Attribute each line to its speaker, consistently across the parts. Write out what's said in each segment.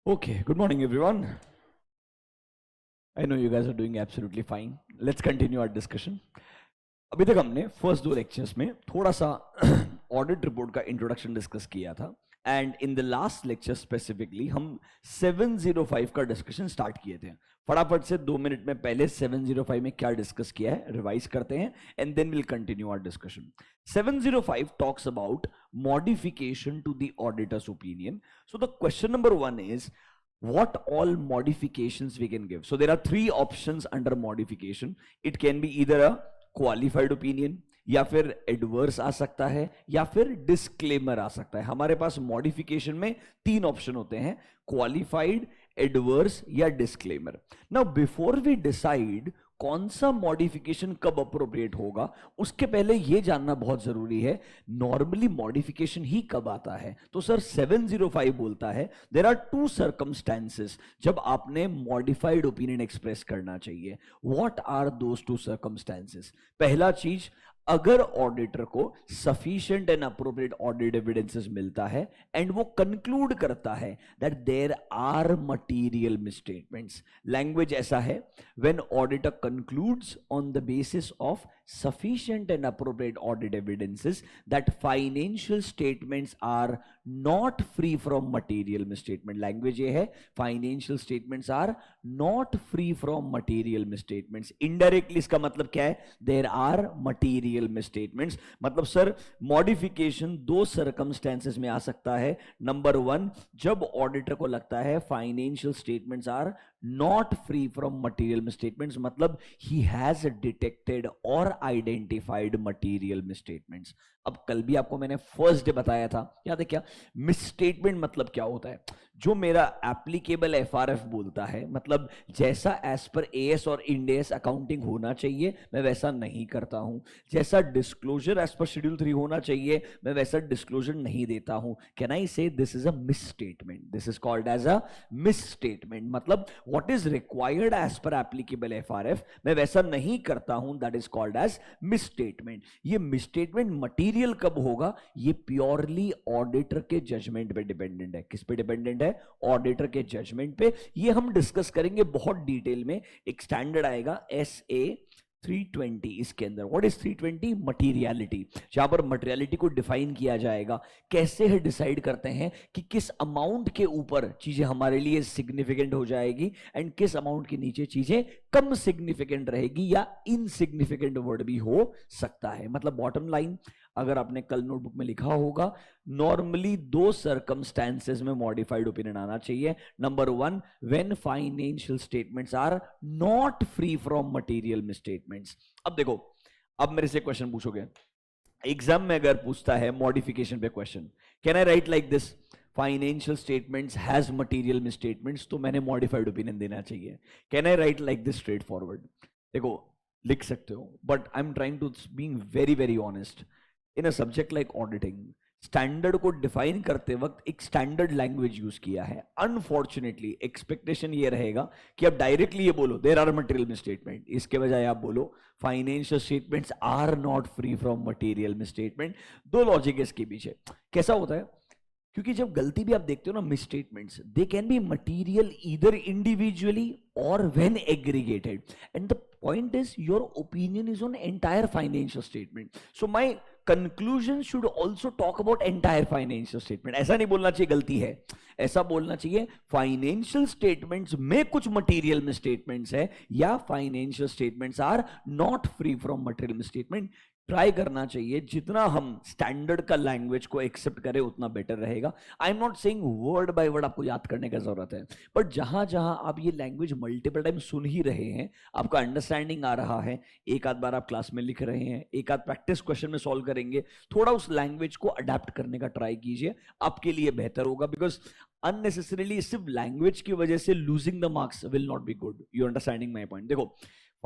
Speaker 1: Okay, good morning everyone. I know you guys are doing absolutely fine. Let's continue our discussion. अभी तक हमने first दो lectures में थोड़ा सा ऑडिट रिपोर्ट का इंट्रोडक्शन डिस्कस किया था and in the last lecture specifically हम 705 का डिस्कशन स्टार्ट किए थे. फटाफट से 2 मिनट में पहले 705 में क्या डिस्कस किया है रिवाइज करते हैं and then will continue our discussion. 705 talks about modification to the auditor's opinion. So the question number 1 is what all modifications we can give. So there are three options under modification. It can be either a qualified opinion, या फिर adverse आ सकता है, या फिर disclaimer आ सकता है. हमारे पास modification में तीन ऑप्शन होते हैं, क्वालिफाइड, एडवर्स या disclaimer. Now before we decide कौन सा मॉडिफिकेशन कब अप्रोप्रिएट होगा, उसके पहले यह जानना बहुत जरूरी है नॉर्मली मॉडिफिकेशन ही कब आता है. तो सर 705 बोलता है देयर आर टू सर्कमस्टेंसेस जब आपने मॉडिफाइड ओपिनियन एक्सप्रेस करना चाहिए. What are those two circumstances? पहला चीज, अगर ऑडिटर को sufficient and appropriate audit evidences मिलता है एंड वो कंक्लूड करता है that there are material misstatements. Language ऐसा है, when auditor concludes on the basis of sufficient and appropriate audit evidences that financial statements are not free from material misstatement. Language ये है, financial statements are not free from material misstatements. Indirectly इसका मतलब क्या है? There are material misstatements. मतलब sir modification दो circumstances में आ सकता है. नंबर 1, जब ऑडिटर को लगता है financial statements are not free from material misstatements, मतलब he has detected or identified material misstatements. अब कल भी आपको मैंने फर्स्ट डे बताया था, याद है क्या? मिसस्टेटमेंट मतलब क्या होता है? जो मेरा एप्लीकेबल एफआरएफ बोलता है, मतलब जैसा एज पर एएस और इंड एस अकाउंटिंग होना चाहिए मैं वैसा नहीं करता हूं. जैसा डिस्क्लोजर एज पर शेड्यूल 3 होना चाहिए मैं वैसा डिस्क्लोजर नहीं देता हूं. Can I say this is a misstatement? This is called as a misstatement. मतलब what is required as per applicable FRF मैं वैसा नहीं करता हूं, that is called as misstatement. ये मिसस्टेटमेंट मटीरियल कब होगा? ये प्योरली ऑडिटर के जजमेंट पे डिपेंडेंट है. किस पे डिपेंडेंट है? ऑडिटर के जजमेंट पे. ये हम डिस्कस करेंगे बहुत डिटेल में. एक स्टैंडर्ड आएगा SA 320 इसके अंदर. What is 320? मटीरियलिटी. जहां पर मटीरियलिटी को डिफाइन किया जाएगा. कैसे है डिसाइड करते हैं कि किस अमाउंट के ऊपर चीजें हमारे लिए सिग्निफिकेंट हो जाएगी एंड किस अमाउंट के नीचे चीजें कम सिग्निफिकेंट रहेगी या इनसिग्निफिकेंट वर्ड भी हो सकता है. मतलब बॉटम लाइन, अगर आपने कल नोटबुक में लिखा होगा, नॉर्मली दो सर्कमस्टेंसेस में मॉडिफाइड ओपिनियन आना चाहिए. Number 1, when financial statements are not free from material misstatements. अब देखो, अब मेरे से क्वेश्चन पूछोगे, एग्जाम में अगर पूछता है मॉडिफिकेशन पे question, can I write like this? Financial statements has material misstatements, तो मैंने मॉडिफाइड ओपिनियन देना चाहिए. Can I write like this straightforward? देखो, लिख सकते हो, but I am trying to being very very honest. In a subject like auditing, standard को define करते वक्त एक स्टैंडर्ड लैंग्वेज यूज किया है. अनफॉर्चुनेटली एक्सपेक्टेशन ये रहेगा कि आप डायरेक्टली ये बोलो देयर आर मटेरियल मिसस्टेटमेंट, इसके बजाय आप बोलो financial statements are not free from material misstatement. दो लॉजिक है इसके पीछे. कैसा होता है? क्योंकि जब गलती भी आप देखते हो ना, misstatements they can be material either individually और when aggregated, and the point is your opinion is on entire financial statement, so my conclusion should also talk about entire financial statement. ऐसा नहीं बोलना चाहिए गलती है, ऐसा बोलना चाहिए फाइनेंशियल स्टेटमेंट्स में कुछ मटेरियल मिसस्टेटमेंट्स है या financial statements are not free from material misstatement. Try करना चाहिए जितना हम स्टैंडर्ड का लैंग्वेज को एक्सेप्ट करें उतना बेटर रहेगा. आई am not saying word by word आपको याद करने का जरूरत है, बट जहां जहां आप ये लैंग्वेज मल्टीपल टाइम सुन ही रहे हैं, आपका अंडरस्टैंडिंग आ रहा है, एक आध बार आप क्लास में लिख रहे हैं, एक आध प्रैक्टिस क्वेश्चन में सॉल्व करेंगे, थोड़ा उस लैंग्वेज को अडेप्ट करने का ट्राई कीजिए, आपके लिए बेहतर होगा. बिकॉज अननेसेसरीली सिर्फ लैंग्वेज की वजह से losing the marks will not be good. You understanding my point? देखो,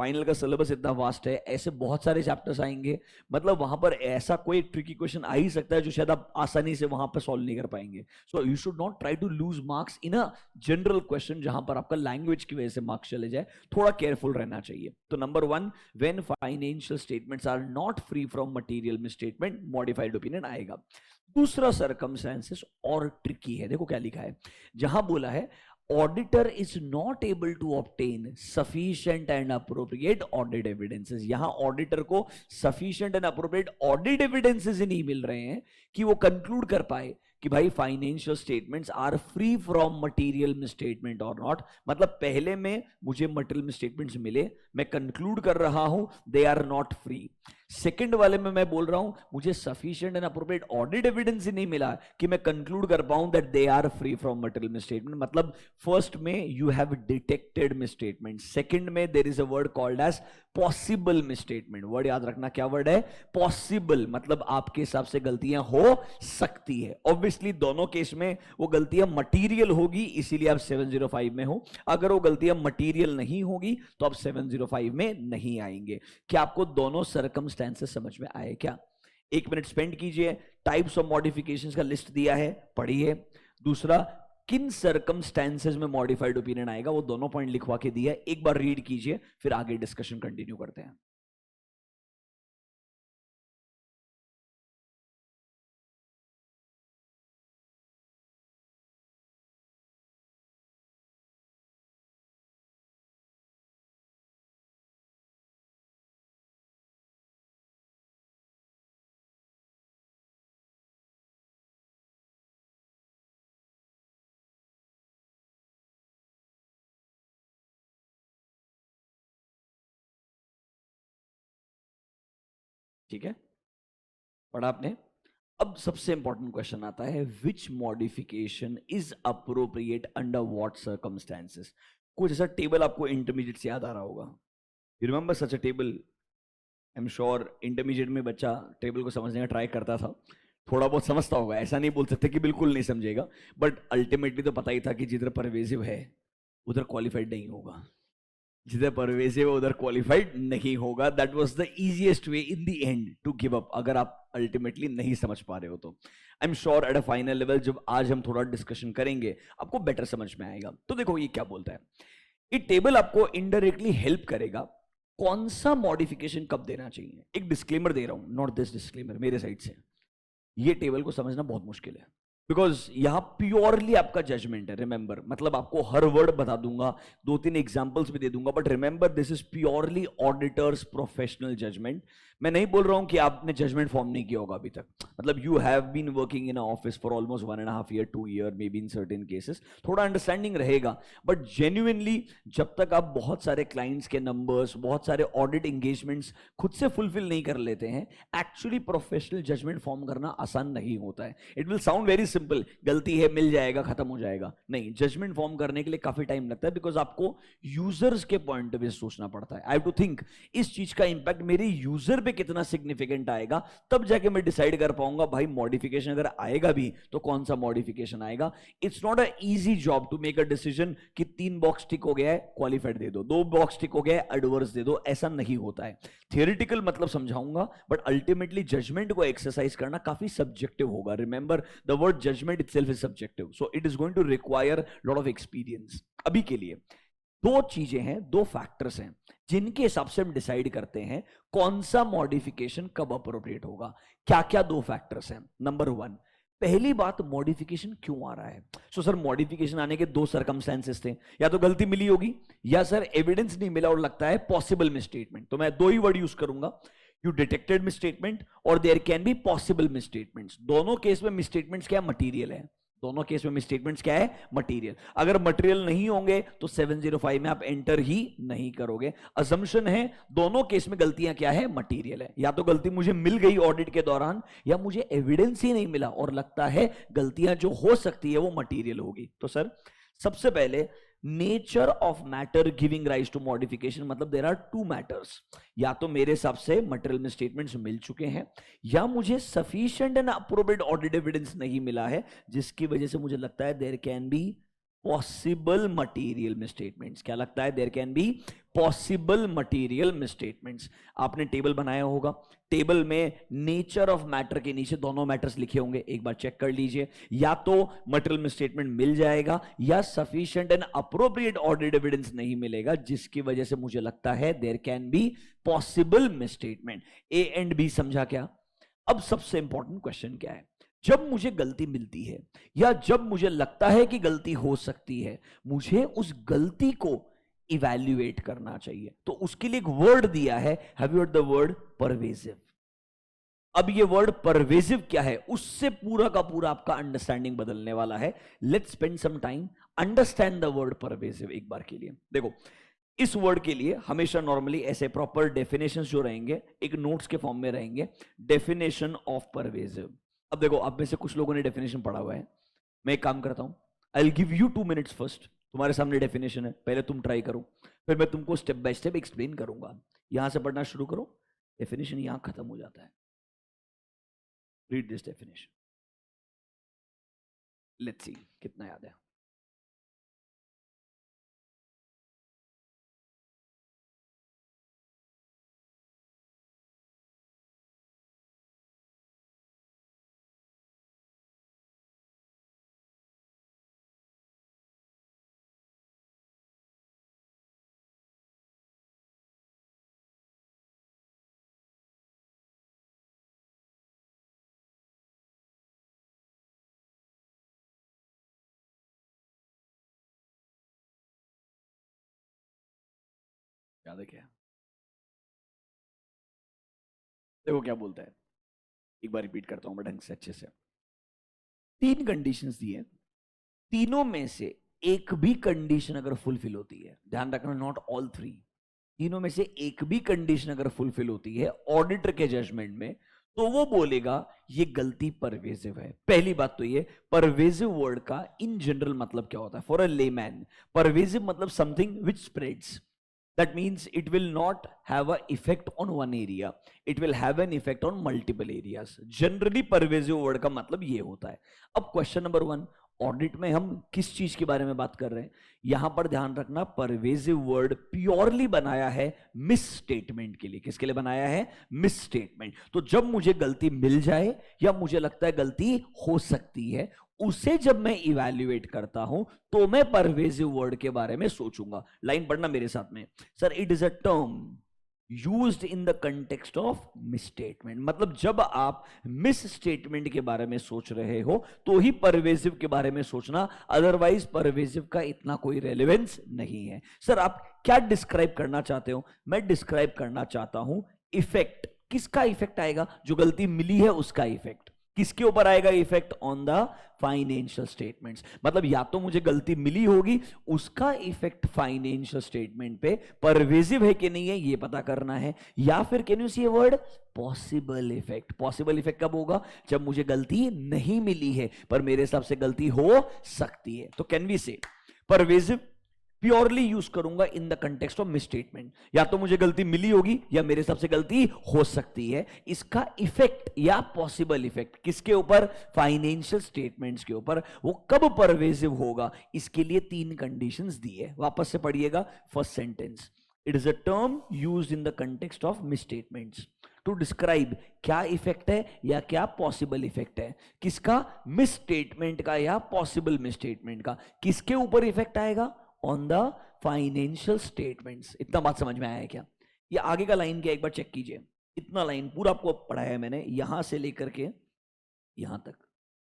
Speaker 1: फाइनल का सिलेबस इतना वास्ट है, ऐसे बहुत सारे चैप्टर्स आएंगे, मतलब वहां पर ऐसा कोई ट्रिकी क्वेश्चन आ ही सकता है जो शायद आप आसानी से वहां पर सॉल्व नहीं कर पाएंगे. So you should not try to lose marks in a general question जहां पर आपका लैंग्वेज की वजह से मार्क्स चले जाए. थोड़ा केयरफुल रहना चाहिए. तो number 1, when financial statements are not free from material misstatement, modified opinion आएगा. दूसरा सर्कमस्टेंसेस और ट्रिकी है. देखो क्या लिखा है, जहां बोला है auditor is not able to obtain sufficient and appropriate audit evidences. यहां ऑडिटर को sufficient and appropriate audit evidences ही नहीं मिल रहे हैं कि वो कंक्लूड कर पाए कि भाई financial statements are free from material misstatement और नॉट. मतलब पहले में मुझे मटेरियल मिसस्टेटमेंट्स मिले, मैं कंक्लूड कर रहा हूं they are not free. Second वाले में मैं बोल रहा हूं मुझे sufficient and appropriate audit evidence ही नहीं मिला कि मैं कंक्लूड कर पाऊं that they are free from material misstatement. मतलब फर्स्ट में you have detected misstatement, second में there is a word called as possible misstatement. Word याद रखना, क्या वर्ड है? पॉसिबल. मतलब आपके हिसाब से गलतियां हो सकती है. ऑब्वियसली दोनों केस में वो गलतियां मटीरियल होगी, इसीलिए आप 705 में हो. अगर वो गलतियां मटीरियल नहीं होगी तो आप 705 में नहीं आएंगे. क्या आपको दोनों सर्कमस्टेंसेस समझ में आए क्या? 1 मिनट स्पेंड कीजिए. टाइप्स ऑफ मॉडिफिकेशंस का लिस्ट दिया है, पढ़िए. दूसरा, किन सर्कमस्टेंसेस में मॉडिफाइड ओपिनियन आएगा, वो दोनों पॉइंट लिखवा के दिया है. एक बार रीड कीजिए, फिर आगे डिस्कशन कंटिन्यू करते हैं. ठीक है, पढ़ा आपने? अब सबसे इंपॉर्टेंट क्वेश्चन आता है, which modification is appropriate under what circumstances. कुछ ऐसा टेबल आपको इंटरमीडिएट से याद आ रहा होगा. You remember such a table? I am sure intermediate में बच्चा टेबल को समझने का ट्राई करता था, थोड़ा बहुत समझता होगा. ऐसा नहीं बोल सकते कि बिल्कुल नहीं समझेगा, बट अल्टीमेटली तो पता ही था कि जिधर परवेजिव है उधर क्वालिफाइड नहीं होगा, जिधर परवेजिव है उधर क्वालिफाइड नहीं होगा. That was the easiest way in the end to give up, अगर आप अल्टीमेटली नहीं समझ पा रहे हो तो. I am sure at a final level जब आज हम थोड़ा डिस्कशन करेंगे आपको बेटर समझ में आएगा. तो देखो ये क्या बोलता है, ये टेबल आपको इनडायरेक्टली हेल्प करेगा कौन सा मॉडिफिकेशन कब देना चाहिए. एक डिस्क्लेमर दे रहा हूं, नॉट दिस डिस्क्लेमर, मेरे साइड से. ये टेबल को समझना बहुत मुश्किल है, बिकॉज यहां प्योरली आपका जजमेंट है. रिमेंबर, मतलब आपको हर वर्ड बता दूंगा, 2-3 एग्जांपल्स भी दे दूंगा, but remember this is purely auditors professional judgement. मैं नहीं बोल रहा हूं कि आपने जजमेंट फॉर्म नहीं किया होगा अभी तक. मतलब you have been working in office for almost 1.5 year, 2 year, may be in certain cases, थोड़ा अंडरस्टैंडिंग रहेगा. बट जेन्युइनली जब तक आप बहुत सारे क्लाइंट्स के नंबर्स, बहुत सारे ऑडिट एंगेजमेंट्स खुद से फुलफिल नहीं कर लेते हैं, एक्चुअली प्रोफेशनल जजमेंट फॉर्म करना आसान नहीं होता है. It will sound very simple, गलती है मिल जाएगा खत्म हो जाएगा. नहीं, जजमेंट फॉर्म करने के लिए काफी टाइम लगता है, बिकॉज आपको यूजर्स के पॉइंट ऑफ व्यू सोचना पड़ता है. आई हैव टू थिंक इस चीज का इंपैक्ट मेरे यूजर पे कितना सिग्निफिकेंट आएगा, तब जाके मैं डिसाइड कर पाऊंगा भाई मॉडिफिकेशन अगर आएगा भी तो कौन सा मॉडिफिकेशन आएगा. It's not a easy job to make a decision कि 3 बॉक्स टिक हो गया है क्वालिफाइड दे दो, 2 बॉक्स टिक हो गया है एडवर्स दे दो. ऐसा नहीं होता है. थियोरेटिकल मतलब समझाऊंगा, बट अल्टीमेटली जजमेंट को एक्सरसाइज करना काफी सब्जेक्टिव होगा. Remember the word judgement itself is subjective, so it is going to require lot of experience. अभी के लिए 2 चीजें हैं, 2 फैक्टर्स हैं जिनके हिसाब से हम डिसाइड करते हैं कौन सा मॉडिफिकेशन कब अप्रोप्रिएट होगा. क्या क्या 2 फैक्टर्स हैं? नंबर 1, पहली बात, मॉडिफिकेशन क्यों आ रहा है. सो सर मॉडिफिकेशन आने के 2 सर्कमस्टेंसेस थे, या तो गलती मिली होगी या सर एविडेंस नहीं मिला और लगता है पॉसिबल मिसस्टेटमेंट. तो मैं 2 ही वर्ड यूज करूंगा, यू डिटेक्टेड मिसस्टेटमेंट और there can be possible misstatements. दोनों केस में मिसस्टेटमेंट्स क्या मटीरियल है, दोनों केस में मिसस्टेटमेंट्स क्या है? मटेरियल. अगर मटेरियल नहीं होंगे तो 705 में आप एंटर ही नहीं करोगे. असम्पशन है दोनों केस में गलतियां क्या है? मटेरियल है. या तो गलती मुझे मिल गई ऑडिट के दौरान, या मुझे एविडेंस ही नहीं मिला और लगता है गलतियां जो हो सकती है वो मटेरियल होगी. तो सर सबसे पहले nature of matter giving rise to modification, मतलब देयर आर 2 मैटर्स. या तो मेरे हिसाब से मटेरियल में स्टेटमेंट्स मिल चुके हैं, या मुझे sufficient and appropriate audit evidence नहीं मिला है, जिसकी वजह से मुझे लगता है there can be possible material misstatements. क्या लगता है? There can be possible material misstatements. आपने टेबल बनाया होगा, टेबल में नेचर ऑफ मैटर के नीचे दोनों मैटर्स लिखे होंगे, एक बार चेक कर लीजिए। या तो मटेरियल मिसस्टेटमेंट मिल जाएगा या sufficient and appropriate audit evidence नहीं मिलेगा, जिसकी वजह से मुझे लगता है there can be possible misstatement. A and B समझा क्या? अब सबसे इंपॉर्टेंट क्वेश्चन क्या है? जब मुझे गलती मिलती है या जब मुझे लगता है कि गलती हो सकती है, मुझे उस गलती को इवैल्यूएट करना चाहिए। तो उसके लिए एक वर्ड दिया है, have you heard the word pervasive. अब ये वर्ड परवेसिव क्या है, उससे पूरा का पूरा आपका अंडरस्टैंडिंग बदलने वाला है। Let's spend some time understand the word pervasive एक बार के लिए। देखो, इस वर्ड के लिए हमेशा नॉर्मली ऐसे प्रॉपर डेफिनेशंस जो रहेंगे एक नोट्स के फॉर्म में रहेंगे। Definition of pervasive. अब देखो, आप में से कुछ लोगों ने डेफिनेशन पढ़ा हुआ है। मैं एक काम करता हूं, I will give you 2 minutes first. तुम्हारे सामने डेफिनेशन है, पहले तुम ट्राई करो, फिर मैं तुमको स्टेप बाय स्टेप एक्सप्लेन करूंगा। यहां से पढ़ना शुरू करो, डेफिनेशन यहां खत्म हो जाता है। Read this definition, let's see कितना याद है। याद है क्या? देखो क्या बोलता है, एक बार रिपीट करता हूं मैं ढंग से अच्छे से। 3 कंडीशंस दी है, तीनों में से एक भी कंडीशन अगर फुलफिल होती है, ध्यान रखना नॉट ऑल 3, तीनों में से एक भी कंडीशन अगर फुलफिल होती है ऑडिटर के जजमेंट में, तो वो बोलेगा ये गलती परवेसिव है। पहली बात तो ये, परवेसिव वर्ड का इन जनरल मतलब क्या होता है फॉर अ लेमैन? परवेसिव मतलब something which spreads. That means it will not have an effect on one area, it will have an effect on multiple areas. Generally pervasive word का मतलब ये होता है। अब क्वेश्चन नंबर 1, ऑडिट में हम किस चीज के बारे में बात कर रहे हैं? यहां पर ध्यान रखना, परवेसिव वर्ड प्योरली बनाया है मिस स्टेटमेंट के लिए। किसके लिए बनाया है? Miss statement. तो जब मुझे गलती मिल जाए या मुझे लगता है गलती हो सकती है, उसे जब मैं इवैल्यूएट करता हूं तो मैं परवेसिव वर्ड के बारे में सोचूंगा। लाइन पढ़ना मेरे साथ में। Sir, it is a term used in the context of miss statement. मतलब जब आप मिस स्टेटमेंट के बारे में सोच रहे हो तो ही परवेसिव के बारे में सोचना, अदरवाइज परवेसिव का इतना कोई रेलेवेंस नहीं है। सर, आप क्या डिस्क्राइब करना चाहते हो? मैं डिस्क्राइब करना चाहता हूं इफेक्ट। किसका इफेक्ट आएगा? जो गलती मिली है उसका इफेक्ट। किसके ऊपर आएगा effect? On the financial statements. मतलब या तो मुझे गलती मिली होगी, उसका इफेक्ट फाइनेंशियल स्टेटमेंट पे परवेसिव है कि नहीं है ये पता करना है। या फिर can you see a word possible effect. Possible effect कब होगा? जब मुझे गलती नहीं मिली है पर मेरे हिसाब से गलती हो सकती है। तो कैन वी से परवेसिव प्योरली यूज करूंगा इन the context of miss statement. या तो मुझे गलती मिली होगी या मेरे हिसाब से गलती हो सकती है। इसका इफेक्ट या पॉसिबल इफेक्ट किसके ऊपर? फाइनेंशियल स्टेटमेंट्स के ऊपर। वो कब परवेसिव होगा? इसके लिए 3 कंडीशंस दी है। वापस से पढ़िएगा first sentence. It is a term used in the context of misstatements to describe क्या इफेक्ट है या क्या पॉसिबल इफेक्ट है। किसका? मिस स्टेटमेंट का या पॉसिबल मिस स्टेटमेंट का। किसके ऊपर इफेक्ट आएगा? On the financial statements. इतना बात समझ में आया है क्या? ये आगे का लाइन क्या, एक बार चेक कीजिए। इतना लाइन पूरा आपको पढ़ाया है मैंने, यहां से लेकर के यहां तक।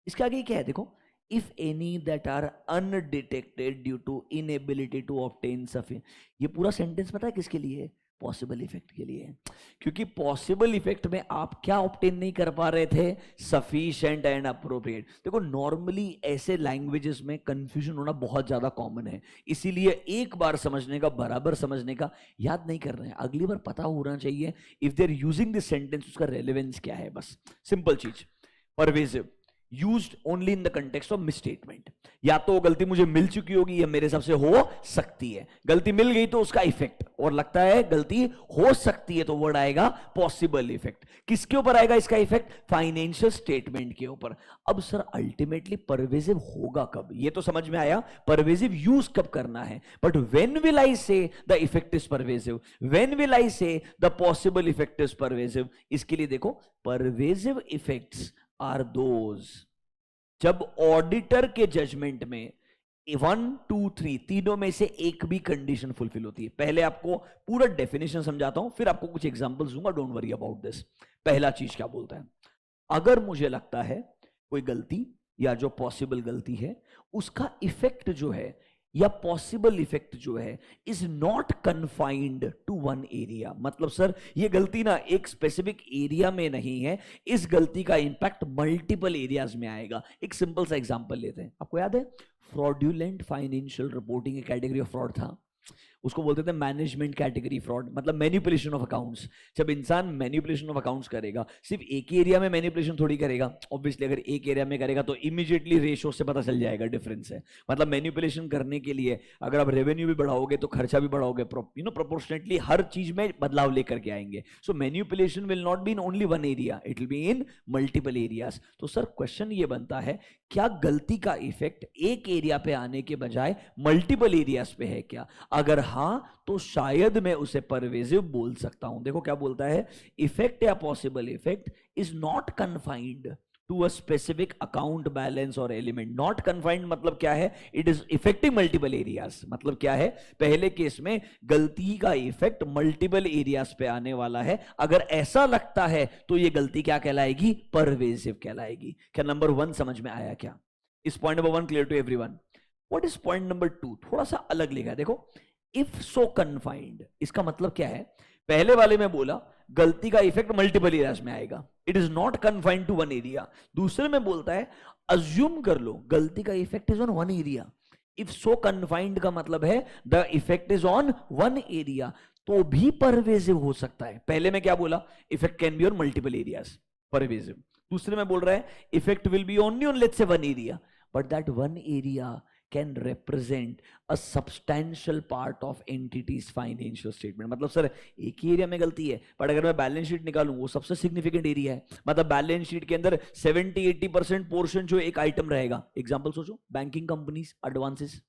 Speaker 1: इसके आगे क्या है देखो, if any that are undetected due to inability to obtain sufficient. ये पूरा सेंटेंस पता है किसके लिए? पॉसिबल इफेक्ट के लिए। क्योंकि पॉसिबल इफेक्ट में आप क्या ऑब्टेन नहीं कर पा रहे थे? Sufficient and appropriate. देखो, नॉर्मली ऐसे लैंग्वेजेस में कंफ्यूजन होना बहुत ज्यादा कॉमन है, इसीलिए एक बार समझने का बराबर समझने का याद नहीं कर रहे हैं, अगली बार पता होना चाहिए if they are using this sentence उसका रेलेवेंस क्या है। बस सिंपल चीज। Pervasive used only in the context of misstatement. या तो गलती मुझे मिल चुकी होगी या मेरे हिसाब से हो सकती है, गलती मिल गई तो उसका इफेक्ट, और लगता है गलती हो सकती है तो वर्ड आएगा पॉसिबल इफेक्ट। किसके ऊपर आएगा इसका इफेक्ट? फाइनेंशियल स्टेटमेंट के ऊपर। अब सर अल्टीमेटली परवेजिव होगा कब, ये तो समझ में आया, परवेजिव यूज कब करना है, but when will I say the effect is pervasive, when will I say the possible effect is pervasive? इसके लिए देखो, परवेजिव इफेक्ट्स आर दोज जब ऑडिटर के जजमेंट में 1, 2, 3 तीनों में से एक भी कंडीशन फुलफिल होती है। पहले आपको पूरा डेफिनेशन समझाता हूं, फिर आपको कुछ एग्जांपल्स दूंगा, डोंट वरी अबाउट दिस। पहला चीज क्या बोलता है, अगर मुझे लगता है कोई गलती या जो पॉसिबल गलती है उसका इफेक्ट जो है या पॉसिबल इफेक्ट जो है is not confined to one area, मतलब सर ये गलती ना एक स्पेसिफिक एरिया में नहीं है, इस गलती का इंपैक्ट मल्टीपल एरियाज में आएगा। एक सिंपल सा एग्जांपल लेते हैं, आपको याद है फ्रॉड्यूलेंट फाइनेंशियल रिपोर्टिंग एक कैटेगरी ऑफ फ्रॉड था, उसको बोलते थे मैनेजमेंट कैटेगरी फ्रॉड, मतलब मैनिपुलेशन ऑफ अकाउंट्स। जब इंसान मैनिपुलेशन ऑफ अकाउंट्स करेगा, सिर्फ एक ही एरिया में मैनिपुलेशन थोड़ी करेगा, ऑब्वियसली अगर एक एरिया में करेगा तो इमीडिएटली रेशो से पता चल जाएगा डिफरेंस है। मतलब मैनिपुलेशन करने के लिए अगर आप रेवेन्यू भी बढ़ाओगे तो खर्चा भी बढ़ाओगे, प्रोपोर्शनेटली हर चीज में बदलाव लेकर के आएंगे। So manipulation will not be in only one area, it will be in multiple areas. तो सर क्वेश्चन ये बनता है, क्या गलती का इफेक्ट एक एरिया पे आने के बजाय मल्टीपल एरियाज पे है क्या? अगर हां तो शायद मैं उसे परवेजिव बोल सकता हूं। देखो क्या बोलता है, इफेक्ट या possible effect is not confined to a specific account balance और एलिमेंट। नॉट कन्फाइंड मतलब क्या है, it is affecting multiple areas. मतलब क्या है, पहले केस में गलती का इफेक्ट मल्टीपल एरियाज पे आने वाला है, अगर ऐसा लगता है तो ये गलती क्या कहलाएगी, परवेजिव कहलाएगी। क्या नंबर 1 समझ में आया क्या? इस point number 1 clear to everyone? What is point number 2? थोड़ा सा अलग लिखा है, देखो इफ सो कन्फाइंड, इसका मतलब क्या है, पहले वाले में बोला गलती का इफेक्ट मल्टीपल एरियाज में आएगा, it is not confined to one area. दूसरे में बोलता है अज्यूम कर लो गलती का effect is on one area. If so confined का मतलब है the effect is on one area, तो भी परवेजिव हो सकता है। पहले में क्या बोला, effect can be on multiple areas, pervasive. दूसरे में बोल रहा है effect will be only on let's say one area, but that one area can represent a substantial part of entity's financial statement। मतलब सर एक ही एरिया में गलती है, पर अगर मैं बैलेंस शीट निकालूं वो सबसे सिग्निफिकेंट एरिया है, मतलब बैलेंस शीट के अंदर 70-80% पोर्शन जो एक आइटम रहेगा। एग्जांपल सोचो, banking companies advances,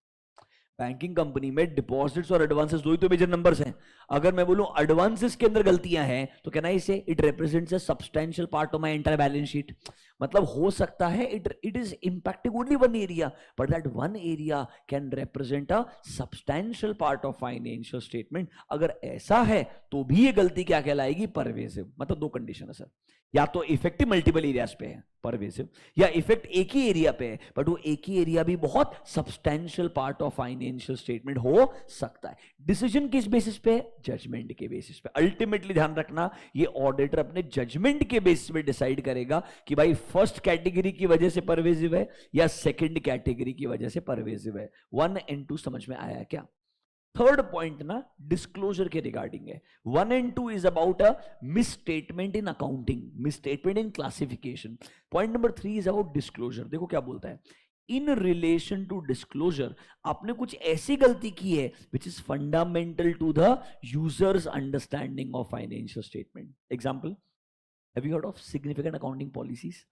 Speaker 1: banking company में डिपॉजिट्स और एडवांसेस दो ही तो मेजर नंबर्स हैं। अगर मैं बोलूं एडवांसेस के अंदर गलतियां हैं तो कैन आई से it represents a substantial part of my entire balance sheet. मतलब हो सकता है it is impacting only one area, but that one area can represent a substantial part of financial statement. अगर ऐसा है तो भी ये गलती क्या कहलाएगी, परवेसिव। मतलब दो कंडीशन है सर, या तो इफेक्टिव मल्टीपल एरियाज पे है परवेसिव, या इफेक्ट एक ही एरिया पे है बट वो एक ही एरिया भी बहुत substantial part of financial statement हो सकता है। डिसीजन किस बेसिस पे? जजमेंट के बेसिस पे। अल्टीमेटली ध्यान रखना, ये ऑडिटर अपने जजमेंट के बेसिस पे डिसाइड करेगा कि भाई फर्स्ट कैटेगरी की वजह से परवेसिव है या सेकंड कैटेगरी की वजह से परवेसिव है। 1 and 2 समझ में आया क्या? थर्ड पॉइंट ना डिस्क्लोजर के रिगार्डिंग है। 1 and 2 is about a misstatement in accounting, misstatement in classification. Point number 3 is about disclosure. देखो क्या बोलता है, इन रिलेशन टू डिस्क्लोजर आपने कुछ ऐसी गलती की है which is fundamental to the users understanding of financial statement. Example, have you heard of significant accounting policies?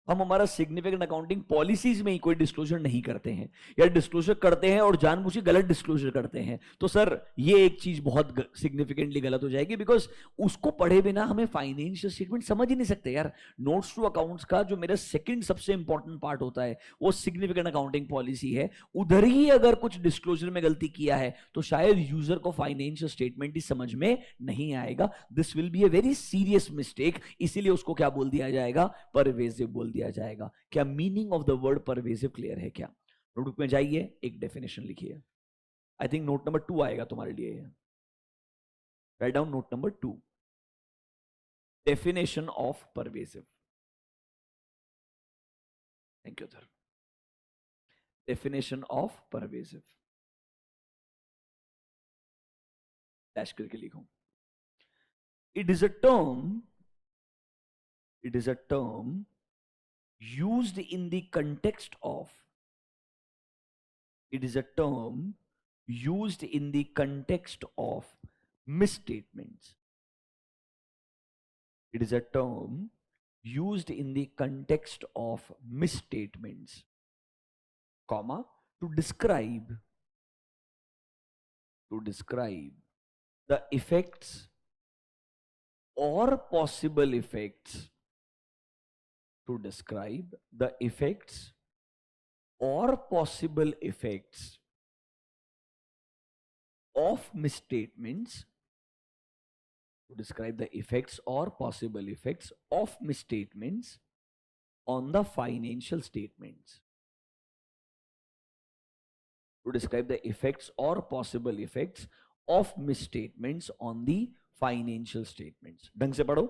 Speaker 1: हम हमारा सिग्निफिकेंट अकाउंटिंग पॉलिसीज में ही कोई डिस्क्लोजर नहीं करते हैं, या डिस्क्लोजर करते हैं और जानबूझ के गलत डिस्क्लोजर करते हैं, तो सर ये एक चीज बहुत सिग्निफिकेंटली गलत हो जाएगी, बिकॉज उसको पढ़े बिना हमें फाइनेंशियल स्टेटमेंट समझ ही नहीं सकते यार। नोट्स टू अकाउंट्स का जो मेरा सेकंड सबसे इंपॉर्टेंट पार्ट होता है वो सिग्निफिकेंट अकाउंटिंग पॉलिसी है। उधर ही अगर कुछ डिस्क्लोजर में गलती किया है तो शायद यूजर को फाइनेंशियल स्टेटमेंट ही समझ में नहीं आएगा। This will be a very serious mistake, इसीलिए उसको क्या बोल दिया जाएगा, परवेसिव बोल दिया जाएगा। क्या meaning of the word pervasive clear है क्या? नोटबुक में जाइए, एक डेफिनेशन लिखिए। आई थिंक नोट नंबर 2 आएगा तुम्हारे लिए। Write down note number 2, definition of pervasive. Thank you sir. Definition of pervasive dash करके लिखो। It is a term used in the context of, it is a term used in the context of misstatements. It is a term used in the context of misstatements, comma, to describe the effects or possible effects, to describe the effects or possible effects of misstatements, to describe the effects or possible effects of misstatements on the financial statements, to describe the effects or possible effects of misstatements on the financial statements. ढंग से पढ़ो.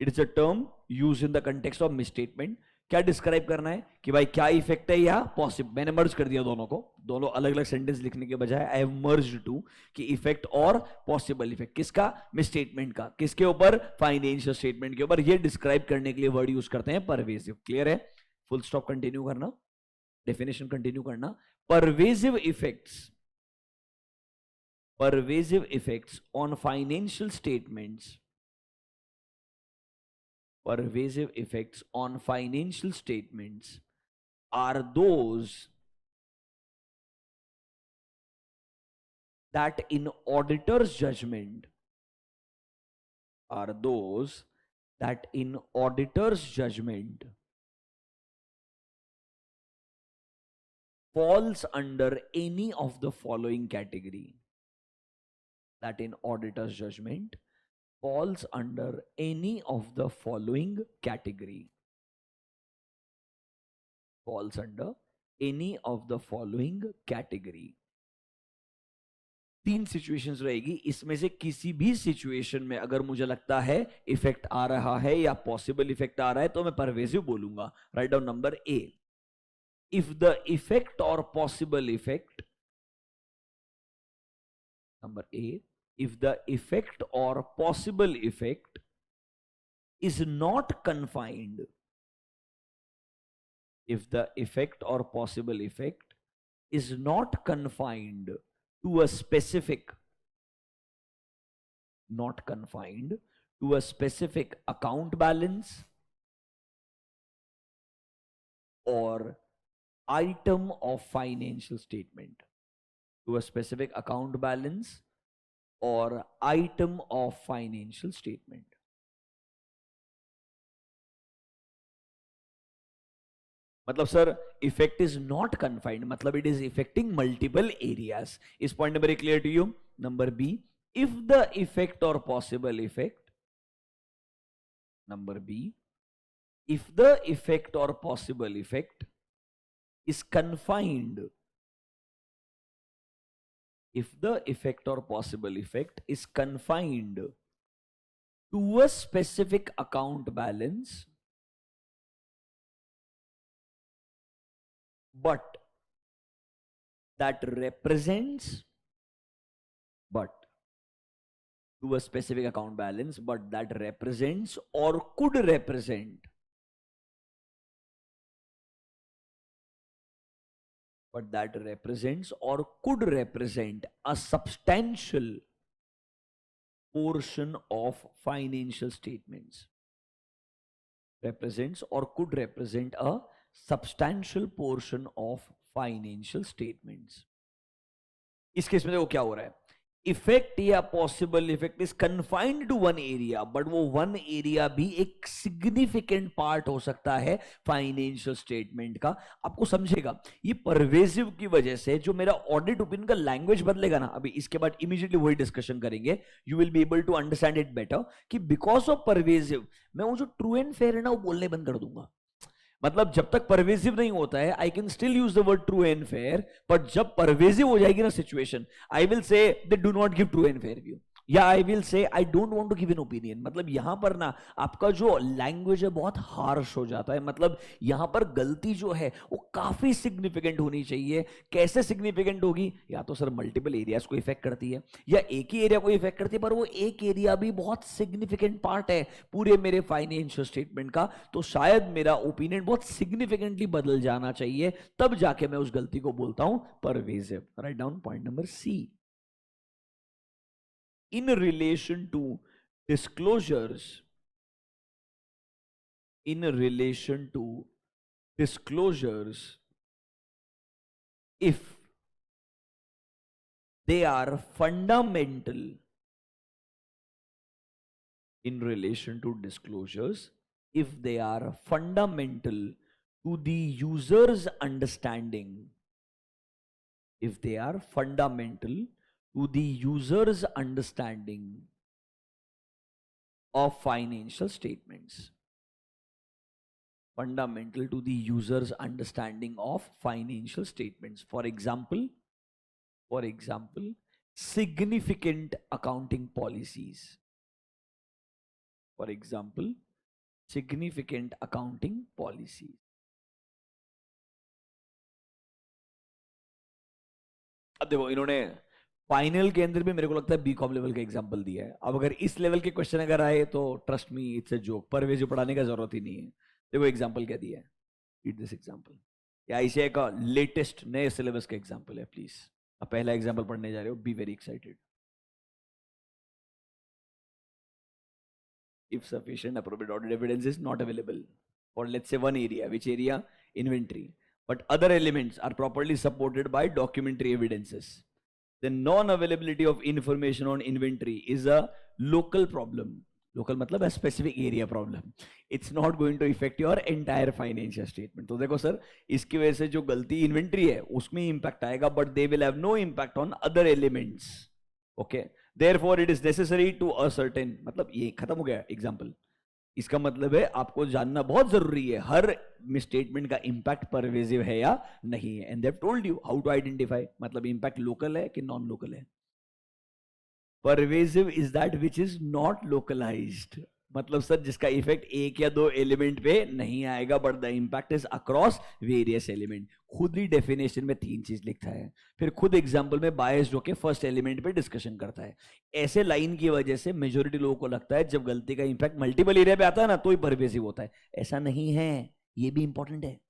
Speaker 1: It is a term used in the context of misstatement. क्या describe करना है कि भाई क्या effect है या पॉसिबल. मैंने मर्ज कर दिया दोनों को, दोनों अलग अलग सेंटेंस लिखने के बजाय आई हैव मर्ज्ड टू कि इफेक्ट और पॉसिबल इफेक्ट किसका, मिसस्टेटमेंट का, किसके ऊपर, फाइनेंशियल स्टेटमेंट के ऊपर. ये डिस्क्राइब करने के लिए वर्ड यूज करते हैं परवेसिव. क्लियर है? फुल स्टॉप कंटिन्यू करना, डेफिनेशन कंटिन्यू करना. Pervasive effects on financial statements, pervasive effects on financial statements are those that in auditor's judgment falls under any of the following category. That in auditor's judgment falls under any of the following category. Falls under any of the following category. 3 situations रहेगी. इसमें से किसी भी situation में अगर मुझे लगता है इफेक्ट आ रहा है या पॉसिबल इफेक्ट आ रहा है तो मैं परवेसिव बोलूंगा. Write down number A. If the effect और possible effect, number A, if the effect or possible effect is not confined, if the effect or possible effect is not confined to a specific, account balance or item of financial statement, to a specific account balance or item of financial statement. मतलब sir effect is not confined, मतलब it is affecting multiple areas. Is point number clear to you? Number B, if the effect और possible effect, number B, if the effect or possible effect is confined, if the effect or possible effect is confined to a specific account balance, but that represents, to a specific account balance, but that represents or could represent, or could represent a substantial portion of financial statements. Represents or could represent a substantial portion of financial statements. इस case में देखो क्या हो रहा है. Effect या possible effect is confined to one area, but वो one area भी एक सिग्निफिकेंट पार्ट हो सकता है फाइनेंशियल स्टेटमेंट का. आपको समझेगा ये परवेसिव की वजह से जो मेरा ऑडिट ओपिनियन का लैंग्वेज बदलेगा ना, अभी इसके बाद इमीडिएटली वही डिस्कशन करेंगे. You will be able to understand it better कि बिकॉज ऑफ परवेसिव मैं वो जो ट्रू एंड फेयर है ना वो बोलने बंद कर दूंगा. मतलब जब तक परवेसिव नहीं होता है I can still use the word true and fair, but जब परवेसिव हो जाएगी ना situation, I will say they do not give true and fair view. या I will say I don't want to give an opinion, मतलब यहां पर ना आपका जो लैंग्वेज है बहुत हार्श हो जाता है, मतलब यहां पर गलती जो है वो काफी सिग्निफिकेंट होनी चाहिए। कैसे सिग्निफिकेंट होगी? या तो सर मल्टीपल एरियाज को इफेक्ट करती है, या एक ही एरिया को इफेक्ट करती है, पर वो एक एरिया भी बहुत सिग्निफिकेंट पार्ट है पूरे मेरे फाइनेंशियल स्टेटमेंट का, तो शायद मेरा ओपिनियन बहुत सिग्निफिकेंटली बदल जाना चाहिए, तब जाके मैं उस गलती को बोलता हूं pervasive. Write down point number C. In relation to disclosures, in relation to disclosures, if they are fundamental, in relation to disclosures, if they are fundamental to the user's understanding, if they are fundamental to the user's understanding of financial statements, fundamental to the user's understanding of financial statements. For example, significant accounting policies. For example, significant accounting policies. अब देखो इन्होंने final के अंदर भी मेरे को लगता है बीकॉम लेवल का एग्जांपल दिया है। अब अगर इस लेवल के क्वेश्चन अगर आए तो trust me it's a joke, pervasive पढ़ाने का जरूरत ही नहीं है। देखो एग्जांपल क्या दिया है, रीड दिस एग्जांपल। या आईसीआई का लेटेस्ट नए सिलेबस का एग्जांपल है, प्लीज। अब पहला एग्जांपल पढ़ने जा रहे हो, be very excited. If sufficient appropriate audit evidence is not available for, let's say, one area, which area? Inventory, but other elements are properly supported by documentary evidences, the non-availability of information on inventory is a local problem. Local मतलब a specific area problem. It's not going to affect your entire financial statement. तो देखो sir, इसकी वजह से जो गलती inventory है उसमें इम्पैक्ट आएगा, but they will have no impact on other elements. Okay, therefore it is necessary to ascertain, मतलब ये खत्म हो गया एग्जाम्पल। इसका मतलब है आपको जानना बहुत जरूरी है हर स्टेटमेंट का इंपैक्ट परवेजिव है या नहीं है। And they have told you how to identify, मतलब इंपैक्ट लोकल है कि नॉन लोकल है। Pervasive is that which is not localised, मतलब सर जिसका इफेक्ट एक या दो एलिमेंट पे नहीं आएगा, but the impact is across various element. खुद ही डेफिनेशन में 3 चीज लिखता है, फिर खुद एग्जांपल में बायस जो के फर्स्ट एलिमेंट पे डिस्कशन करता है। ऐसे लाइन की वजह से मेजोरिटी लोगों को लगता है जब गलती का इंपैक्ट मल्टीपल एरिया पे आता है ना तो ही परवेसिव होता है। ऐसा नहीं है, ये भी इंपॉर्टेंट है।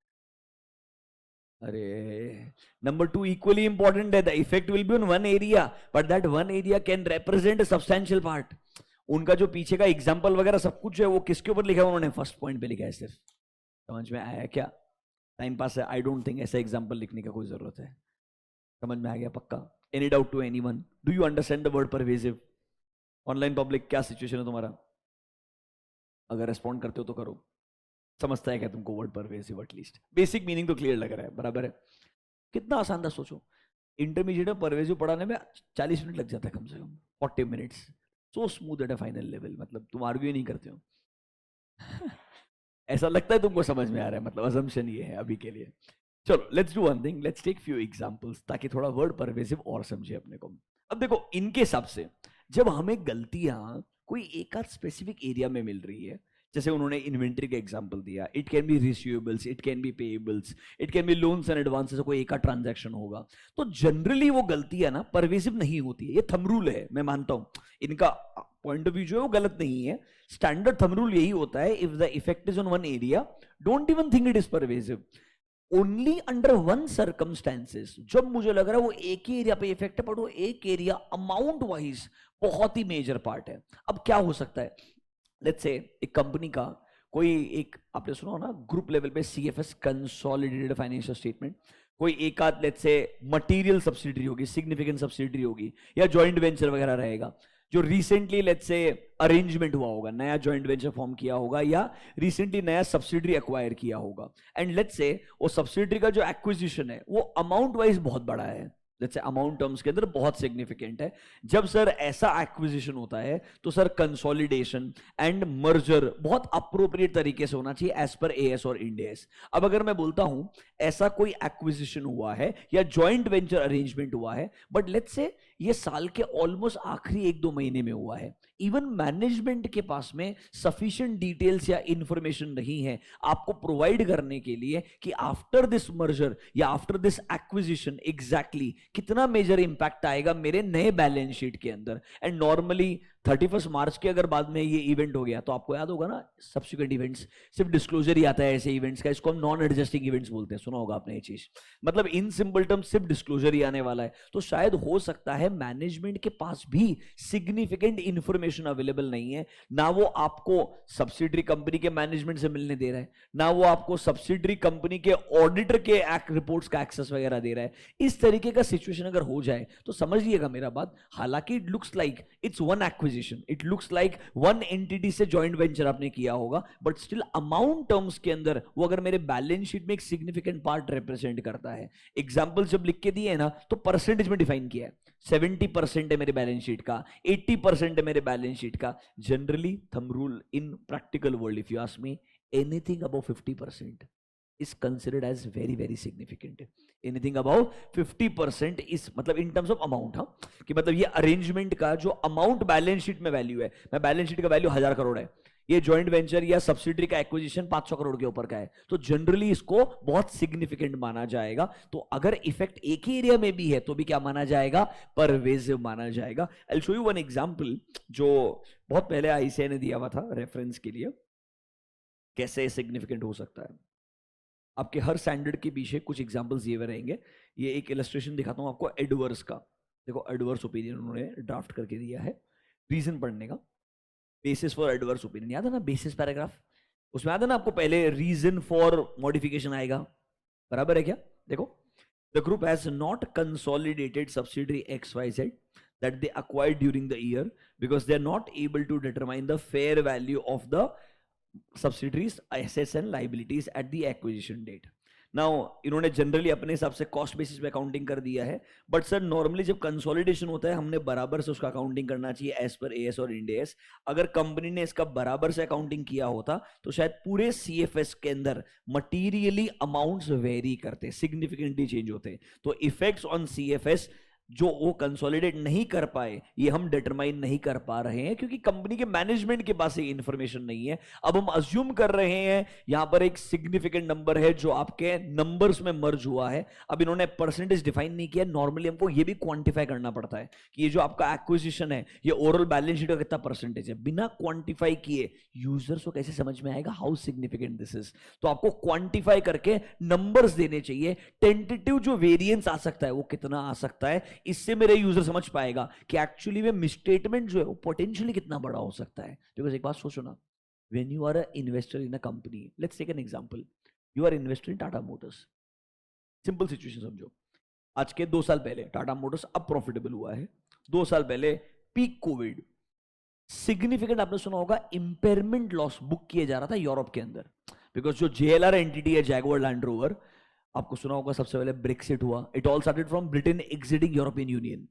Speaker 1: अरे नंबर 2 इक्वली इंपॉर्टेंट है, the effect will be on one area but that one area can represent a substantial part. उनका जो पीछे का एग्जाम्पल वगैरह सब कुछ है वो किसके ऊपर लिखा है? उन्होंने फर्स्ट पॉइंट पे लिखा है सिर्फ। समझ में आया क्या? टाइम पास है, आई डोंट थिंक ऐसा एग्जाम्पल लिखने का कोई जरूरत है। समझ में आ गया पक्का? Any doubt to anyone? Do you understand the word pervasive? Online public क्या सिचुएशन है तुम्हारा? अगर रेस्पॉन्ड करते हो तो करो। समझता है क्या तुमको word pervasive? At least basic meaning तो क्लियर लग रहा है, बराबर है? कितना आसान था सोचो। इंटरमीडिएट में परवेसिव पढ़ाने में 40 मिनट लग जाता है कम से कम, 40 minutes. So smooth eight a final level, मतलब तुम आर्ग्यू नहीं करते हो। ऐसा लगता है तुमको समझ में आ रहा है, मतलब असम्पशन ये है अभी के लिए। चलो let's do one thing, let's take few examples ताकि थोड़ा वर्ड परवेसिव और समझे अपने को। अब देखो इनके हिसाब से जब हमें गलतियां कोई एक आध स्पेसिफिक एरिया में मिल रही है, जैसे उन्होंने इन्वेंट्री का एग्जांपल दिया, it can be receivables, it can be payables, it can be loans and advances, कोई एक ट्रांजैक्शन होगा, तो जनरली वो गलतियां ना परवेसिव नहीं होती है। ये थंब रूल है, मैं मानता हूं इनका पॉइंट ऑफ व्यू जो है वो गलत नहीं है। स्टैंडर्ड थंब रूल यही होता है, if the effect is on one area don't even think it is pervasive. Only under one circumstances, जब मुझे लग रहा है वो एक ही एरिया पे इफेक्ट है, बट वो एक एरिया अमाउंट वाइज बहुत ही मेजर पार्ट है। अब क्या हो सकता है? लेट्स से एक कंपनी का कोई एक, आपने सुना हो ना ग्रुप लेवल पे सीएफएस, कंसोलिडेटेड फाइनेंशियल स्टेटमेंट, कोई एक आध लेट्स से मटेरियल सब्सिडरी होगी, सिग्निफिकेंट सब्सिडरी होगी, या जॉइंट वेंचर वगैरह रहेगा जो रिसेंटली लेट्स से अरेंजमेंट हुआ होगा, नया जॉइंट वेंचर फॉर्म किया होगा, या रिसेंटली नया सब्सिडरी एक्वायर किया होगा। एंड लेट्स से वो सब्सिडरी का जो एक्विजिशन है वो अमाउंट वाइज बहुत बड़ा है, जैसे अमाउंट टर्म्स के अंदर बहुत सिग्निफिकेंट है। जब सर ऐसा एक्विजिशन होता है तो सर कंसोलिडेशन एंड मर्जर बहुत अप्रोप्रिएट तरीके से होना चाहिए एज पर एएस और इंड एस। अब अगर मैं बोलता हूं ऐसा कोई एक्विजिशन हुआ है या जॉइंट वेंचर अरेंजमेंट हुआ है, बट लेट्स से ये साल के ऑलमोस्ट आखिरी 1-2 महीने में हुआ है, इवन मैनेजमेंट के पास में सफिशिएंट डिटेल्स या इंफॉर्मेशन नहीं है आपको प्रोवाइड करने के लिए कि आफ्टर दिस मर्जर या आफ्टर दिस एक्विजिशन एग्जैक्टली कितना मेजर इंपैक्ट आएगा मेरे नए बैलेंस शीट के अंदर। एंड नॉर्मली 31 मार्च के अगर बाद में ये इवेंट हो गया तो आपको याद होगा ना, सब्सिक्वेंट इवेंट्स सिर्फ डिस्क्लोजर ही आता है ऐसे इवेंट्स का, इसको हम नॉन एडजस्टिंग इवेंट्स बोलते हैं, सुना होगा आपने ये चीज। मतलब इन सिंपल टर्म सिर्फ डिस्क्लोजर ही आने वाला है। तो शायद हो सकता है मैनेजमेंट के पास भी सिग्निफिकेंट इंफॉर्मेशन अवेलेबल नहीं है, ना वो आपको सब्सिडरी कंपनी के मैनेजमेंट से मिलने दे रहा है, ना वो आपको सब्सिडरी कंपनी के ऑडिटर के रिपोर्ट्स का एक्सेस वगैरह दे रहा है। इस तरीके का सिचुएशन अगर हो जाए तो समझिएगा मेरा बात, हालांकि it looks like it's one acquisition, it looks like one entity से जॉइंट वेंचर आपने किया होगा, बट स्टिल अमाउंट टर्म्स के अंदर वो अगर मेरे बैलेंस शीट में एक सिग्निफिकेंट पार्ट रिप्रेजेंट करता है। एग्जांपल जब लिख के दिए है ना तो परसेंटेज में डिफाइन किया है, 70% है मेरे बैलेंस शीट का, 80% है मेरे बैलेंस शीट का। Generally thumb rule in practical world, if you ask me, anything above 50% is considered as very very significant. Anything above 50% is मतलब in terms of amount, हाँ, कि मतलब ये अरेंजमेंट का जो अमाउंट बैलेंस शीट में value है, मैं बैलेंस शीट का वैल्यू 1000 करोड़ है, ये जॉइंट वेंचर या सब्सिडरी का एक्विजिशन 500 करोड़ के ऊपर का है, तो जनरली इसको बहुत सिग्निफिकेंट माना जाएगा। तो अगर इफेक्ट एक ही एरिया में भी है तो भी क्या माना जाएगा, परवेजिव माना जाएगा। आई will show you one example जो बहुत पहले आईसीआई ने दिया हुआ था रेफरेंस के लिए, कैसे सिग्निफिकेंट हो सकता है। आपके हर स्टैंडर्ड के पीछे कुछ एग्जांपल्स दिए हुए रहेंगे। ये एक इलस्ट्रेशन दिखाता हूं आपको एडवर्स का, देखो एडवर्स ओपिनियन उन्होंने ड्राफ्ट करके दिया है, रीजन पढ़ने का, बेसिस फॉर एडवर्स ओपिनियन, याद है ना बेसिस पैराग्राफ, उसमें याद है ना आपको पहले रीजन फॉर मॉडिफिकेशन आएगा, बराबर है क्या। देखो, the group has not consolidated subsidiary XYZ that they acquired during the year because they are not able to determine the fair value of the subsidiaries assets and liabilities at the acquisition date. Now इन्होंने generally अपने हिसाब से cost basis पे accounting कर दिया है, but sir normally जब consolidation होता है हमने बराबर से उसका अकाउंटिंग करना चाहिए एज पर एएस और इंड एस। अगर कंपनी ने इसका बराबर से अकाउंटिंग किया होता तो शायद पूरे सीएफएस के अंदर मटीरियली अमाउंट्स वेरी करते, सिग्निफिकेंटली चेंज होते। तो इफेक्ट्स ऑन सीएफएस जो वो कंसोलिडेट नहीं कर पाए ये हम डिटरमाइन नहीं कर पा रहे हैं क्योंकि कंपनी के मैनेजमेंट के पास ये इंफॉर्मेशन नहीं है। अब हम अज्यूम कर रहे हैं यहां पर एक सिग्निफिकेंट नंबर है जो आपके नंबर्स में मर्ज हुआ है। अब इन्होंने परसेंटेज डिफाइन नहीं किया, नॉर्मली हमको ये भी क्वांटिफाई करना पड़ता है कि ये जो आपका एक्विजिशन है ये ओवरऑल बैलेंस शीट का कितना परसेंटेज है। बिना क्वांटिफाई किए यूजर्स को कैसे समझ में आएगा हाउ सिग्निफिकेंट दिस इज। तो आपको क्वांटिफाई करके नंबर्स देने चाहिए, टेंटेटिव जो वेरिएंस आ सकता है वो कितना आ सकता है, इससे मेरे यूजर समझ पाएगा कि एक्चुअली में मिसस्टेटमेंट जो है वो पोटेंशियली कितना बड़ा हो सकता है। बिकॉज एक बात सोचो ना, when you are a investor in a company, let's take an example, you are investor in Tata Motors. Simple situation समझो, आज के 2 साल पहले टाटा मोटर्स अब प्रॉफिटेबल हुआ है, 2 साल पहले पीक कोविड, सिग्निफिकेंट आपने सुना होगा इंपेयरमेंट लॉस बुक किया जा रहा था यूरोप के अंदर, बिकॉज जो जेएलआर एंटिटी है जैगुआर लैंड रोवर, आपको सुना होगा सबसे पहले ब्रेक्सिट हुआ, it all started from Britain exiting European union.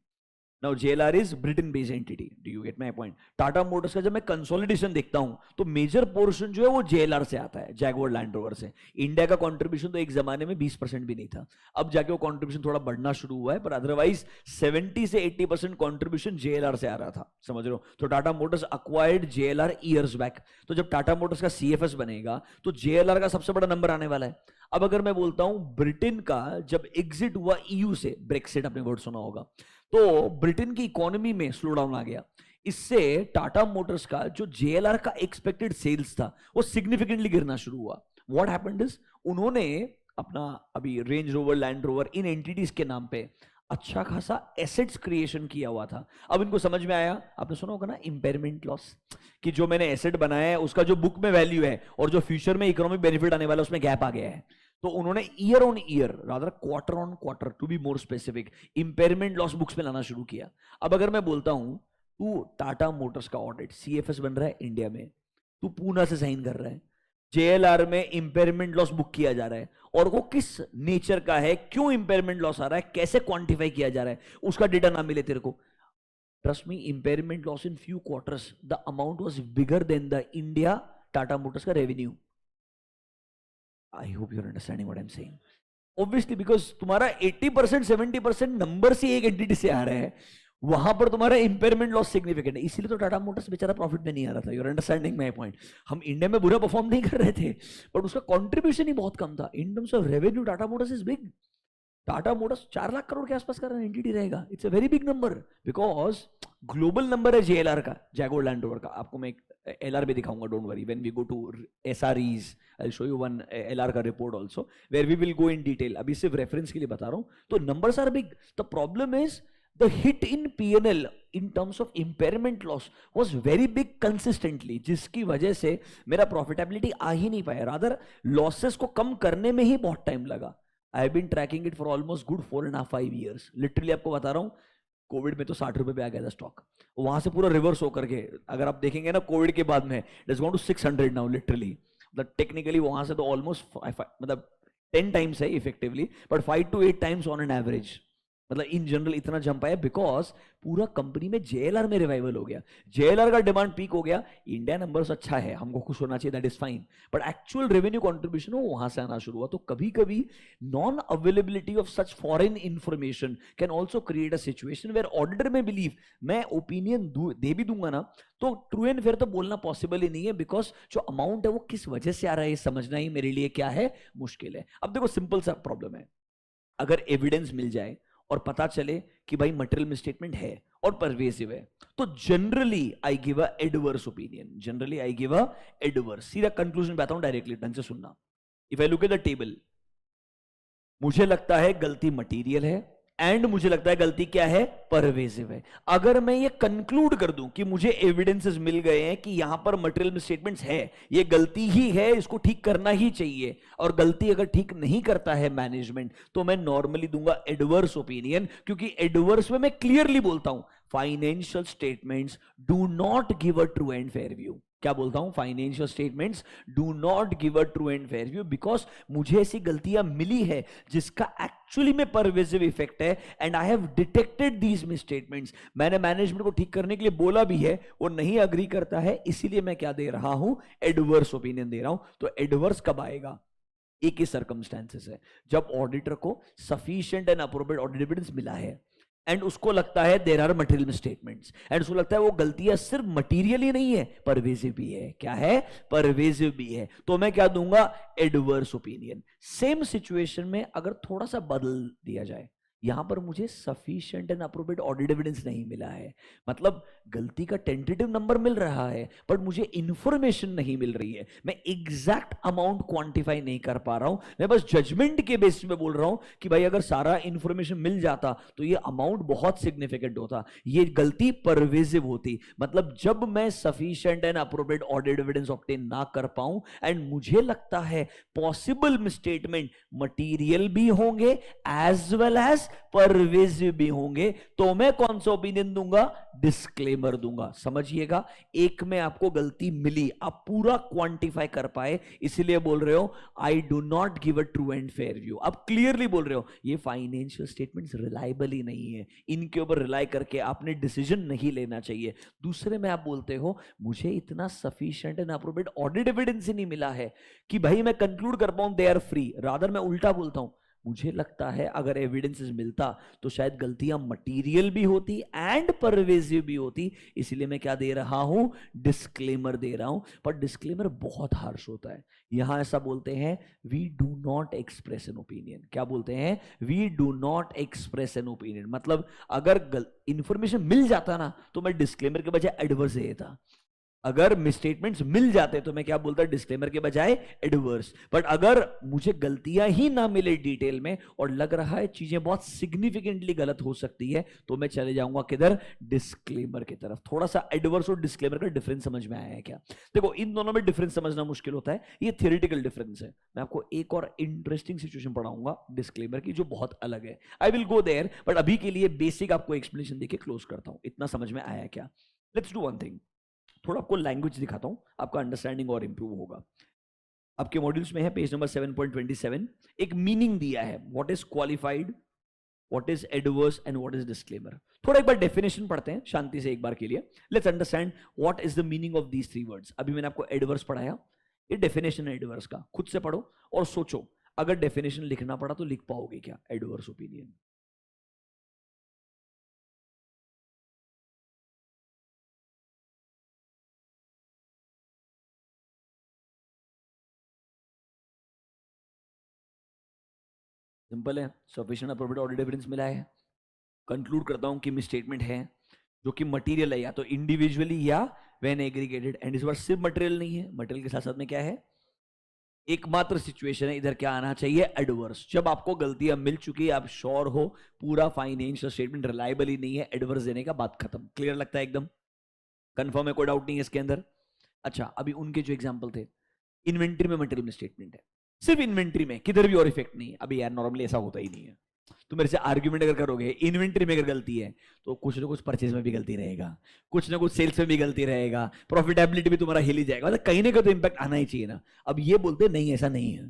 Speaker 1: Now JLR is Britain based entity, do you get my point. Tata Motors का जब मैं कंसोलिडेशन देखता हूं तो मेजर पोर्शन जो है वो जेएलआर से आता है, जैगुआर लैंड रोवर से। इंडिया का कंट्रीब्यूशन तो एक जमाने में 20% भी नहीं था, अब जाके वो कंट्रीब्यूशन थोड़ा बढ़ना शुरू हुआ है, पर अदरवाइज 70 से 80% कंट्रीब्यूशन जेएलआर से आ रहा था, समझ रहे हो। तो Tata Motors acquired JLR years back, तो जब टाटा मोटर्स का सीएफएस बनेगा तो जेएलआर का सबसे बड़ा नंबर आने वाला है। अब अगर मैं बोलता हूं ब्रिटेन का जब एग्जिट हुआ ईयू से, ब्रेक्सिट आपने वर्ड सुना होगा, तो ब्रिटेन की इकोनॉमी में स्लो डाउन आ गया, इससे टाटा मोटर्स का जो जेएलआर का एक्सपेक्टेड सेल्स था वो सिग्निफिकेंटली गिरना शुरू हुआ। व्हाट हैपेंड इज, उन्होंने अपना अभी रेंज रोवर, लैंड रोवर, इन एंटिटीज के नाम पे अच्छा खासा एसेट्स क्रिएशन किया हुआ था। अब इनको समझ में आया, आपने सुना होगा ना इंपेयरमेंट लॉस, कि जो मैंने एसेट बनाया है उसका जो बुक में वैल्यू है और जो फ्यूचर में इकोनॉमिक बेनिफिट आने वाला है उसमें गैप आ गया है। तो उन्होंने year on year, rather quarter on quarter to be more specific, impairment loss books में लाना शुरू किया। अब अगर मैं बोलता हूं तू टाटा मोटर्स का ऑडिट सीएफएस बन रहा है इंडिया में, तू पूना से साइन कर रहा है, जेएलआर में इंपेयरमेंट लॉस बुक किया जा रहा है और वो किस नेचर का है, क्यों इंपेयरमेंट लॉस आ रहा है, कैसे क्वांटिफाई किया जा रहा है, उसका डेटा ना मिले तेरे को, trust me, impairment loss in few quarters the amount was bigger than the India Tata Motors का revenue. I hope you are understanding what I am saying. Obviously because तुम्हारा 80% 70% नंबर से एक एंटिटी से आ रहा है, वहां पर तुम्हारा इंपेयरमेंट लॉस सिग्निफिकेंट है, इसीलिए तो टाटा मोटर्स बेचारा प्रॉफिट में नहीं आ रहा था. You are understanding my point. हम इंडिया में बुरा परफॉर्म नहीं कर रहे थे, बट उसका कंट्रीब्यूशन ही बहुत कम था. In terms of revenue Tata Motors is big. Tata Motors 4 lakh crore के आसपास का एंटिटी रहेगा. It's a very big number because global number है जेएलआर का, जैगुआर लैंड रोवर का. आपको मैं एक एलआर भी दिखाऊंगा, don't worry, when we go to SREs I will show you one LR का report also where we will go in detail. अभी सिर्फ रेफरेंस के लिए बता रहा हूं. तो numbers are big. The problem is the hit in P&L in terms of impairment loss was very big consistently, जिसकी वजह से मेरा profitability आ ही नहीं पाया. rather losses को कम करने में ही बहुत टाइम लगा. I have been tracking it for almost good 4.5 years. Literally आपको बता रहा हूँ, कोविड में तो 60 रुपए पे आ गया था स्टॉक, वहां से पूरा रिवर्स होकर के अगर आप देखेंगे ना कोविड के बाद में it is gone to 600 now literally. मतलब टेक्निकली वहां से तो ऑलमोस्ट मतलब 10 टाइम्स है effectively, but 5 to 8 times on an average. मतलब इन जनरल इतना जंप आया बिकॉज पूरा कंपनी में जेएलआर में रिवाइवल हो गया. जेएलआर का डिमांड पीक हो गया. इंडिया नंबर्स अच्छा है, हमको खुश होना चाहिए, that is fine, but actual revenue contribution वो वहां से आना शुरू हुआ. तो कभी कभी non availability of such foreign information can also create a situation where auditor may believe, मैं ओपिनियन दे भी दूंगा ना तो ट्रू एंड फेयर तो बोलना पॉसिबल ही नहीं है, बिकॉज जो अमाउंट है वो किस वजह से आ रहा है ये समझना ही मेरे लिए क्या है, मुश्किल है. अब देखो सिंपल सा प्रॉब्लम है, अगर एविडेंस मिल जाए और पता चले कि भाई मटेरियल मिसस्टेटमेंट है और परवेसिव है, तो generally I give a adverse opinion. Generally I give a adverse. सीधा कंक्लूजन पे आता हूं डायरेक्टली, ढंग से सुनना. If I look at the table, मुझे लगता है गलती मटेरियल है एंड मुझे लगता है गलती क्या है, परवेसिव है. अगर मैं ये कंक्लूड कर दूं कि मुझे एविडेंसेस मिल गए हैं कि यहां पर मटेरियल मिसस्टेटमेंट्स है, ये गलती ही है, इसको ठीक करना ही चाहिए, और गलती अगर ठीक नहीं करता है मैनेजमेंट, तो मैं नॉर्मली दूंगा एडवर्स ओपिनियन. क्योंकि एडवर्स में मैं क्लियरली बोलता हूं financial statements do not give a true and fair view. क्या बोलता हूं, financial statements do not give a true and fair view, because मुझे ऐसी गलतियां मिली है जिसका एक्चुअली में परवेसिव इफेक्ट है and I have detected these misstatements. मैंने मैनेजमेंट को ठीक करने के लिए बोला भी है, वो नहीं अग्री करता है, इसीलिए मैं क्या दे रहा हूं, एडवर्स ओपिनियन दे रहा हूं. तो एडवर्स कब आएगा, एक ही सर्कमस्टेंसेस है, जब ऑडिटर को sufficient and appropriate audit evidence मिला है एंड उसको लगता है there are material misstatements and उसको लगता है वो गलतियां सिर्फ मटेरियल ही नहीं है, परवेसिव भी है. क्या है, परवेसिव भी है. तो मैं क्या दूंगा, एडवर्स ओपिनियन. सेम सिचुएशन में अगर थोड़ा सा बदल दिया जाए, यहां पर मुझे sufficient and appropriate audit evidence नहीं मिला है, मतलब गलती का टेंटेटिव नंबर मिल रहा है बट मुझे इंफॉर्मेशन नहीं मिल रही है, मैं एग्जैक्ट अमाउंट क्वांटिफाई नहीं कर पा रहा हूं, मैं बस जजमेंट के बेसिस पे बोल रहा हूं कि भाई अगर सारा इंफॉर्मेशन मिल जाता तो ये अमाउंट बहुत सिग्निफिकेंट होता, ये गलती परवेसिव होती. मतलब जब मैं sufficient and appropriate audit evidence obtain ना कर पाऊं एंड मुझे लगता है पॉसिबल मिसस्टेटमेंट मटीरियल भी होंगे एज वेल एज परवेसिव भी होंगे, तो मैं कौन सा ओपिनियन दूंगा, डिस्क्लेमर दूंगा. समझिएगा, एक में आपको गलती मिली, आप पूरा क्वांटिफाई कर पाए, इसलिए बोल रहे हो I do not give a true and fair view. आप क्लियरली बोल रहे हो ये फाइनेंशियल स्टेटमेंट्स रिलायबल ही नहीं है, इनके ऊपर रिलाई करके आपने डिसीजन नहीं लेना चाहिए. दूसरे में आप बोलते हो मुझे इतना sufficient and appropriate audit evidence ही नहीं मिला है कि भाई मैं कंक्लूड कर पाऊं दे आर फ्री. रादर मैं उल्टा बोलता हूं, मुझे लगता है अगर एविडेंसेस मिलता तो शायद गलतियां मटेरियल भी होती एंड परवेसिव भी होती, इसलिए मैं क्या दे रहा हूं, डिस्क्लेमर दे रहा हूं. पर डिस्क्लेमर बहुत हार्श होता है. यहां ऐसा बोलते हैं we do not express an opinion. क्या बोलते हैं, we do not express an opinion. मतलब अगर इंफॉर्मेशन मिल जाता ना तो मैं डिस्क्लेमर के बजाय एडवर्स दे देता. अगर मिसस्टेटमेंट्स मिल जाते तो मैं क्या बोलता, डिस्क्लेमर के बजाय एडवर्स. बट अगर मुझे गलतियां ही ना मिले डिटेल में और लग रहा है चीजें बहुत सिग्निफिकेंटली गलत हो सकती है, तो मैं चले जाऊंगा किधर, डिस्क्लेमर की तरफ. थोड़ा सा एडवर्स और डिस्क्लेमर का डिफरेंस समझ में आया है क्या? देखो इन दोनों में डिफरेंस समझना मुश्किल होता है, ये थियोरेटिकल डिफरेंस है. मैं आपको एक और इंटरेस्टिंग सिचुएशन पढ़ाऊंगा डिस्क्लेमर की जो बहुत अलग है. I will go there, but अभी के लिए बेसिक आपको एक्सप्लेनेशन देके क्लोज करता हूं. इतना समझ में आया क्या? लेट्स डू वन थिंग, थोड़ा आपको लैंग्वेज दिखाता हूं, आपका अंडरस्टैंडिंग और इंप्रूव होगा. आपके मॉड्यूल्स में है पेज नंबर 7.27, एक मीनिंग दिया है, what is qualified, what is adverse and what is disclaimer. थोड़ा एक बार डेफिनेशन पढ़ते हैं शांति से एक बार के लिए। Let's understand what is the meaning of these three words. अभी मैंने आपको एडवर्स पढ़ाया, ये डेफिनेशन है एडवर्स का, खुद से पढ़ो और सोचो अगर डेफिनेशन लिखना पड़ा तो लिख पाओगे क्या एडवर्स ओपिनियन। सिंपल है, सफिशिएंट अप्रोप्रिएट ऑडिट एविडेंस मिला है। कंक्लूड करता हूं कि स्टेटमेंट है जो कि मटेरियल है या तो इंडिविजुअली या व्हेन एग्रीगेटेड, एंड इस बार सिर्फ मटेरियल नहीं है, मटेरियल के साथ साथ में क्या है, एकमात्र सिचुएशन है इधर क्या आना चाहिए, एडवर्स। जब आपको गलतियां मिल चुकी है, आप श्योर हो पूरा फाइनेंशियल स्टेटमेंट रिलायबल ही नहीं है, एडवर्स देने का बात खत्म। क्लियर लगता है एकदम, कंफर्म है, कोई डाउट नहीं है इसके अंदर। अच्छा, अभी उनके जो एग्जांपल थे, इन्वेंट्री में मटेरियल में स्टेटमेंट है, सिर्फ इन्वेंट्री में, किधर भी और इफेक्ट नहीं है। अभी यार नॉर्मली ऐसा होता ही नहीं है। तो मेरे से आर्ग्यूमेंट अगर करोगे इन्वेंट्री में अगर गलती है तो कुछ ना कुछ परचेज में भी गलती रहेगा, कुछ ना कुछ सेल्स में भी गलती रहेगा, प्रॉफिटेबिलिटी भी तुम्हारा हिल ही जाएगा, मतलब कहीं ना कहीं तो इंपैक्ट आना ही चाहिए ना। अब ये बोलते नहीं ऐसा नहीं है,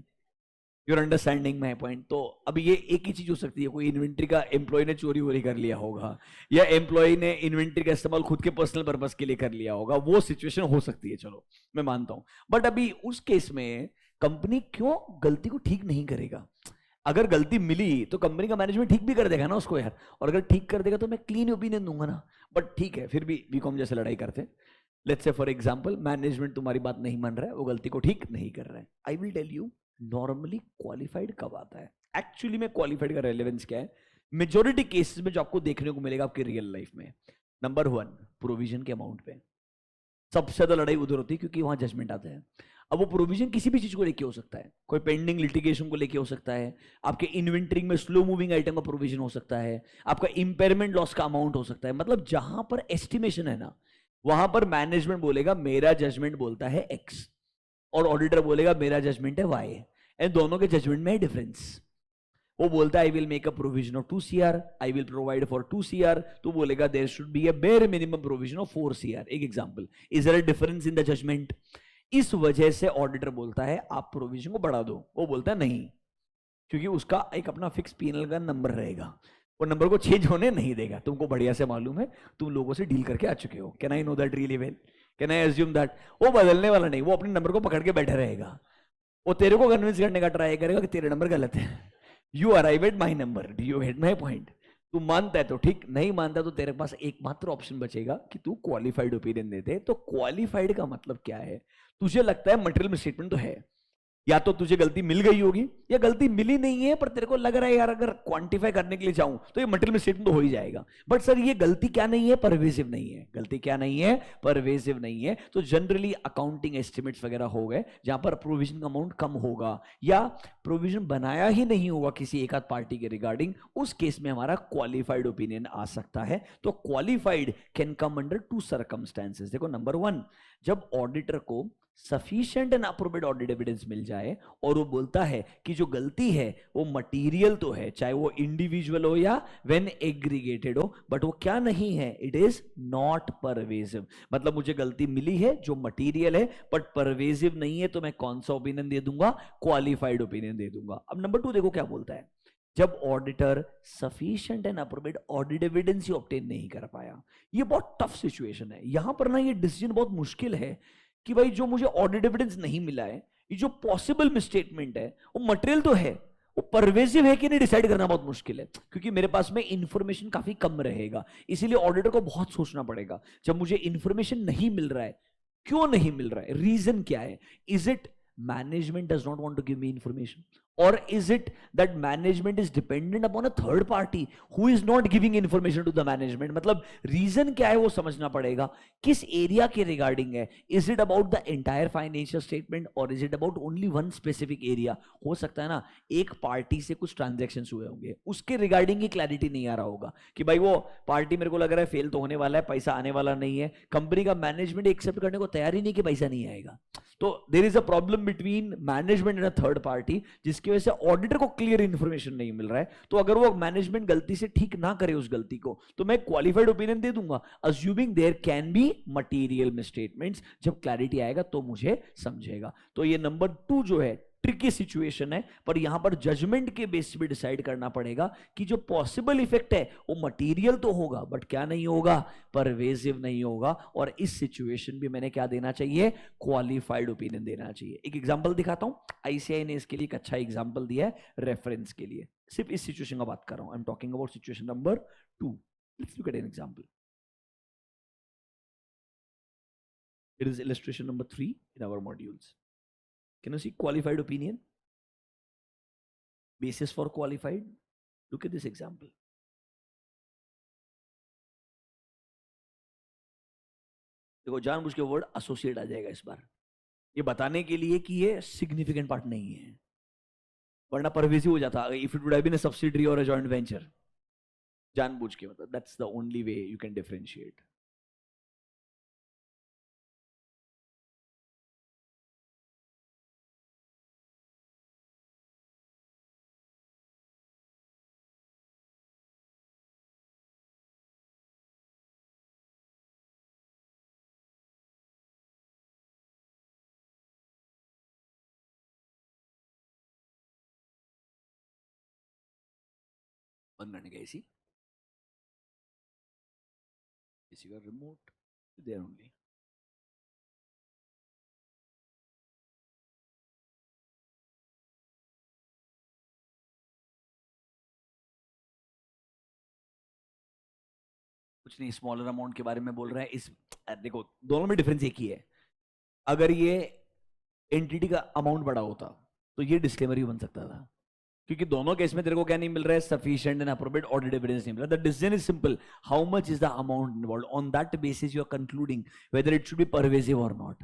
Speaker 1: यूर अंडरस्टैंडिंग माई पॉइंट। तो अब ये एक ही चीज हो सकती है, कोई इन्वेंट्री का एम्प्लॉय ने चोरी वोरी कर लिया होगा, या एम्प्लॉय ने इन्वेंट्री का इस्तेमाल खुद के पर्सनल पर्पस के लिए कर लिया होगा, वो सिचुएशन हो सकती है, चलो मैं मानता हूं। बट अभी उस केस में कंपनी क्यों गलती को ठीक नहीं करेगा? अगर गलती मिली तो कंपनी का मैनेजमेंट ठीक भी कर देगा ना उसको यार, और अगर ठीक कर देगा तो मैं क्लीन ओपिनियन दूंगा ना। बट ठीक है, फिर भी बीकॉम जैसे लड़ाई करते, let's say for example management तुम्हारी बात नहीं मान रहा है, वो गलती को ठीक नहीं कर रहा है। I will tell you normally qualified कब आता है, एक्चुअली में क्वालिफाइड का रेलेवेंस क्या है मेजोरिटी केसेस में जो आपको देखने को मिलेगा आपकी रियल लाइफ में। नंबर 1, प्रोविजन के अमाउंट पे सबसे ज्यादा लड़ाई उधर होती है, क्योंकि वहां जजमेंट आता है। अब वो प्रोविजन किसी भी चीज को लेके हो सकता है, कोई पेंडिंग लिटिगेशन को लेके हो सकता है, आपके इन्वेंटरी में स्लो मूविंग आइटम का प्रोविजन हो सकता है, आपका इंपेयरमेंट लॉस का अमाउंट हो सकता है। मतलब जहां पर एस्टिमेशन है ना, वहां पर मैनेजमेंट बोलेगा मेरा जजमेंट बोलता है एक्स, और ऑडिटर बोलेगा मेरा जजमेंट है वाई, एंड दोनों के जजमेंट में है डिफरेंस। वो बोलता है I will make a provision of 2 CR, I will provide for 2 CR, तो बोलेगा there should be a bare minimum provision of 4 CR। एक example, is there a difference in the judgement? इस वजह से ऑडिटर बोलता है आप प्रोविजन को बढ़ा दो, वो बोलता है नहीं, क्योंकि उसका एक अपना फिक्स P&L का नंबर रहेगा, वो नंबर को चेंज होने नहीं देगा। तुमको बढ़िया से मालूम है, तुम लोगों से डील करके आ चुके हो, can I know that really well, can I assume that? वो बदलने वाला नहीं, वो अपने नंबर को पकड़ के बैठे रहेगा, वो तेरे को कन्विंस करने का ट्राई करेगा कि तेरे नंबर गलत है, you arrive at my number, do you get my point? तू मानता है तो ठीक, नहीं मानता तो तेरे पास एकमात्र ऑप्शन बचेगा कि तू क्वालिफाइड ओपिनियन दे दे। तो क्वालिफाइड का मतलब क्या है? तुझे लगता है मटेरियल मिसस्टेटमेंट तो है, या तो तुझे गलती मिल गई होगी या गलती मिली नहीं है, पर तेरे को लग रहा है यार अगर क्वांटिफाई करने के लिए जाऊं तो ये मटेरियल मिसस्टेटमेंट तो हो ही जाएगा। बट सर ये गलती क्या नहीं है, परवेसिव नहीं है, गलती क्या नहीं है, परवेसिव नहीं है। तो जनरली अकाउंटिंग एस्टिमेट्स वगैरह हो गए जहां पर प्रोविजन का अमाउंट कम होगा या प्रोविजन बनाया ही नहीं होगा किसी एक आध पार्टी के रिगार्डिंग, उस केस में हमारा क्वालिफाइड ओपिनियन आ सकता है। तो qualified can come under 2 circumstances. देखो, नंबर 1, जब ऑडिटर को sufficient and appropriate audit evidence मिल जाए और वो बोलता है कि जो गलती है वो मटेरियल तो है, चाहे वो इंडिविजुअल हो या व्हेन एग्रीगेटेड हो, बट वो क्या नहीं है, इट इज नॉट परवेसिव। मतलब मुझे गलती मिली है जो मटेरियल है बट परवेसिव नहीं है, तो मैं कौन सा ओपिनियन दे दूंगा, क्वालिफाइड ओपिनियन दे दूंगा। अब नंबर 2 देखो क्या बोलता है, जब auditor sufficient and appropriate audit evidence he obtain नहीं कर पाया। ये बहुत टफ सिचुएशन है, यहां पर ना ये डिसीजन बहुत मुश्किल है कि भाई जो मुझे ऑडिट एविडेंस नहीं मिला है, ये जो पॉसिबल मिसस्टेटमेंट है वो मटेरियल तो है, वो परवेसिव है कि नहीं डिसाइड करना बहुत मुश्किल है, क्योंकि मेरे पास में इंफॉर्मेशन काफी कम रहेगा। इसीलिए ऑडिटर को बहुत सोचना पड़ेगा। जब मुझे इंफॉर्मेशन नहीं मिल रहा है, क्यों नहीं मिल रहा है, रीजन क्या है? Is it management does not want to give me information, or is it that management is dependent upon a third party who is not giving information to the management? मतलब रीजन क्या है वो समझना पड़ेगा, किस area के regarding है, is it about the entire financial statement और is it about only one specific area? हो सकता है ना एक पार्टी से कुछ ट्रांजेक्शन हुए होंगे, उसके रिगार्डिंग ही क्लैरिटी नहीं आ रहा होगा कि भाई वो पार्टी मेरे को लग रहा है फेल तो होने वाला है, पैसा आने वाला नहीं है, कंपनी का मैनेजमेंट एक्सेप्ट करने को तैयार ही नहीं कि पैसा नहीं आएगा। तो there is a problem between management and a third party, जिसकी जिसकी वजह से ऑडिटर को क्लियर इंफॉर्मेशन नहीं मिल रहा है, तो अगर वो मैनेजमेंट गलती से ठीक ना करे उस गलती को, तो मैं क्वालिफाइड ओपिनियन दे दूंगा, assuming there can be material misstatements. जब क्लैरिटी आएगा तो मुझे समझेगा। तो ये नंबर 2 जो है ट्रिकी सिचुएशन है, पर यहां पर जजमेंट के बेस पे डिसाइड करना पड़ेगा कि जो पॉसिबल इफेक्ट है वो मटेरियल तो होगा, बट क्या नहीं होगा, परवेजिव नहीं होगा। और इस सिचुएशन भी मैंने क्या देना चाहिए, क्वालिफाइड ओपिनियन देना चाहिए। एक एग्जांपल दिखाता हूं, आईसीआई ने इसके लिए एक अच्छा एग्जांपल दिया है रेफरेंस के लिए, सिर्फ इस सिचुएशन का बात कर रहा हूं। I am talking about situation number 2। Let's look eight an example. It is illustration number 3 in our modules. Can you see qualified opinion? Basis for qualified. Look at this example. देखो जानबूझ के word associate आ जाएगा इस बार, ये बताने के लिए कि ये सिग्निफिकेंट पार्ट नहीं है, वरना परवेसिव हो जाता if it would have been a subsidiary और अ जॉइंट वेंचर। जानबूझ के, मतलब that's the only way you can differentiate. बंद करने का इसी का रिमोट देयर ओनली। कुछ नहीं, स्मॉलर अमाउंट के बारे में बोल रहा है। इस देखो दोनों में डिफरेंस एक ही है। अगर ये एंटिटी का अमाउंट बड़ा होता तो ये डिस्क्लेमर ही बन सकता था, क्योंकि दोनों केस में तेरे को क्या नहीं मिल रहा है, sufficient and appropriate audit evidence नहीं मिल रहा। The decision is simple, how much is the amount involve, on that basis you are concluding whether it should be pervasive और नॉट।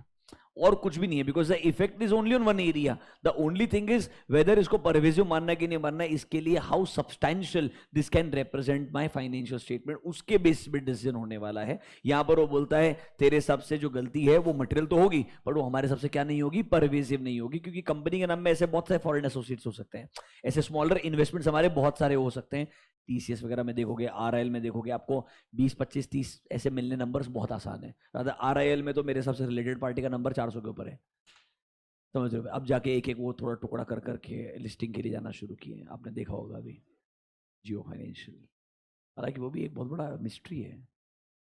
Speaker 1: और कुछ भी नहीं है, because the effect is only on one area. The only thing is whether इसको pervasive मानना कि नहीं मानना, इसके लिए how substantial this can represent my financial statement, उसके बेसिस पे डिसीजन होने वाला है। यहां पर वो बोलता है तेरे हिसाब से जो गलती है वो मटेरियल तो होगी, पर वो हमारे हिसाब से क्या नहीं होगी, परवेसिव नहीं होगी, क्योंकि कंपनी के नाम में ऐसे बहुत सारे फॉरेन एसोसिएट्स हो सकते हैं, ऐसे स्मॉलर इन्वेस्टमेंट्स हमारे बहुत सारे हो सकते हैं। टीसीएस वगैरह में देखोगे, आरआईएल में देखोगे, आपको 20 25 30 ऐसे मिलने नंबर्स बहुत आसान है। आरआईएल में तो मेरे हिसाब से रिलेटेड पार्टी का नंबर 400 के ऊपर है, समझ रहे हो। अब जाके एक एक वो थोड़ा टुकड़ा कर करके लिस्टिंग के लिए जाना शुरू किए, आपने देखा होगा अभी जियो फाइनेंशियल। हालांकि वो भी एक बहुत बड़ा मिस्ट्री है,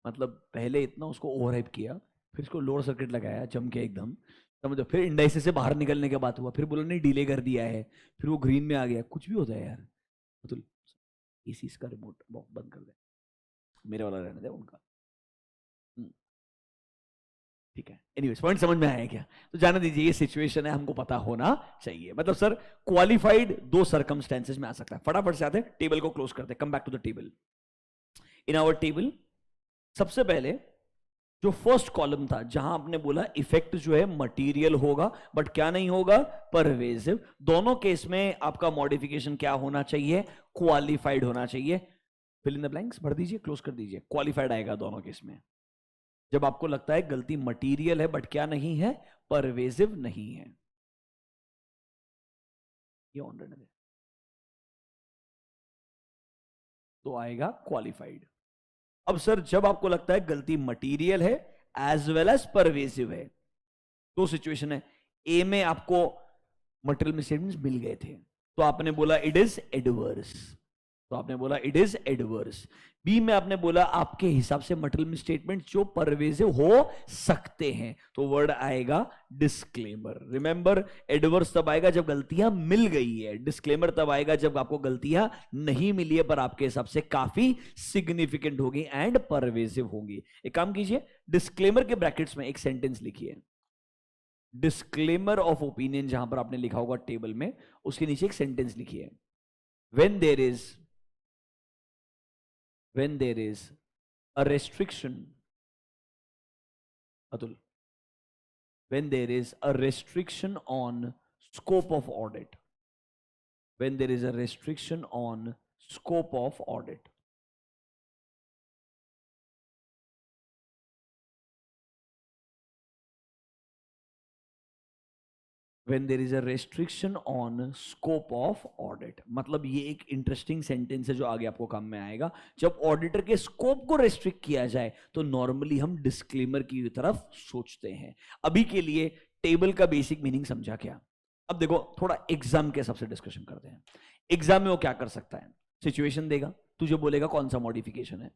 Speaker 1: मतलब पहले इतना उसको ओवरहाइप किया, फिर इसको लोअर सर्किट लगाया जम के एकदम, समझो, फिर इंडाइसिस से बाहर निकलने के बाद हुआ, फिर बोला नहीं डिले कर दिया है, फिर वो ग्रीन में आ गया। कुछ भी होता है यार। तो इसी का रिमोट बंद कर दे, मेरे वाला रहने दे उनका। ठीक है, एनीवेज पॉइंट समझ में आया क्या? तो जाने दीजिए, ये सिचुएशन है, हमको पता होना चाहिए। मतलब सर क्वालिफाइड दो सर्कमस्टेंसेज में आ सकता है। फटाफट से आते हैं, टेबल को क्लोज करते हैं, come back to the table. In our table सबसे पहले जो फर्स्ट कॉलम था, जहां आपने बोला इफेक्ट जो है मटेरियल होगा, बट क्या नहीं होगा, परवेजिव। दोनों केस में आपका मॉडिफिकेशन क्या होना चाहिए, क्वालिफाइड होना चाहिए। फिल इन द ब्लैंक्स भर दीजिए, क्लोज कर दीजिए, क्वालिफाइड आएगा दोनों केस में। जब आपको लगता है गलती मटेरियल है बट क्या नहीं है, परवेजिव नहीं है, ये ऑन रहने दे, तो आएगा क्वालिफाइड। अब सर जब आपको लगता है गलती मटेरियल है एज वेल एज परवेजिव है, दो सिचुएशन है। ए में आपको मटेरियल मिसस्टेटमेंट्स मिल गए थे, तो आपने बोला इट इज एडवर्स, तो आपने बोला इट इज एडवर्स। बी में आपने बोला आपके हिसाब से मटेरियल स्टेटमेंट जो परवेजिव हो सकते हैं, तो वर्ड आएगा डिस्क्लेमर। रिमेंबर, एडवर्स तब आएगा जब गलतियां मिल गई है, डिस्क्लेमर तब आएगा जब आपको गलतियां नहीं मिली है पर आपके हिसाब से काफी सिग्निफिकेंट होगी एंड परवेजिव होंगी। एक काम कीजिए, डिस्क्लेमर के ब्रैकेट्स में एक सेंटेंस लिखिए, डिस्क्लेमर ऑफ ओपिनियन जहां पर आपने लिखा होगा टेबल में, उसके नीचे एक सेंटेंस लिखिए, when there is a restriction, Atul, when there is a restriction on scope of audit, when there is a restriction on scope of audit, when there is a restriction on scope of audit. मतलब ये एक interesting sentence है जो आगे आपको काम में आएगा. जब ऑडिटर के स्कोप को रेस्ट्रिक्ट किया जाए तो नॉर्मली हम डिस्क्लेमर की तरफ सोचते हैं. अभी के लिए टेबल का बेसिक मीनिंग समझा क्या? अब देखो थोड़ा एग्जाम के हिसाब से डिस्कशन करते हैं. एग्जाम में वो क्या कर सकता है? सिचुएशन देगा, तुझे बोलेगा कौन सा मॉडिफिकेशन है.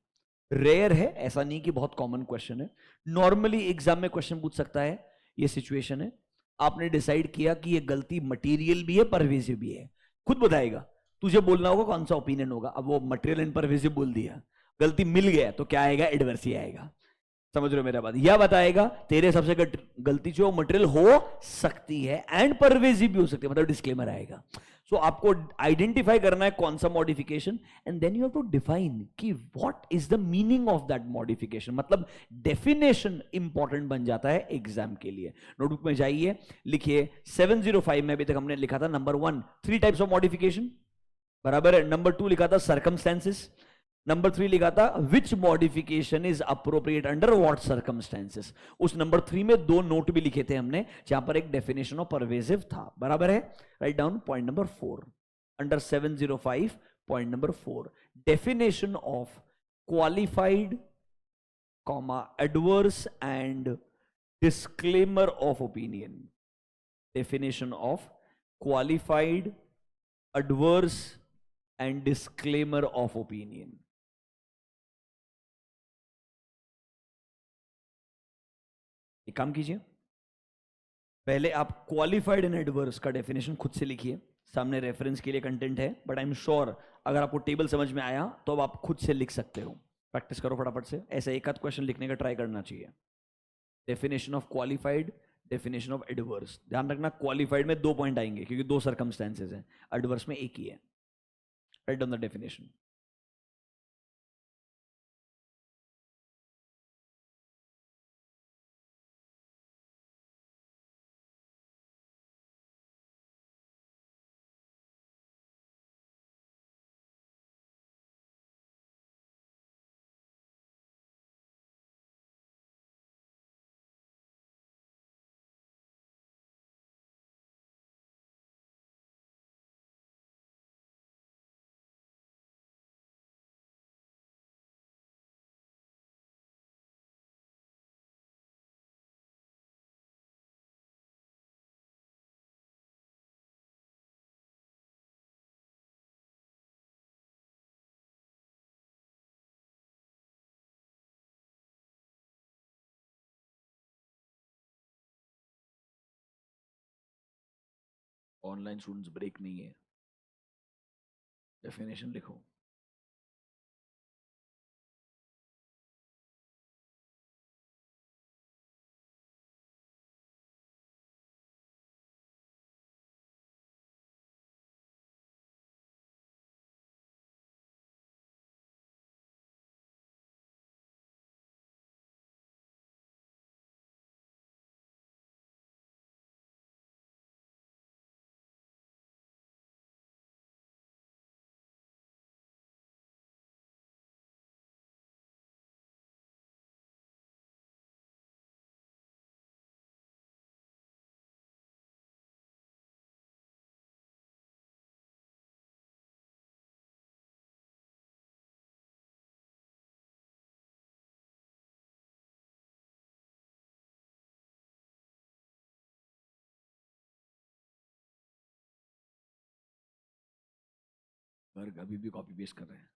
Speaker 1: रेयर है, ऐसा नहीं कि बहुत कॉमन क्वेश्चन है. नॉर्मली एग्जाम में क्वेश्चन पूछ सकता है, ये सिचुएशन है, आपने डिसाइड किया कि ये गलती मटेरियल भी है परवेसिव भी है. खुद बताएगा, तुझे बोलना होगा कौन सा ओपिनियन होगा. अब वो मटेरियल एंड परवेसिव बोल दिया, गलती मिल गया तो क्या आएगा? एडवर्स ही आएगा. समझ रहे हो मेरा बात? या बताएगा तेरे सबसे गलती जो मटेरियल हो सकती है एंड परवेसिव भी हो सकती है, मतलब डिस्क्लेमर आएगा. सो आपको आइडेंटिफाई करना है कौन सा modification, and then you have to define कि what is the meaning of that modification. मतलब डेफिनेशन इंपॉर्टेंट बन जाता है एग्जाम के लिए. नोटबुक में जाइए, लिखिए 705 में अभी तक हमने लिखा था नंबर 1 3 टाइप्स ऑफ मॉडिफिकेशन, बराबर है. नंबर 2 लिखा था सर्कमस्टेंसेस. नंबर 3 लिखा था which modification is appropriate under what circumstances. उस नंबर 3 में 2 नोट भी लिखे थे हमने जहां पर एक डेफिनेशन ऑफ परवेसिव था, बराबर है. Write down point number 4 under 705. Point number 4, definition of qualified comma adverse and disclaimer of opinion. Definition of qualified, adverse and disclaimer of opinion. एक काम कीजिए, पहले आप क्वालिफाइड एंड एडवर्स का डेफिनेशन खुद से लिखिए. सामने रेफरेंस के लिए कंटेंट है, बट आई एम श्योर अगर आपको टेबल समझ में आया तो अब आप खुद से लिख सकते हो. प्रैक्टिस करो फटाफट से, ऐसे एक आध क्वेश्चन लिखने का ट्राई करना चाहिए. Definition of qualified, definition of adverse. ध्यान रखना क्वालिफाइड में 2 पॉइंट आएंगे क्योंकि 2 सर्कमस्टेंसेस हैं, एडवर्स में एक ही है. Write down the definition. Online students break नहीं है, डेफिनेशन लिखो. वर्ग अभी भी कॉपी पेस्ट कर रहे हैं.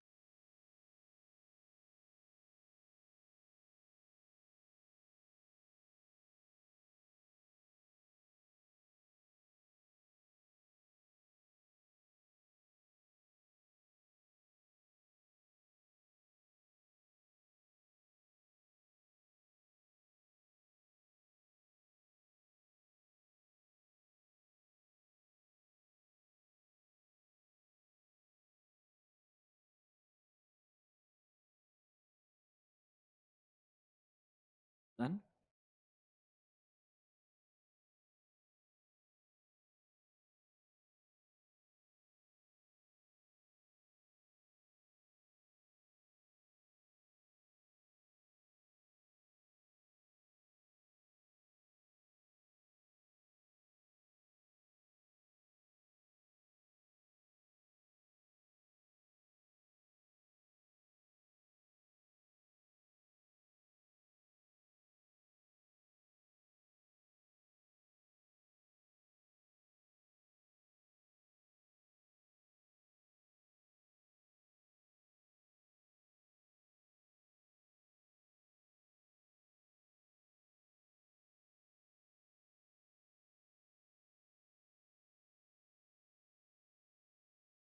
Speaker 1: Done?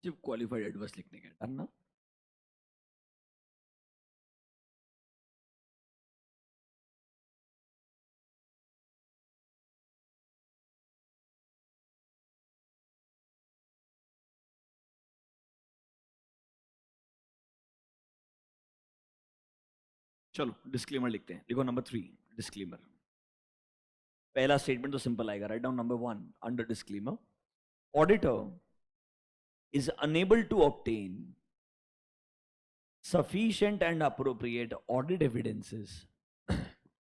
Speaker 1: सिर्फ क्वालिफाइड एडवर्स लिखने का डन ना। चलो डिस्क्लेमर लिखते हैं, लिखो नंबर 3 डिस्क्लेमर। पहला स्टेटमेंट तो सिंपल आएगा, right down number 1 under disclaimer, auditor is unable to obtain sufficient and appropriate audit evidences.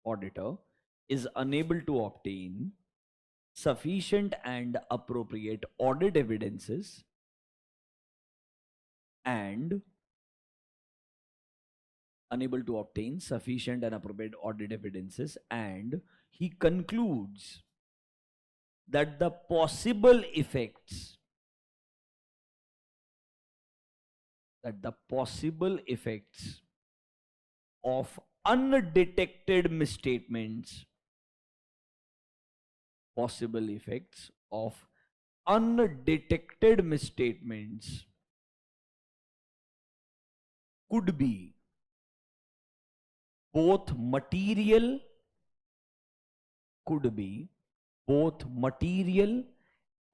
Speaker 1: Auditor is unable to obtain sufficient and appropriate audit evidences and unable to obtain sufficient and appropriate audit evidences, and he concludes that the possible effects of undetected misstatements could be both material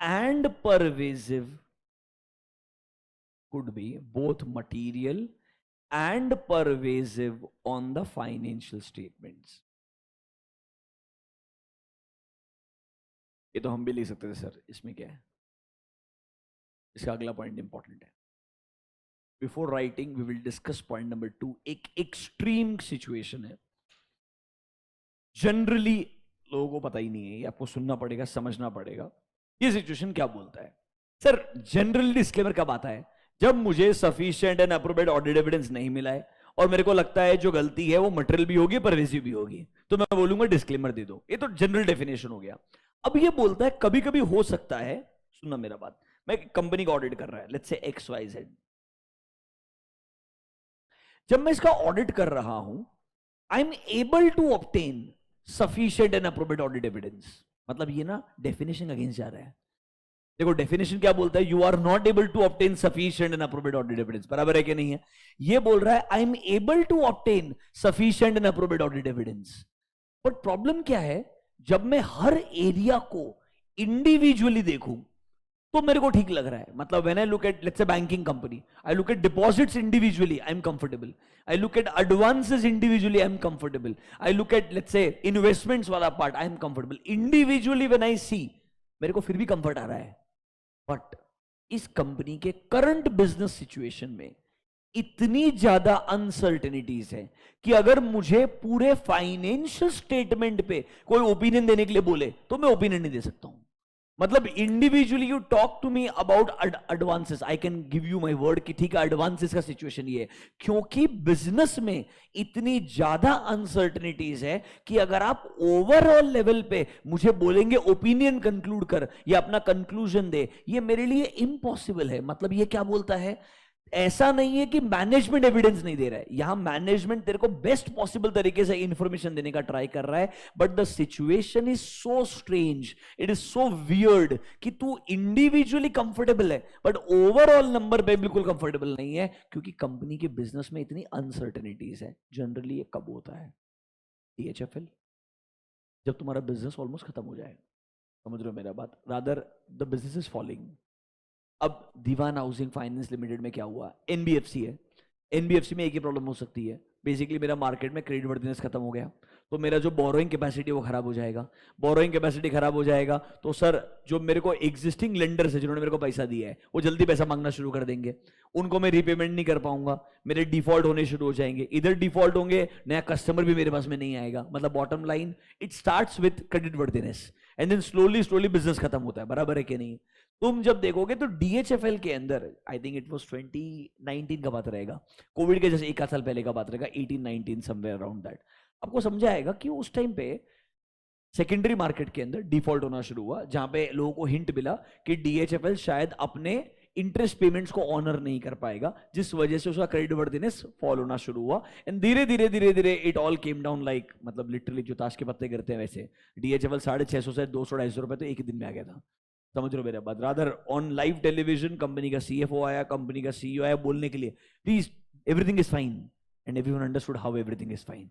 Speaker 1: and pervasive on the financial statements. ये तो हम भी लिख सकते थे sir, इसमें क्या है? इसका अगला पॉइंट इंपॉर्टेंट है। Before writing we will discuss point number 2। एक एक्सट्रीम सिचुएशन है, जनरली लोगों को पता ही नहीं है, ये आपको सुनना पड़ेगा, समझना पड़ेगा। ये सिचुएशन क्या बोलता है सर? जनरली डिस्क्लेमर कब आता है? जब मुझे sufficient and appropriate audit evidence नहीं मिला है और मेरे को लगता है जो गलती है वो मटेरियल भी होगी, परवेसिव भी होगी, तो मैं बोलूंगा डिस्क्लेमर दे दो। ये तो जनरल डेफिनेशन हो गया। अब ये बोलता है कभी कभी हो सकता है, सुनना मेरा बात, मैं कंपनी का ऑडिट कर रहा है, लेट्स से XYZ। जब मैं इसका ऑडिट कर रहा हूं, I am able to obtain sufficient and appropriate audit evidence. मतलब ये ना डेफिनेशन अगेंस्ट जा रहा है। देखो डेफिनेशन क्या बोलता है? You are not able to obtain sufficient and appropriate audit evidence. बराबर है कि नहीं है? ये बोल रहा है I am able to obtain sufficient and appropriate audit evidence. But problem क्या है? जब मैं हर एरिया को इंडिविजुअली देखूं तो मेरे को ठीक लग रहा है। मतलब when I look at let's say banking company, I look at deposits individually, I am comfortable. I look at advances individually, I am comfortable. I look at let's say investments वाला part, I am comfortable. Individually when I see, मेरे को फिर भी comfort आ रहा है। But इस company के current business situation में इतनी ज्यादा अनसर्टेनिटीज है कि अगर मुझे पूरे फाइनेंशियल स्टेटमेंट पे कोई ओपिनियन देने के लिए बोले तो मैं ओपिनियन नहीं दे सकता हूं। मतलब individually you talk to me about advances, I can give you my word कि ठीक है एडवांसेस का सिचुएशन ये है, क्योंकि बिजनेस में इतनी ज्यादा अनसर्टेनिटीज है कि अगर आप ओवरऑल लेवल पे मुझे बोलेंगे ओपिनियन कंक्लूड कर या अपना कंक्लूजन दे, ये मेरे लिए इम्पॉसिबल है। मतलब ये क्या बोलता है? ऐसा नहीं है कि मैनेजमेंट एविडेंस नहीं दे रहा है, यहां मैनेजमेंट तेरे को बेस्ट पॉसिबल तरीके से इंफॉर्मेशन देने का ट्राई कर रहा है, but the situation is so strange, it is so weird कि तू इंडिविजुअली कंफर्टेबल है बट ओवरऑल नंबर पे बिल्कुल कंफर्टेबल नहीं है, क्योंकि कंपनी के बिजनेस में इतनी अनसर्टेनिटीज है। जनरली ये कब होता है? DHFL, जब तुम्हारा बिजनेस ऑलमोस्ट खत्म हो जाए। समझ रहे हो मेरा बात? Rather the business is falling. अब दीवान हाउसिंग फाइनेंस लिमिटेड में क्या हुआ? NBFC है, NBFC में एक ही प्रॉब्लम हो सकती है, बेसिकली मेरा मार्केट में क्रेडिट वर्दिनेस खत्म हो गया, तो मेरा जो बोरोइंग कैपेसिटी वो खराब हो जाएगा। बोरोइंग कैपेसिटी खराब हो जाएगा तो सर जो मेरे को एग्जिस्टिंग लेंडर्स है जिन्होंने मेरे को पैसा दिया है वो जल्दी पैसा मांगना शुरू कर देंगे, उनको मैं रीपेमेंट नहीं कर पाऊंगा, मेरे डिफॉल्ट होने शुरू हो जाएंगे। इधर डिफॉल्ट होंगे, नया कस्टमर भी मेरे पास में नहीं आएगा। मतलब bottom line it starts with credit worthiness and then slowly business खत्म होता है। बराबर है कि नहीं? तुम जब देखोगे तो DHFL के अंदर आई थिंक इट वाज 2019 का बात रहेगा, कोविड के जैसे एक साल पहले का बात रहेगा, 18-19 समवेयर अराउंड दैट। आपको समझा आएगा कि उस टाइम पे सेकेंडरी मार्केट के अंदर डिफॉल्ट होना शुरू हुआ, जहां पे लोगों को हिंट मिला कि DHFL शायद अपने इंटरेस्ट पेमेंट्स को ऑनर नहीं कर पाएगा, जिस वजह से उसका क्रेडिट वर्दिनेस फॉल होना शुरू हुआ। एंड धीरे धीरे it all came down, like मतलब लिटरली जो ताश के पत्ते गिरते हैं वैसे DHFL 650 से 200-250 रुपए तो एक ही दिन में आ गया था। समझ रहे हो मेरा बात? Rather on live television company का सीएफओ आया, कंपनी का सीईओ आया बोलने के लिए, please everything is fine, and everyone understood how everything is fine.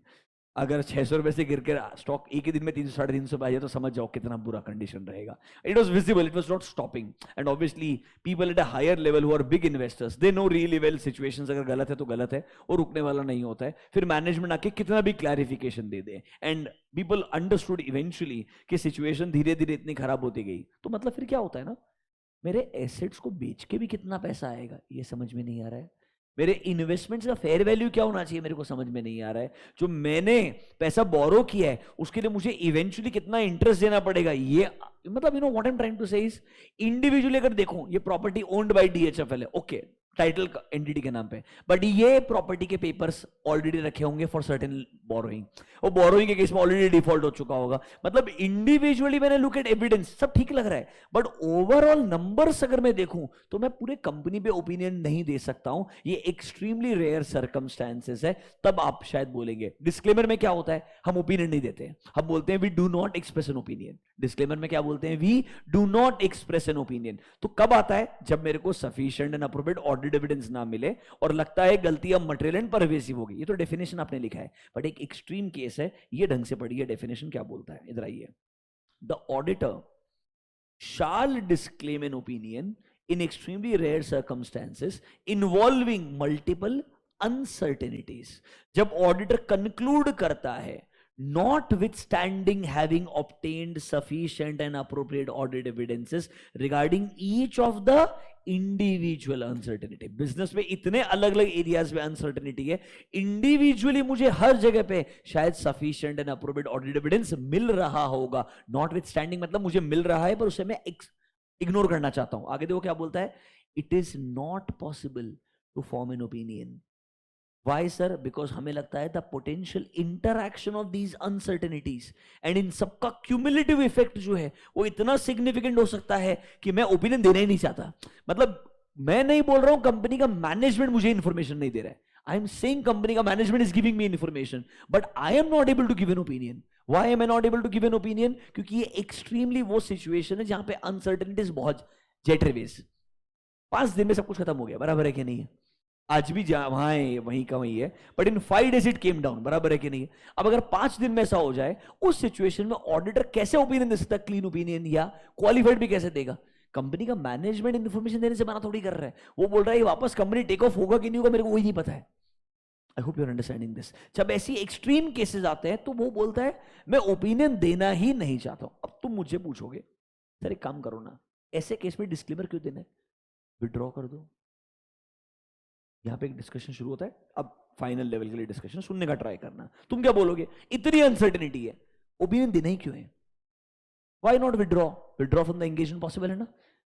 Speaker 1: अगर 600 रुपए से गिर के स्टॉक एक ही दिन में 300 350 पे आ जाए तो समझ जाओ कितना बुरा कंडीशन रहेगा। It was visible, it was not stopping, and obviously people at a higher level who are big investors they know really well situations, अगर गलत है तो गलत है और रुकने वाला नहीं होता है। फिर मैनेजमेंट आके कितना भी clarification they they, and people understood eventually कि सिचुएशन धीरे धीरे इतनी खराब होती गई। तो मतलब फिर क्या होता है ना, मेरे एसेट्स को बेच के भी कितना पैसा आएगा ये समझ में नहीं आ रहा है। मेरे इन्वेस्टमेंट्स का फेयर वैल्यू क्या होना चाहिए मेरे को समझ में नहीं आ रहा है। जो मैंने पैसा बोरो किया है उसके लिए मुझे इवेंचुअली कितना इंटरेस्ट देना पड़ेगा, ये मतलब you know what I am trying to say is, individually अगर देखो ये प्रॉपर्टी ओन्ड बाय डीएचएफएल है, ओके टाइटल एंटिटी के नाम पे, बट ये प्रॉपर्टी के पेपर्स ऑलरेडी रखे होंगे फॉर सर्टेन बोरोइंग, और बोरोइंग के केस में ऑलरेडी डिफॉल्ट हो चुका होगा। मतलब इंडिविजुअली मैंने लुक एट एविडेंस, सब ठीक लग रहा है, बट ओवरऑल नंबर्स अगर मैं देखूं तो मैं पूरे कंपनी पे ओपिनियन नहीं दे सकता हूं। ये एक्सट्रीमली रेयर सर्कमस्टेंसेस है, तब आप शायद बोलेंगे। डिस्क्लेमर में क्या होता है, हम ओपिनियन नहीं देते, हम बोलते हैं we do not express an opinion. Disclaimer में क्या बोलते हैं, we do not express an opinion. तो कब आता है, जब मेरे को sufficient and appropriate audit evidence ना मिले और लगता है गलती अब मटेरियल एंड परवेसिव होगी। ये तो डेफिनेशन आपने लिखा है, बट एक एक्सट्रीम केस है, ये ढंग से पढ़िए डेफिनेशन क्या बोलता है। इधर आइए, the auditor shall disclaim an opinion in extremely rare circumstances involving multiple uncertainties। जब ऑडिटर कंक्लूड करता है notwithstanding having obtained sufficient and appropriate audit evidences regarding each of the individual uncertainty. Business में इतने अलग अलग एरियाज में uncertainty है, individually मुझे हर जगह पे शायद sufficient and appropriate audit evidence मिल रहा होगा। नॉट विथ स्टैंडिंग मतलब मुझे मिल रहा है पर उसे मैं इग्नोर करना चाहता हूं। आगे देखो क्या बोलता है, it is not possible to form an opinion. Why sir? Because हमें लगता है the potential interaction of these uncertainties and इन सबका cumulative effect जो है वो इतना significant हो सकता है कि मैं ओपिनियन देना ही नहीं चाहता। मतलब मैं नहीं बोल रहा हूं कंपनी का मैनेजमेंट मुझे इंफॉर्मेशन नहीं दे रहा है, आई एम सेइंग कंपनी का management is giving me information, but I am not able to give an opinion. Why am I not able to give an opinion? क्योंकि ये एक्सट्रीमली वो सिचुएशन है जहां पे अनसर्टेनिटीज बहुत जेट रिवेज। 5 दिन में सब कुछ खत्म हो गया, बराबर है कि नहीं है? आज भी वहां है, वहीं का वहीं है, but in 5 days it came down, बराबर है कि नहीं है? अब अगर 5 दिन में ऐसा हो जाए, उस सिचुएशन में ऑडिटर कैसे ओपिनियन दे सकता है, क्लीन ओपिनियन या क्वालिफाइड भी कैसे देगा? कंपनी का मैनेजमेंट इन्फॉर्मेशन देने से मना थोड़ी कर रहा है, वो बोल रहा है वापस कंपनी टेक ऑफ होगा कि नहीं होगा मेरे को वही नहीं पता है। I hope you are understanding this. जब ऐसी एक्सट्रीम केसेस आते हैं तो वो बोलता है मैं ओपिनियन देना ही नहीं चाहता हूं। अब तुम मुझे पूछोगे सर एक काम करो ना, ऐसे केस में डिस्क्लेमर क्यों देना है, विड्रॉ कर दो। यहां पे एक डिस्कशन शुरू होता है, अब फाइनल लेवल के लिए डिस्कशन सुनने का ट्राई करना। तुम क्या बोलोगे, इतनी अनसर्टेनिटी है, ओपिनियन देना ही क्यों है? Why not withdraw? Withdraw from the engagement possible है ना?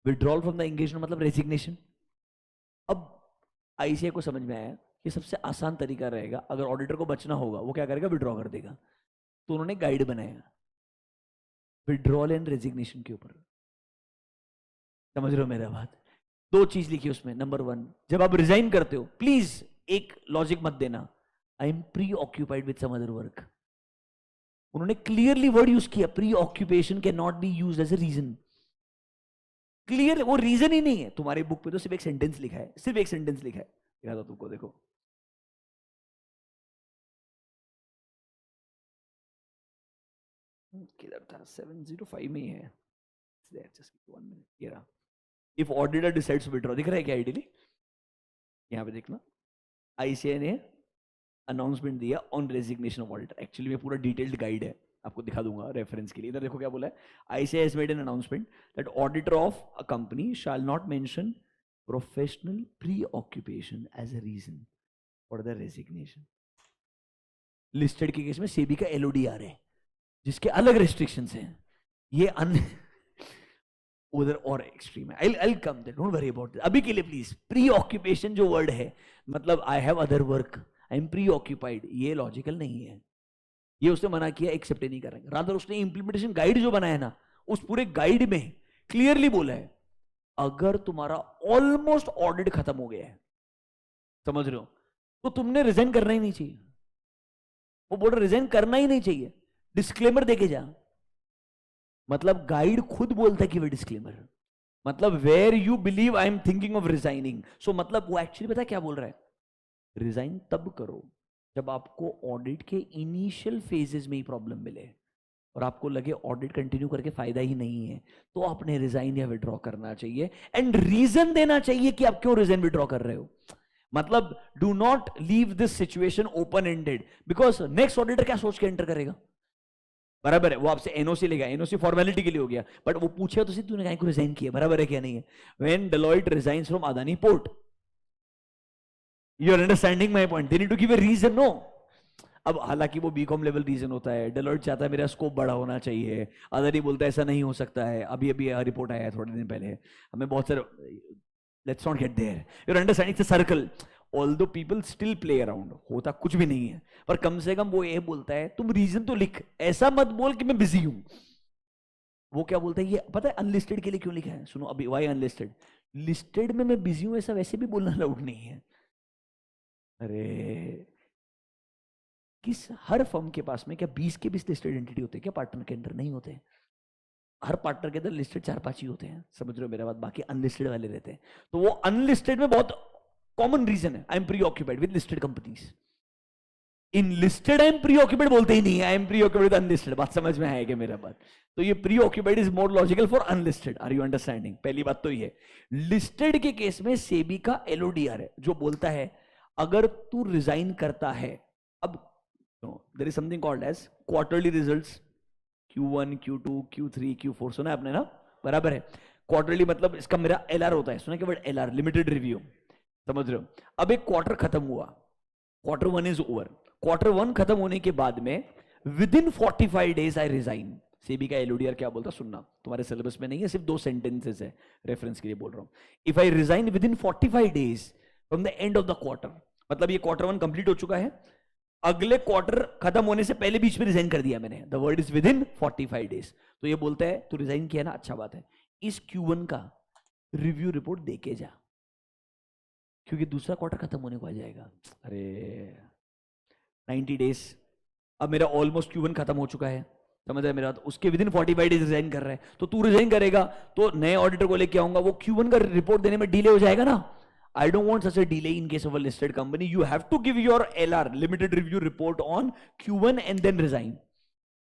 Speaker 1: विड्रॉल फ्रॉम द एंगेजमेंट मतलब रेजिग्नेशन। अब आईसीआई को समझ में आया कि सबसे आसान तरीका रहेगा, अगर ऑडिटर को बचना होगा वो क्या करेगा, विड्रॉ कर देगा। तो उन्होंने गाइड बनाया विड्रॉल एंड रेजिग्नेशन के ऊपर। समझ रहे हो मेरा बात? 2 चीज लिखी उसमें। नंबर 1, जब आप रिजाइन करते हो प्लीज एक लॉजिक मत देना, I am preoccupied with some other work. उन्होंने क्लियरली वर्ड यूज किया, preoccupation can not be used as a reason. Clear, वो रीजन ही नहीं है। तुम्हारी बुक पे तो सिर्फ एक सेंटेंस लिखा है, सिर्फ एक सेंटेंस लिखा है, दिखा दो तुमको, देखो किधर था, 705 में ही है। जस्ट 1 मिनट, ये रहा। If auditor decides to withdraw, दिख रहा है क्या आइडियली? यहां पे देखना, आईसीआई ने अनाउंसमेंट दिया on resignation of auditor. Actually में पूरा डिटेल्ड गाइड है, आपको दिखा दूंगा रेफरेंस के लिए। इधर देखो क्या बोला है, ICI has made an announcement that auditor of a company shall not mention professional preoccupation as a reason for the resignation. Listed के केस में सेबी का एलओडीआर है जिसके अलग रेस्ट्रिक्शंस हैं, ये उधर और एक्सट्रीम है। I'll come there, don't worry about this। अभी के लिए प्लीज, प्री ऑक्यूपेशन जो वर्ड है मतलब I have other work, I am pre occupied, ये लॉजिकल नहीं है। ये उसने मना किया, एक्सेप्ट नहीं करेंगे। रादर उसने इंप्लीमेंटेशन गाइड जो बनाया ना, उस पूरे गाइड में क्लियरली बोला है अगर तुम्हारा ऑलमोस्ट ऑडिट खत्म हो गया है, समझ रहे हो, तो तुमने रिजाइन करना ही नहीं चाहिए। वो बोल रहे रिजाइन करना ही नहीं चाहिए, डिस्क्लेमर देके जा। मतलब गाइड खुद बोलता है कि वे डिस्क्लेमर, मतलब where you believe I am thinking of resigning, so मतलब वो एक्चुअली पता है क्या बोल रहा है, रिजाइन तब करो जब आपको ऑडिट के इनिशियल फेजेस में ही प्रॉब्लम मिले और आपको लगे ऑडिट कंटिन्यू करके फायदा ही नहीं है, तो आपने रिजाइन या विड्रॉ करना चाहिए, एंड रीजन देना चाहिए कि आप क्यों रिजाइन विड्रॉ कर रहे हो। मतलब do not leave this situation open ended, because next auditor क्या सोच के एंटर करेगा, बराबर है, वो आपसे एनओसी लेगा, एनओसी फॉर्मेलिटी के लिए हो गया, बट वो पूछे तो तूने कहीं को रिजाइन किया, बराबर है क्या नहीं है। When Deloitte resigns from Adani port, you are understanding my point, they need to give a reason, no. अब हालांकि वो बीकॉम लेवल रीजन होता है, डेलॉइट चाहता है मेरा स्कोप बड़ा होना चाहिए, अदानी बोलता है ऐसा नहीं हो सकता है, अभी अभी रिपोर्ट आया है थोड़े दिन पहले, हमें बहुत सारे, let's not get there, you are understanding, it's a circle, although people still play around, होता कुछ भी नहीं है, पर कम से कम वो ये बोलता है तुम रीजन तो लिख, ऐसा मत बोल कि मैं बिजी हूं। वो क्या बोलता है, ये पता है अनलिस्टेड के लिए क्यों लिखा है, सुनो अभी, वाई अनलिस्टेड, लिस्टेड में मैं बिजी हूं ऐसा वैसे भी बोलना अलाउड नहीं है। अरे किस, हर फर्म के पास में क्या 20 के 20 लिस्टेड एंटिटी होते हैं क्या, पार्टनर के अंदर नहीं होते, हर पार्टनर के अंदर लिस्टेड 4-5 ही होते हैं, समझ रहे हो मेरा बात, बाकी अनलिस्टेड वाले रहते हैं। तो वो अनलिस्टेड में बहुत कॉमन रीजन है, I am preoccupied with listed companies, in listed I am preoccupied बोलते ही नहीं, I am preoccupied with unlisted, बात समझ में आएगा मेरा बात, तो ये preoccupied is more logical for unlisted, are you understanding, पहली बात तो ये। लिस्टेड के केस में सेबी का एलओडीआर है जो बोलता है अगर तू रिजाइन करता है, अब there is something called as quarterly results, Q1 Q2 Q3 Q4 सुना है आपने ना, बराबर है, क्वार्टरली मतलब इसका मेरा एलआर होता है, सुना कि वर्ड एलआर, लिमिटेड रिव्यू, समझ रहे हो। अब एक क्वार्टर खत्म हुआ, quarter one is over, quarter one खत्म होने के बाद में with in 45 days I resign, SEBI का एलओडीआर क्या बोलता सुनना, तुम्हारे सिलेबस में नहीं है, सिर्फ 2 सेंटेंसेस है, रेफरेंस के लिए बोल रहा हूं, if I resign within 45 days from the end of the quarter, मतलब ये क्वार्टर वन कंप्लीट हो चुका है, अगले क्वार्टर खत्म होने से पहले बीच में रिजाइन कर दिया मैंने, the word is with in 45 days, तो ये बोलता है तू रिजाइन किया ना, अच्छा बात है, इस Q1 का रिव्यू रिपोर्ट देके जा, क्योंकि दूसरा क्वार्टर खत्म होने को आ जाएगा। अरे 90 डेज, अब मेरा ऑलमोस्ट Q1 खत्म हो चुका है, समझ रहे मेरा, उसके विद इन 45 डेज रिजाइन कर रहे हैं, तो तू रिजाइन करेगा तो नए ऑडिटर को लेके आऊंगा, वो Q1 का रिपोर्ट देने में डिले हो जाएगा ना, I don't want such a delay in case of a listed company. You have to give your LR, limited review report on Q1 and then resign.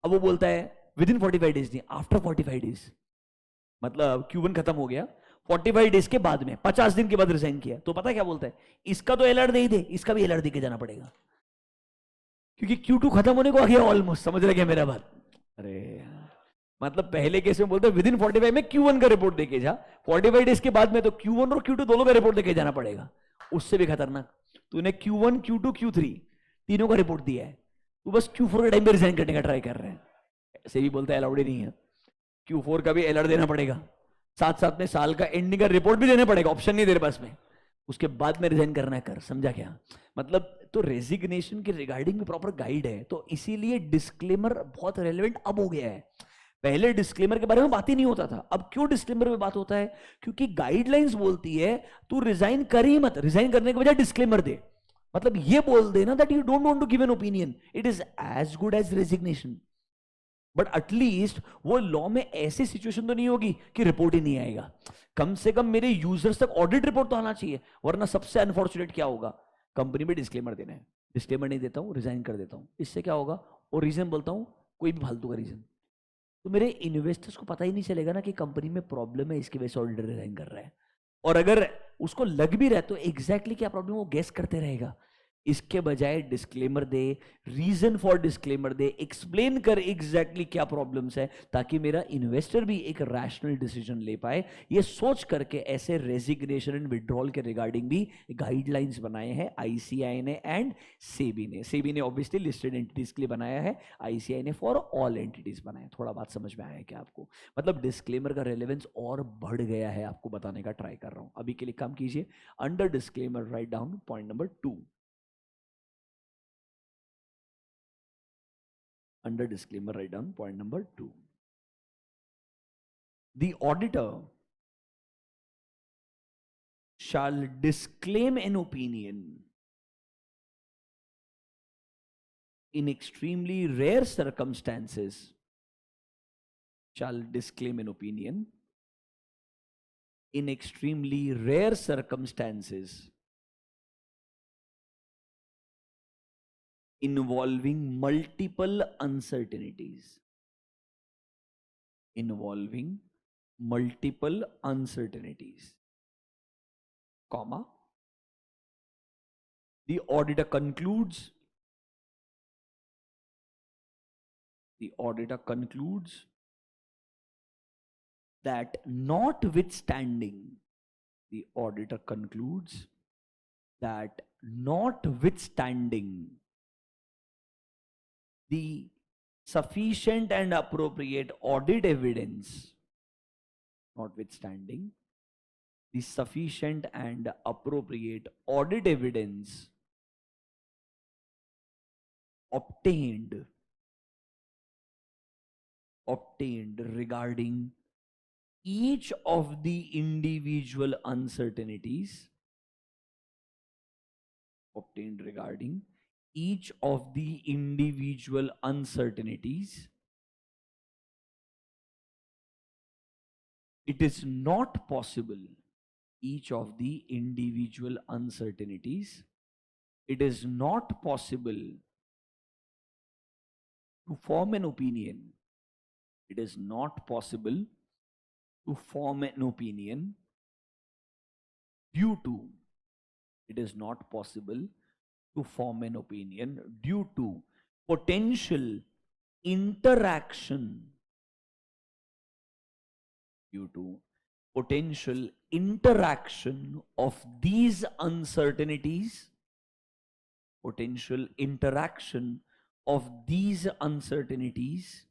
Speaker 1: अब वो बोलता है within 45 days नहीं, after 45 days, मतलब Q1 खत्म हो गया, 45 days के बाद में 50 दिन के बाद रिजाइन किया, तो पता है क्या बोलता है, इसका तो एलआर दे ही दे, इसका भी एलआर दे के जाना पड़ेगा, क्योंकि Q2 खत्म होने को आ गया ऑलमोस्ट, समझ रहे क्या मेरा बात। अरे मतलब पहले केस में बोलते हैं विद इन 45 में Q1 का रिपोर्ट देके जा, 45 डेज के बाद में तो Q1 और Q2 दोनों का रिपोर्ट देके जाना पड़ेगा, उससे भी खतरनाक, तूने Q1 Q2 Q3 तीनों का रिपोर्ट दिया है, तू बस Q4 के टाइम पे रिजाइन करने का ट्राई कर रहे हैं, ऐसे भी बोलता है अलाउड ही नहीं है, Q4 का भी एलआर देना पड़ेगा, साथ साथ में साल का एंडिंग का रिपोर्ट भी देना पड़ेगा, ऑप्शन नहीं दे रहे पास में, उसके बाद में रिजाइन करना है कर, समझा क्या मतलब। तो रेजिग्नेशन के रिगार्डिंग भी प्रॉपर गाइड है, तो इसीलिए डिस्क्लेमर बहुत रेलेवेंट अब हो गया है, पहले डिस्क्लेमर के बारे में बात ही नहीं होता था, अब क्यों डिस्क्लेमर में बात होता है, क्योंकि गाइडलाइंस बोलती है तू रिजाइन कर ही मत, रिजाइन करने के बजाय डिस्क्लेमर दे, मतलब ये बोल देना that you don't want to give an opinion, it is as good as resignation, but at least वो लॉ में ऐसी सिचुएशन तो नहीं होगी कि रिपोर्ट ही नहीं आएगा, कम से कम मेरे यूजर्स तक ऑडिट रिपोर्ट तो आना चाहिए, वरना सबसे अनफॉर्चुनेट क्या होगा, कंपनी में डिस्क्लेमर देना है, डिस्क्लेमर नहीं देता हूं, रिजाइन कर देता हूं, इससे क्या होगा, और रीजन बोलता हूं कोई भी फालतू का रीजन, तो मेरे इन्वेस्टर्स को पता ही नहीं चलेगा ना कि कंपनी में प्रॉब्लम है, इसकी वजह से ऑडिटर रिजाइन कर रहा है, और अगर उसको लग भी रहा है तो एग्जैक्टली क्या प्रॉब्लम वो गेस करते रहेगा, इसके बजाय डिस्क्लेमर दे, रीजन फॉर डिस्क्लेमर दे, एक्सप्लेन कर एग्जैक्टली क्या प्रॉब्लम्स है, ताकि मेरा इन्वेस्टर भी एक रैशनल डिसीजन ले पाए, ये सोच करके ऐसे रेजिग्नेशन एंड विड्रॉल के रिगार्डिंग भी गाइडलाइंस बनाए हैं आईसीआई ने एंड सेबी ने, सेबी ने ऑब्वियसली लिस्टेड एंटिटीज के लिए बनाया है, आईसीआई ने फॉर ऑल एंटिटीज बनाया, थोड़ा बात समझ में आया है क्या आपको, मतलब डिस्क्लेमर का रेलेवेंस और बढ़ गया है, आपको बताने का ट्राई कर रहा हूं, अभी के लिए काम कीजिए, under disclaimer right down point number 2, under disclaimer write down point number 2, the auditor shall disclaim an opinion in extremely rare circumstances shall disclaim an opinion in extremely rare circumstances involving multiple uncertainties. Involving multiple uncertainties, comma, the auditor concludes that notwithstanding the auditor concludes that notwithstanding the sufficient and appropriate audit evidence, notwithstanding the sufficient and appropriate audit evidence obtained regarding each of the individual uncertainties, it is not possible, it is not possible to form an opinion, due to potential interaction of these uncertainties,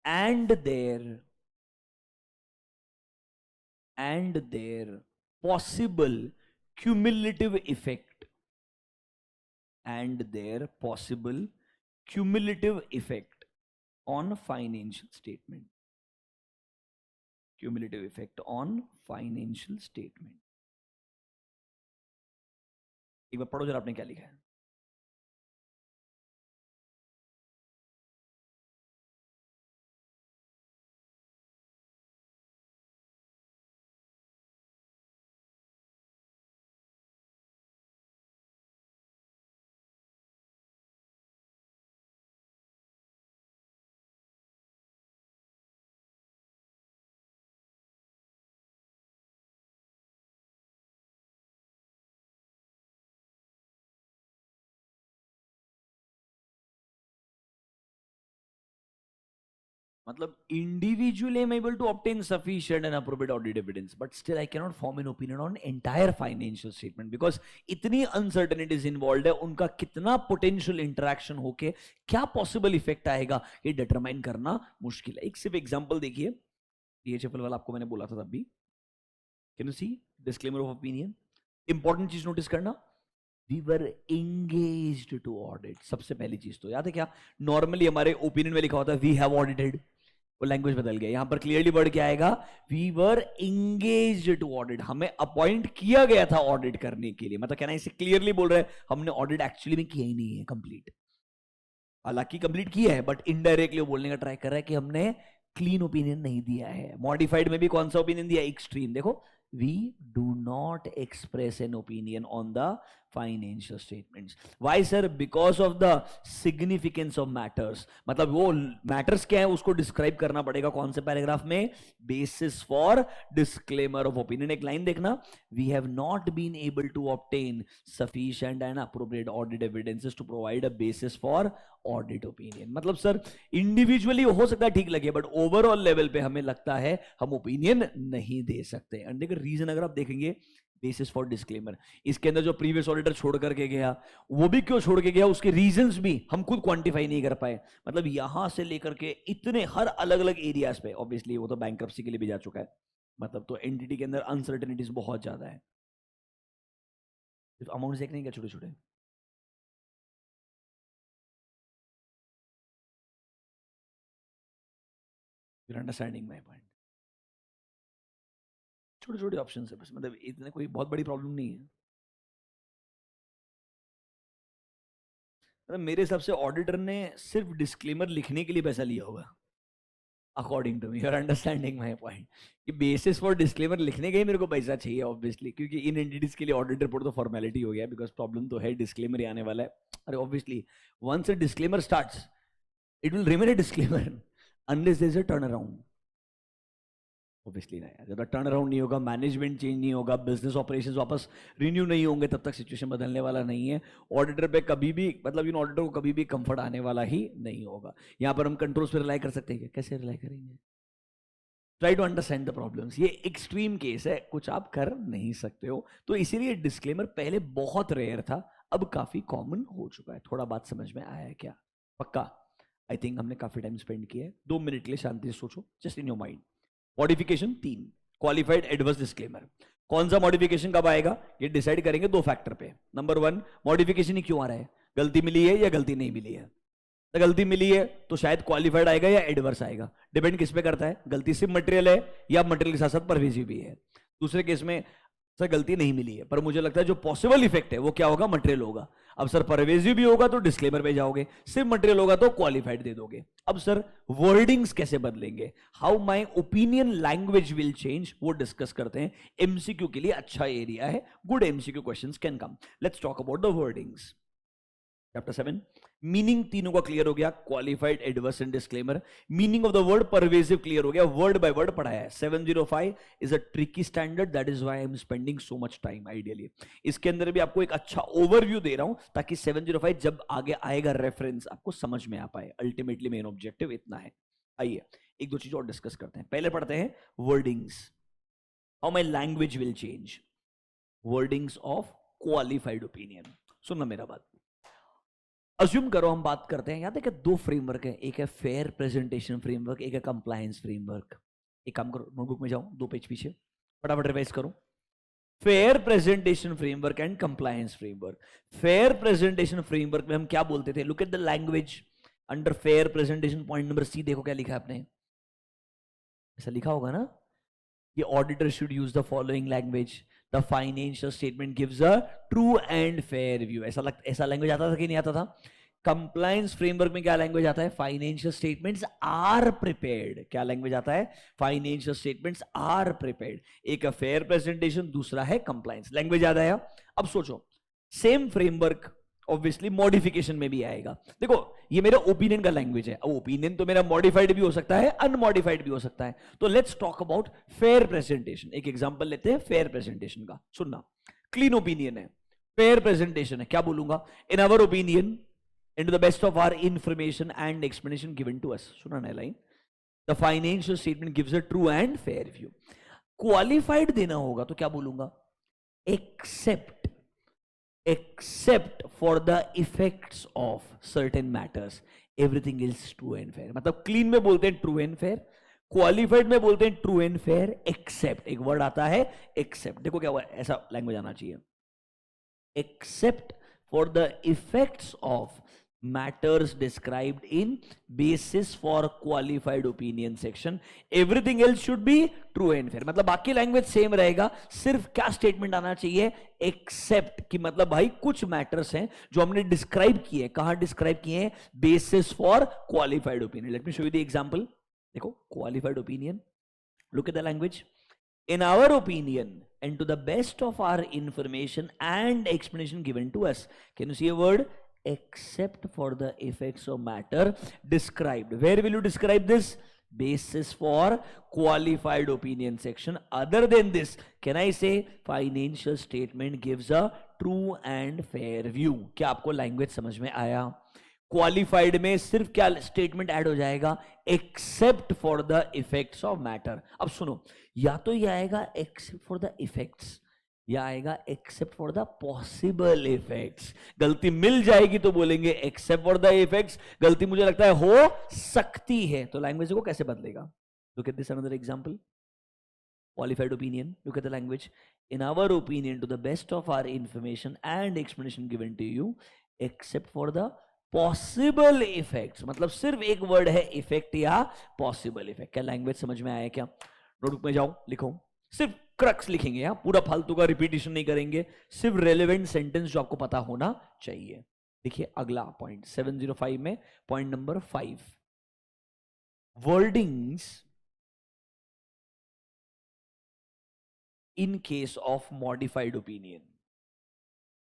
Speaker 1: and their possible cumulative effect, on financial statement. एक बार पढ़ो जरा आपने क्या लिखा है. मतलब individually I am able to obtain sufficient and appropriate audit evidence, but still I cannot form an opinion on entire financial statement because इतनी uncertainties involved है, उनका कितना potential interaction होके क्या possible effect आएगा ये determine करना मुश्किल है. एक सिर्फ example देखिए, DHFL वाला आपको मैंने बोला था तब भी. Can you see disclaimer of opinion? Important चीज notice करना, we were engaged to audit. सबसे पहली चीज तो याद है क्या, नॉर्मली हमारे ओपिनियन में लिखा होता है we have audited, वो लैंग्वेज बदल गया. यहां पर क्लियरली वर्ड क्या आएगा, we were engaged to audit, हमें अपॉइंट किया गया था ऑडिट करने के लिए. मतलब कहना इसे क्लियरली बोल रहे हैं हमने ऑडिट एक्चुअली में किया ही नहीं है कंप्लीट, हालांकि कंप्लीट किया है बट इनडायरेक्टली बोलने का ट्राई कर रहा है कि हमने क्लीन ओपिनियन नहीं दिया है. मॉडिफाइड में भी कौन सा ओपिनियन दिया, एक्सट्रीम. देखो, we do not express an opinion on the financial statements. Why sir? Because of the significance of matters. मतलब वो matters क्या है उसको describe करना पड़ेगा कौन से पैराग्राफ में, basis for disclaimer of opinion. एक लाइन देखना, we have not been able to obtain sufficient and appropriate audit evidences to provide a basis for audit opinion. मतलब सर इंडिविजुअली हो सकता है ठीक लगे बट ओवरऑल लेवल पे हमें लगता है हम ओपिनियन नहीं दे सकते. एंड देखिए रीजन अगर आप देखेंगे, बेसिस फॉर डिस्क्लेमर, इसके अंदर जो प्रीवियस ऑडिटर छोड़ करके गया वो भी क्यों छोड़ के गया, उसके रीजंस भी हम खुद क्वांटिफाई नहीं कर पाए. मतलब यहां से लेकर के इतने हर अलग अलग एरियाज पे, ऑब्वियसली वो तो बैंक्रप्सी के लिए भी जा चुका है, मतलब तो एंटिटी के अंदर अनसर्टेनिटीज बहुत ज्यादा है. अमाउंट देख नहीं क्या छोटे छोटे, you're understanding my point. छोटे छोटे ऑप्शन है बस, मतलब इतने कोई बहुत बड़ी प्रॉब्लम नहीं है. मतलब मेरे हिसाब से ऑडिटर ने सिर्फ डिस्क्लेमर लिखने के लिए पैसा लिया होगा. According to me, your understanding my point, कि बेसिस फॉर डिस्क्लेमर लिखने का ही मेरे को पैसा चाहिए ऑब्वियसली, क्योंकि इन एंटिटीज के लिए ऑडिट रिपोर्ट तो फॉर्मेलिटी हो गया, बिकॉज प्रॉब्लम तो है, डिस्क्लेमर ही आने वाला है। अरे obviously once a disclaimer starts it will remain a disclaimer unless there is a turn around. Obviously नहीं, जब तक टर्न अराउंड नहीं होगा, मैनेजमेंट चेंज नहीं होगा, बिजनेस ऑपरेशंस वापस रिन्यू नहीं होंगे, तब तक सिचुएशन बदलने वाला नहीं है। ऑडिटर पे कभी भी, मतलब इन ऑडिटर को कभी भी कंफर्ट आने वाला ही नहीं होगा। यहाँ पर हम कंट्रोल्स पे रिलाई कर सकते हैं, कैसे रिलाई करेंगे? Try to understand the problems. ये एक्सट्रीम केस है, कुछ आप कर नहीं सकते हो, तो इसीलिए डिस्क्लेमर पहले बहुत रेयर था, अब काफी कॉमन हो चुका है। थोड़ा बात समझ में आया है क्या? पक्का? आई थिंक हमने काफी टाइम स्पेंड किया है। 2 मिनट के लिए शांति से सोचो, just in your mind. Modification 3, qualified adverse disclaimer. कौन सा मॉडिफिकेशन कब आएगा ये डिसाइड करेंगे 2 फैक्टर पे। नंबर 1, मॉडिफिकेशन ही क्यों आ रहा है? गलती मिली है या गलती नहीं मिली है? तो गलती मिली है तो शायद क्वालिफाइड आएगा या एडवर्स आएगा, डिपेंड किस पे करता है। गलती सिर्फ मटेरियल है या मटेरियल के साथ साथ परवेजिव भी है। दूसरे केस में सर गलती नहीं मिली है, पर मुझे लगता है जो पॉसिबल इफेक्ट है वो क्या होगा? मटेरियल होगा। अब सर परवेजिव भी होगा तो डिस्क्लेमर पे जाओगे, सिर्फ मटेरियल होगा तो क्वालिफाइड दे दोगे। अब सर वर्डिंग्स कैसे बदलेंगे, how my opinion language will change, वो डिस्कस करते हैं। एमसीक्यू के लिए अच्छा एरिया है, good MCQ questions can come. Let's talk about the wordings. Chapter 7, meaning तीनों का क्लियर हो गया, qualified adverse and disclaimer. Meaning of the word pervasive clear हो गया, वर्ड बाय वर्ड पढ़ाया है। 705 is a tricky standard, that is why I am spending so much time. Ideally इसके अंदर भी आपको एक अच्छा ओवरव्यू दे रहा हूं, ताकि 705 जब आगे आएगा रेफरेंस आपको समझ में आ पाए। अल्टीमेटली मेन ऑब्जेक्टिव इतना है। आइए एक दो चीज और डिस्कस करते हैं। पहले पढ़ते हैं wordings, how my language will change. Wordings of qualified opinion. सुनना मेरा बात, अज्यूम करो हम बात करते हैं, यहाँ देखिए 2 फ्रेमवर्क है, एक है फेयर प्रेजेंटेशन फ्रेमवर्क, एक है कंप्लायंस फ्रेमवर्क। एक काम करो, नोटबुक में जाओ 2 पेज पीछे, फटाफट रिवाइज करो। Fair presentation framework and compliance framework. Fair presentation framework में हम क्या बोलते थे? Look at the language under fair presentation, point number C, देखो क्या लिखा है आपने, ऐसा लिखा होगा ना, ये auditor should use the following language, the financial statement gives a true and fair view. ऐसा लैंग्वेज आता था कि नहीं आता था? कंप्लायंस फ्रेमवर्क में क्या लैंग्वेज आता है? Financial statements are prepared. क्या लैंग्वेज आता है? Financial statements are prepared. एक है फेयर प्रेजेंटेशन, दूसरा है कंप्लायंस। लैंग्वेज याद आया? अब सोचो, सेम फ्रेमवर्क ऑब्वियसली मॉडिफिकेशन में भी आएगा। देखो ये मेरा ओपिनियन का लैंग्वेज है, अब ओपिनियन तो मेरा मॉडिफाइड भी हो सकता है, अनमॉडिफाइड भी हो सकता है। तो let's talk about fair presentation. एक एग्जांपल लेते हैं फेयर प्रेजेंटेशन का, सुनना। क्लीन ओपिनियन है, फेयर प्रेजेंटेशन है, क्या बोलूंगा? In our opinion and to the best of our information and explanation given to us. सुना ना line, the financial statement gives a true and fair view. Qualified देना होगा तो क्या बोलूंगा? except for the effects of certain matters everything is true and fair। मतलब clean में बोलते हैं ट्रू एंड फेयर, क्वालिफाइड में बोलते हैं ट्रू एंड फेयर एक्सेप्ट। एक वर्ड आता है एक्सेप्ट, देखो क्या हुआ, ऐसा लैंग्वेज आना चाहिए। Except for the effects of matters described in basis for qualified opinion section everything else should be true and fair। मतलब बाकी लैंग्वेज सेम रहेगा, सिर्फ क्या स्टेटमेंट आना चाहिए? एक्सेप्ट, कि मतलब भाई कुछ मैटर्स हैं जो हमने डिस्क्राइब किए, कहां डिस्क्राइब किए हैं? Basis for qualified opinion. Let me show you the example. देखो qualified opinion, look at the language. In our opinion and to the best of our information and explanation given to us, can you see a word? Except for the effects of matter described. Where will you describe this? Basis for qualified opinion section. Other than this, can I say financial statement gives a true and fair view? क्या आपको language समझ में आया? Qualified में सिर्फ क्या statement add हो जाएगा? Except for the effects of matter. अब सुनो, या तो ये आएगा एक्सेप्ट फॉर द इफेक्ट्स, या आएगा except for the possible effects. गलती मिल जाएगी तो बोलेंगे एक्सेप्ट फॉर द इफेक्ट्स, गलती मुझे लगता है हो सकती है, तो लैंग्वेज को कैसे बदलेगा? Look at this another example. qualified opinion, look at the language. In our opinion to the best of our information and explanation given to you except for the possible effects, मतलब सिर्फ एक word है effect या possible effect. क्या language समझ में आया क्या? नोटबुक में जाओ, लिखो, सिर्फ क्रक्स लिखेंगे, यहाँ पूरा फालतू का रिपीटिशन नहीं करेंगे, सिर्फ रेलेवेंट सेंटेंस जो आपको पता होना चाहिए। देखिए अगला पॉइंट 705 में point number 5, wordings in case of modified opinion.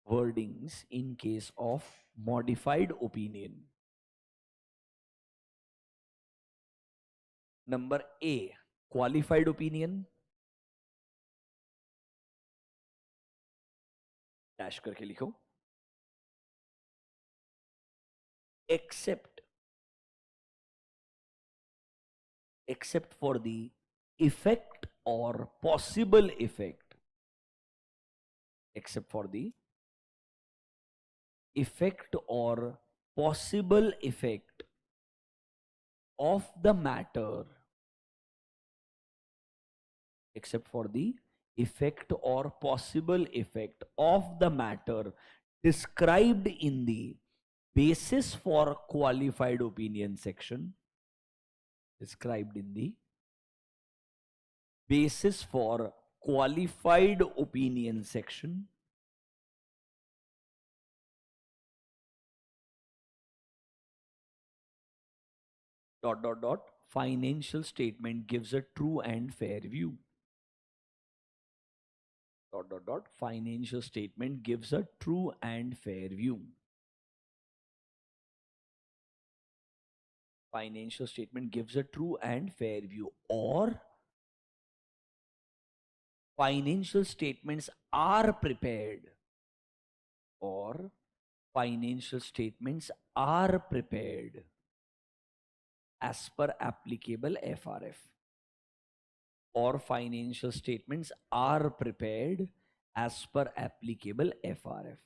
Speaker 1: Wordings in case of modified opinion. Number A, qualified opinion. Dash करके लिखो. Except for the effect or possible effect. Except for the effect or possible effect of the matter. Except for the effect or possible effect of the matter described in the basis for qualified opinion section. Described in the basis for qualified opinion section. Dot dot dot. Financial statement gives a true and fair view. Dot dot dot. Financial statement gives a true and fair view. Financial statement gives a true and fair view, or financial statements are prepared, or financial statements are prepared as per applicable FRF, or financial statements are prepared as per applicable FRF.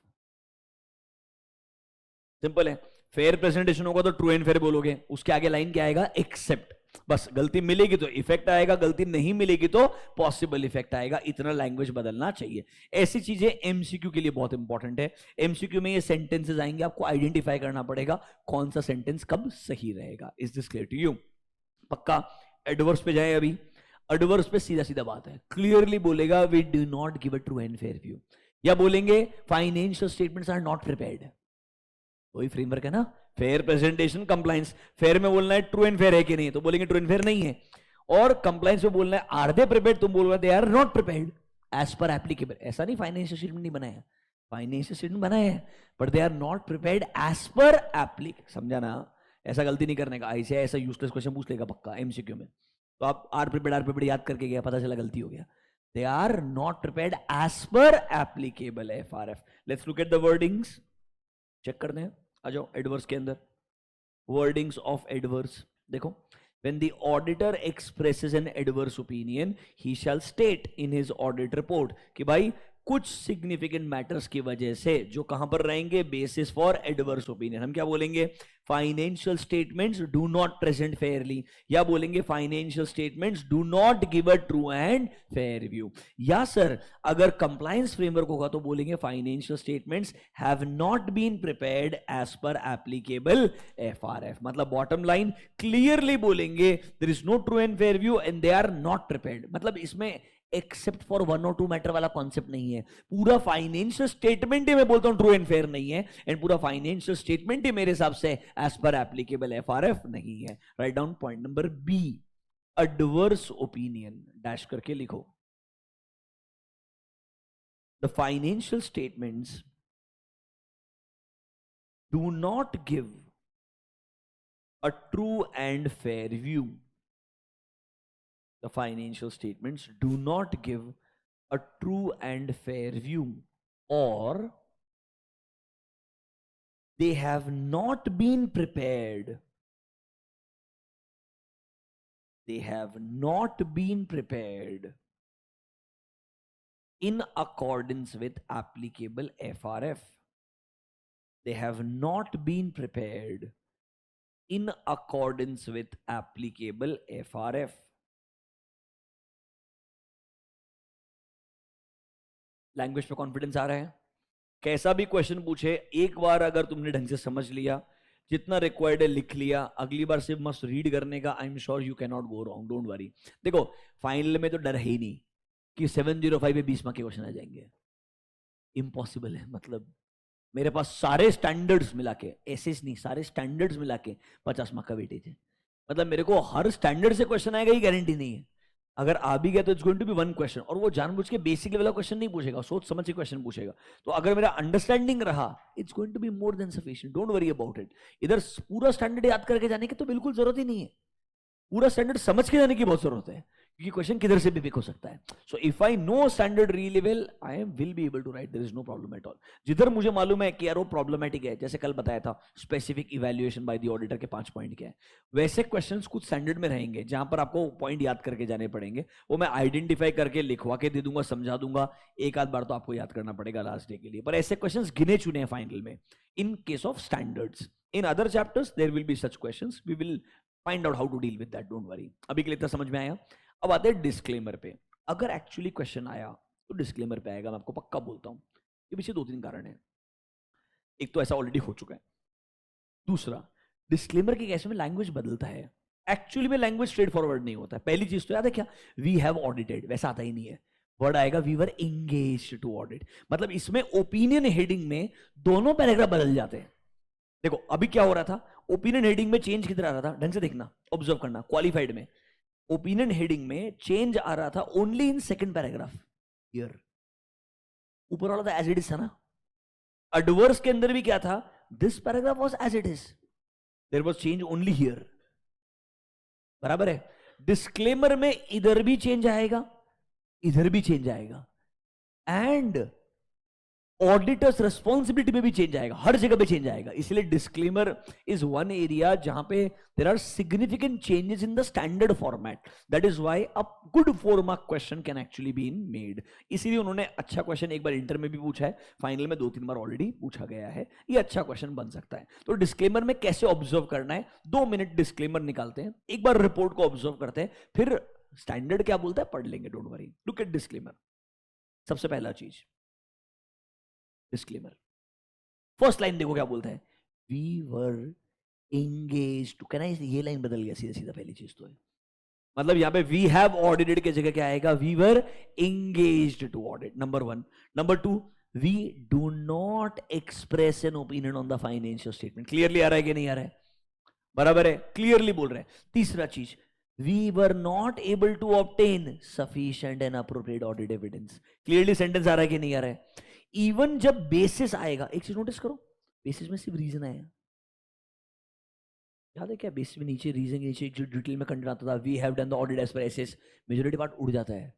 Speaker 1: Simple है. Fair presentation होगा तो true and fair बोलोगे. उसके आगे line क्या आएगा? Accept. बस गलती मिलेगी तो इफेक्ट आएगा, गलती नहीं मिलेगी तो पॉसिबल इफेक्ट आएगा. इतना लैंग्वेज बदलना चाहिए. ऐसी चीजें एमसीक्यू के लिए बहुत इंपॉर्टेंट है. एमसीक्यू में ये सेंटेंसेस आएंगे, आपको आइडेंटिफाई करना पड़ेगा कौन सा सेंटेंस कब सही रहेगा. Is this clear to you? पक्का. एडवर्स पे जाए. अभी एडवर्स पे सीधा सीधा बात है. क्लियरली बोलेगा we do not give a true and fair view, या बोलेंगे financial statements are not prepared. वही फ्रेमवर्क है ना. Fair presentation, compliance. फेयर में बोलना है ट्रू एंड फेयर है कि नहीं, तो बोलेंगे ट्रू एंड फेयर नहीं है. और कंप्लायंस में बोलना है आर दे प्रिपेयर्ड, तुम बोल रहे they are not prepared as per applicable. ऐसा नहीं फाइनेंशियल स्टेटमेंट नहीं बनाया, फाइनेंशियल स्टेटमेंट बनाया है, but they are not prepared as per applicable. समझा ना? ऐसा गलती नहीं करने का. ऐसे ऐसा यूजलेस क्वेश्चन पूछ लेगा पक्का एमसीक्यू में. तो आप आर प्रिपेयर्ड याद करके गया, पता चला गलती हो गया. They are not prepared as per applicable FRF. Let's look at the wordings. Check करते हैं. आ जाओ एडवर्स के अंदर. वर्डिंग्स ऑफ एडवर्स देखो. when the auditor expresses an adverse opinion, he shall state in his audit report कि भाई कुछ सिग्निफिकेंट मैटर्स की वजह से जो कहां पर रहेंगे? Basis for adverse opinion. हम क्या बोलेंगे? Financial statements do not present fairly, या बोलेंगे financial statements do not give a true and fair view. या सर अगर कंप्लायंस फ्रेमवर्क होगा तो बोलेंगे financial statements have not been prepared as per applicable FRF. मतलब बॉटम लाइन क्लियरली बोलेंगे there is no true and fair view and they are not prepared. मतलब इसमें except for one और to matter वाला concept नहीं है. पूरा financial statement ही मैं बोलता हूं ट्रू एंड फेयर नहीं है, एंड पूरा फाइनेंशियल स्टेटमेंट ही मेरे हिसाब से एज पर एप्लीकेबल एफआरएफ नहीं है. Write down point number B, adverse opinion. Dash करके लिखो. The financial statements do not give a true and fair view. The financial statements do not give a true and fair view, or they have not been prepared. They have not been prepared in accordance with applicable FRF. They have not been prepared in accordance with applicable FRF. Language पे confidence आ रहा है? कैसा भी question पूछे, एक बार अगर तुमने ढंग से समझ लिया, जितना रिक्वायर्ड है लिख लिया, अगली बार सिर्फ मस्त रीड करने का. आई am sure you can not go wrong. Don't worry. देखो फाइनल में तो डर है ही नहीं कि 705 पे 20 मार्क के क्वेश्चन आ जाएंगे. इम्पॉसिबल है. मतलब मेरे पास सारे स्टैंडर्ड्स मिला के, ऐसे नहीं, सारे स्टैंडर्ड्स मिला के 50 मार्क का वेटेज है. मतलब मेरे को हर स्टैंडर्ड से क्वेश्चन आएगा, ये गारंटी नहीं है। अगर आ भी गया तो it's going to be one question, और वो जानबूझ के बेसिक लेवल का क्वेश्चन नहीं पूछेगा, सोच समझ के क्वेश्चन पूछेगा। तो अगर मेरा अंडरस्टैंडिंग रहा, it's going to be more than sufficient, don't worry about it. इधर पूरा स्टैंडर्ड याद करके जाने की तो बिल्कुल जरूरत ही नहीं है, पूरा स्टैंडर्ड समझ के जाने की बहुत जरूरत है, क्योंकि क्वेश्चन किधर से भी पिक हो सकता है। So if I know standard really well, I am will be able to write, there is no problem at all. जिधर मुझे मालूम है कि यार वो प्रॉब्लमेटिक है, जैसे कल बताया था specific evaluation by the auditor के 5 पॉइंट क्या है, वैसे क्वेश्चंस कुछ स्टैंडर्ड में रहेंगे जहां पर आपको पॉइंट याद करके जाने पड़ेंगे। वो मैं आइडेंटिफाई करके लिखवा के दे दूंगा, समझा दूंगा, एक आध बार तो आपको याद करना पड़ेगा लास्ट डे के लिए, पर ऐसे क्वेश्चन गिने चुने हैं फाइनल में, in case of standards. In other chapters there will be such questions, we will find out how to deal with that, don't worry. अभी के लिए इतना समझ में आया। अब आते हैं डिस्क्लेमर पे। अगर एक्चुअली क्वेश्चन आया तो डिस्क्लेमर पे आएगा, मैं आपको पक्का बोलता हूं। ये पीछे 2-3 कारण है। एक तो ऐसा ऑलरेडी हो चुका है, दूसरा डिस्क्लेमर के केस में लैंग्वेज बदलता है, एक्चुअली में लैंग्वेज स्ट्रेट फॉरवर्ड नहीं होता है। पहली चीज तो याद है क्या, वी हैव ऑडिटेड, वैसा आता ही नहीं है, वर्ड आएगा we were engaged to audit. मतलब इसमें ओपिनियन हेडिंग में दोनों पैराग्राफ बदल जाते हैं। देखो अभी क्या हो रहा था, ओपिनियन हेडिंग में चेंज किधर आ रहा था, ढंग से देखना, ऑब्जर्व करना, क्वालिफाइड में ओपिनियन हेडिंग में चेंज आ रहा था only in second paragraph, here ऊपर वाला था एज इट इज था ना। एडवर्स के अंदर भी क्या था, this paragraph was as it is, there was change only here, बराबर है। डिस्क्लेमर में इधर भी चेंज आएगा, इधर भी चेंज आएगा, एंड ऑडिटर्स रिस्पॉन्सिबिलिटी में भी चेंज आएगा, हर जगह पे चेंज आएगा। इसलिए डिस्क्लेमर इज वन एरिया जहां पे there are significant changes in the standard format, that is why a good 4 mark question can actually be made. इसीलिए उन्होंने अच्छा क्वेश्चन एक बार इंटर में भी पूछा है, फाइनल में 2-3 बार ऑलरेडी पूछा गया है, ये अच्छा क्वेश्चन बन सकता है। तो डिस्क्लेमर में कैसे ऑब्जर्व करना है, 2 मिनट डिस्क्लेमर निकालते हैं, एक बार रिपोर्ट को ऑब्जर्व करते हैं, फिर स्टैंडर्ड क्या बोलता है पढ़ लेंगे, don't worry. Look at disclaimer. सबसे पहला चीज डिस्क्लेमर, फर्स्ट लाइन देखो क्या बोलता है, वी वर एंगेज टू, कहना ये लाइन बदल गया सीधा सीधा, पहली चीज तो है। मतलब यहां पे वी हैव ऑडिटेड के जगह क्या आएगा, we were engaged to audit, number 1। Number 2, we do not express an opinion on the financial statement. Clearly आ रहा है कि नहीं आ रहा है, बराबर है, क्लियरली बोल रहे हैं। तीसरा चीज, we were not able to obtain sufficient and appropriate audit evidence. Clearly sentence आ रहा है कि नहीं आ रहा है। इवन जब बेसिस आएगा, एक चीज नोटिस करो, बेसिस में सिर्फ रीजन आया, याद है क्या, बेसिस में नीचे रीजन के नीचे जो डिटेल में कंटेंट आता था, we have done the audit as per SAs, majority part उड़ जाता है,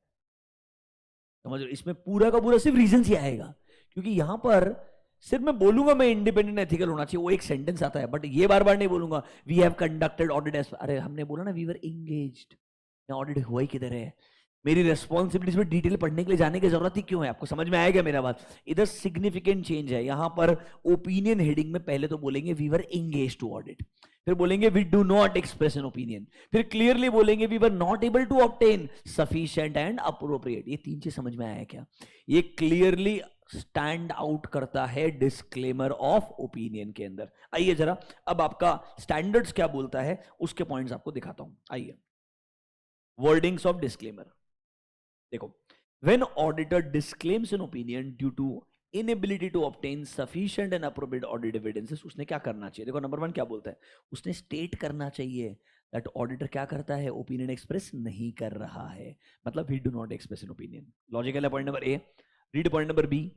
Speaker 1: समझ लो। इसमें पूरा का पूरा सिर्फ रीजन ही आएगा, क्योंकि यहां पर सिर्फ मैं बोलूंगा मैं इंडिपेंडेंट एथिकल होना चाहिए, वो एक सेंटेंस आता है, बट ये बार बार नहीं बोलूंगा we have conducted audit as, अरे हमने बोला ना वी वर एंगेज्ड, ऑडिट हुआ ही किधर है, मेरी रेस्पॉन्सिबिलिटीज में डिटेल पढ़ने के लिए जाने की जरूरत ही क्यों है, आपको समझ में आएगा मेरा बात। इधर सिग्निफिकेंट चेंज है, यहां पर ओपिनियन हेडिंग में पहले तो बोलेंगे we were engage to audit, फिर बोलेंगे we do not express an opinion, फिर क्लियरली बोलेंगे we were not able to obtain sufficient and appropriate. ये 3 चीज समझ में आया क्या, ये क्लियरली स्टैंड आउट करता है डिस्क्लेमर ऑफ ओपिनियन के अंदर। आइए जरा अब आपका स्टैंडर्ड्स क्या बोलता है उसके पॉइंट्स आपको दिखाता हूं, आइए। वर्डिंग्स ऑफ डिस्क्लेमर देखो, when auditor disclaims an opinion due to inability to obtain sufficient and appropriate audit evidences, उसने क्या करना चाहिए, देखो नंबर 1 क्या बोलता है, उसने स्टेट करना चाहिए दैट ऑडिटर क्या करता है, ओपिनियन एक्सप्रेस नहीं कर रहा है, मतलब he do not express an opinion. Logical है point number A. Read point number B,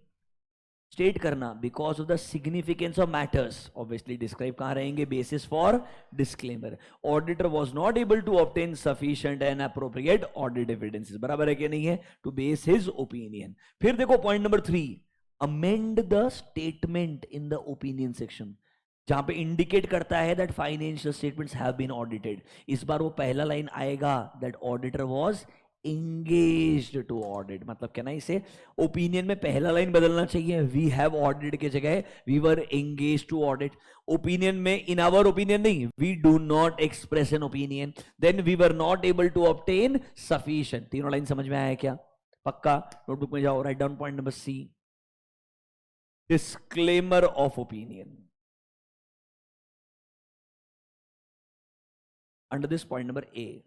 Speaker 1: state करना because of the significance of matters, obviously describe कहां रहेंगे, basis for disclaimer, auditor was not able to obtain sufficient and appropriate audit evidences, बराबर है कि नहीं है, to base his opinion. फिर देखो point number 3, amend the statement in the opinion section, जहां पे इंडिकेट करता है that financial statements have been audited, इस बार वो पहला लाइन आएगा that auditor was engaged to audit, मतलब कहना इसे ओपिनियन में पहला लाइन बदलना चाहिए, वी हैव ऑडिट के जगह we were engaged to audit. Opinion में इन आवर ओपिनियन नहीं, we do not express an opinion, then we were not able to obtain sufficient. तीनों लाइन समझ में आया क्या, पक्का नोटबुक में जाओ, write down point number C, disclaimer of opinion. Under this point number A,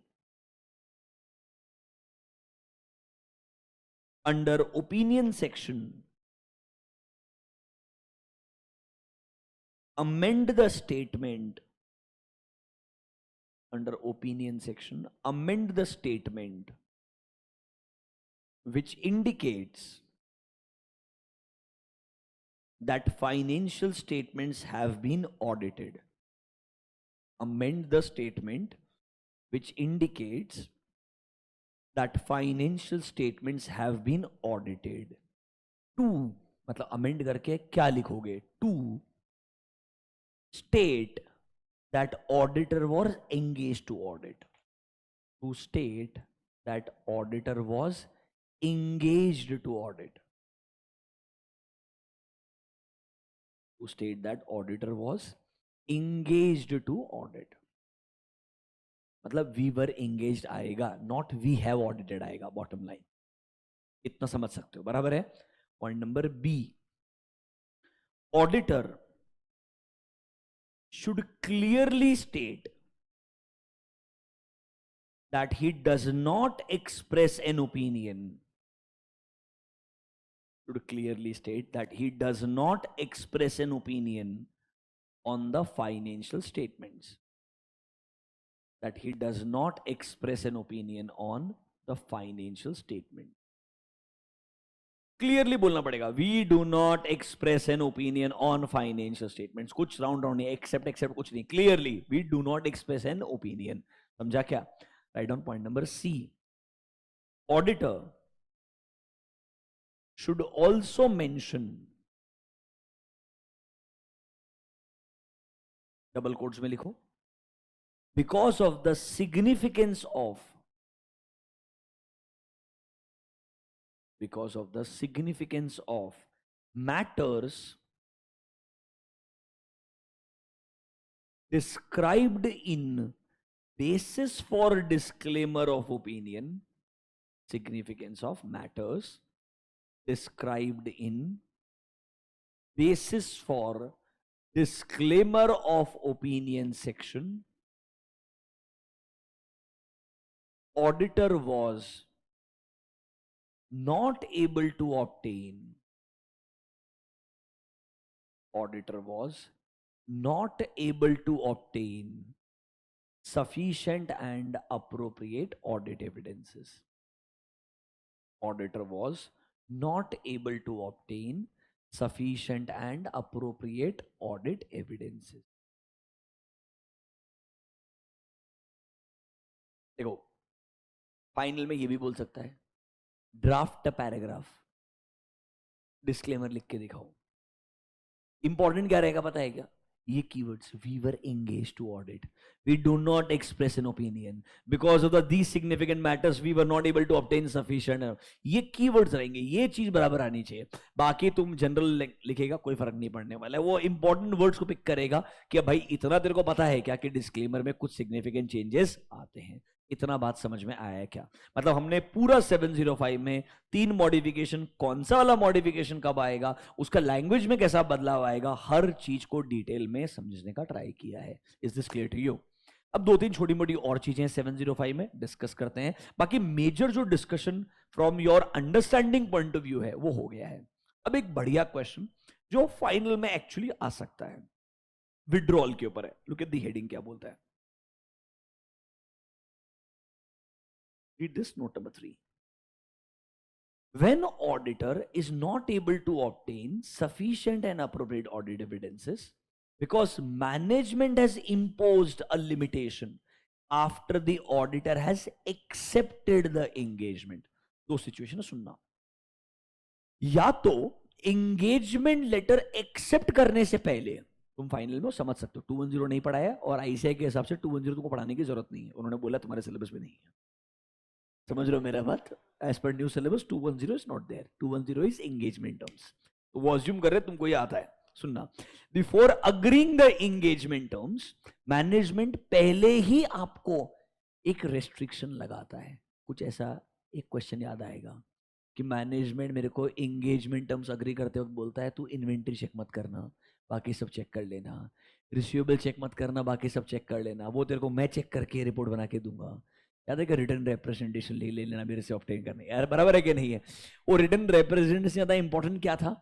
Speaker 1: under opinion section, amend the statement under opinion section, amend the statement which indicates that financial statements have been audited. Amend the statement which indicates that financial statements have been audited. To मतलब amend करके क्या लिखोगे? To state that auditor was engaged to audit. To state that auditor was engaged to audit. To state that auditor was engaged to audit. मतलब we were engaged आएगा, not we have audited आएगा. Bottom line इतना समझ सकते हो, बराबर है. Point number B, auditor should clearly state that he does not express an opinion. Should clearly state that he does not express an opinion on the financial statements. That he does not express an opinion on the financial statement. Clearly बोलना पड़ेगा, we do not express an opinion on financial statements. कुछ round नहीं, except कुछ नहीं, clearly we do not express an opinion. समझा क्या? Write down point number C, auditor should also mention, double quotes में लिखो, because of the significance of, because of the significance of matters described in basis for disclaimer of opinion. Significance of matters described in basis for disclaimer of opinion section. Auditor was not able to obtain. Auditor was not able to obtain sufficient and appropriate audit evidences. Auditor was not able to obtain sufficient and appropriate audit evidences. देखो, final में ये भी बोल सकता है, draft paragraph disclaimer लिख के दिखाओ. इंपॉर्टेंट क्या रहेगा पता है क्या? ये keywords, we were engage to audit, we do not express an opinion, because of the these significant matters we were not able to obtain sufficient. ये कीवर्ड्स रहेंगे, ये चीज बराबर आनी चाहिए. बाकी तुम जनरल लिखेगा, कोई फर्क नहीं पड़ने वाला है. वो इंपॉर्टेंट वर्ड्स को पिक करेगा कि भाई इतना तेरे को पता है क्या कि डिस्क्लेमर में कुछ सिग्निफिकेंट चेंजेस आते हैं. इतना बात समझ में आया क्या? मतलब हमने पूरा 705 में 3 मॉडिफिकेशन, कौन सा वाला मॉडिफिकेशन कब आएगा, उसका लैंग्वेज में कैसा बदलाव आएगा, हर चीज को डिटेल में समझने का ट्राई किया है. Is this clear to you? अब 2-3 छोटी मोटी और चीजें 705 में डिस्कस करते हैं. बाकी मेजर जो discussion from your understanding point of view है वो हो गया है. अब एक बढ़िया क्वेश्चन जो फाइनल में एक्चुअली आ सकता है, विड्रॉल के ऊपर है. लुक एट द हेडिंग, क्या बोलता है? Read this, note number 3. When auditor is not able to obtain sufficient and appropriate audit evidences because management has imposed a limitation after the auditor has accepted the engagement. दो situation सुनना. या तो engagement letter accept करने से पहले तुम final में समझ सकते हो 210 नहीं पढ़ाया, और आईसीआई के हिसाब से 210 तुमको पढ़ाने की जरूरत नहीं है. उन्होंने बोला तुम्हारे सिलेबस में नहीं है. समझ रहे हो मेरा बात? As per new syllabus 210 is not there. 210 is engagement terms. तो वो अज्यूम कर रहे तुमको ये आता है. सुनना, before agreeing the engagement terms, management पहले ही आपको एक रेस्ट्रिक्शन लगाता है. कुछ ऐसा एक क्वेश्चन याद आएगा कि मैनेजमेंट मेरे को एंगेजमेंट टर्म्स अग्री करते वक्त बोलता है तू इन्वेंट्री चेक मत करना, बाकी सब चेक कर लेना. रिसीवेबल चेक मत करना, बाकी सब चेक कर लेना. वो तेरे को मैं चेक करके रिपोर्ट बना के दूंगा. याद है कि रिटर्न रिप्रेजेंटेशन ले लेना मेरे से ऑब्टेन करने. यार बराबर है कि नहीं है? वो रिटर्न रिप्रेजेंटेशन से ज्यादा इंपॉर्टेंट क्या था?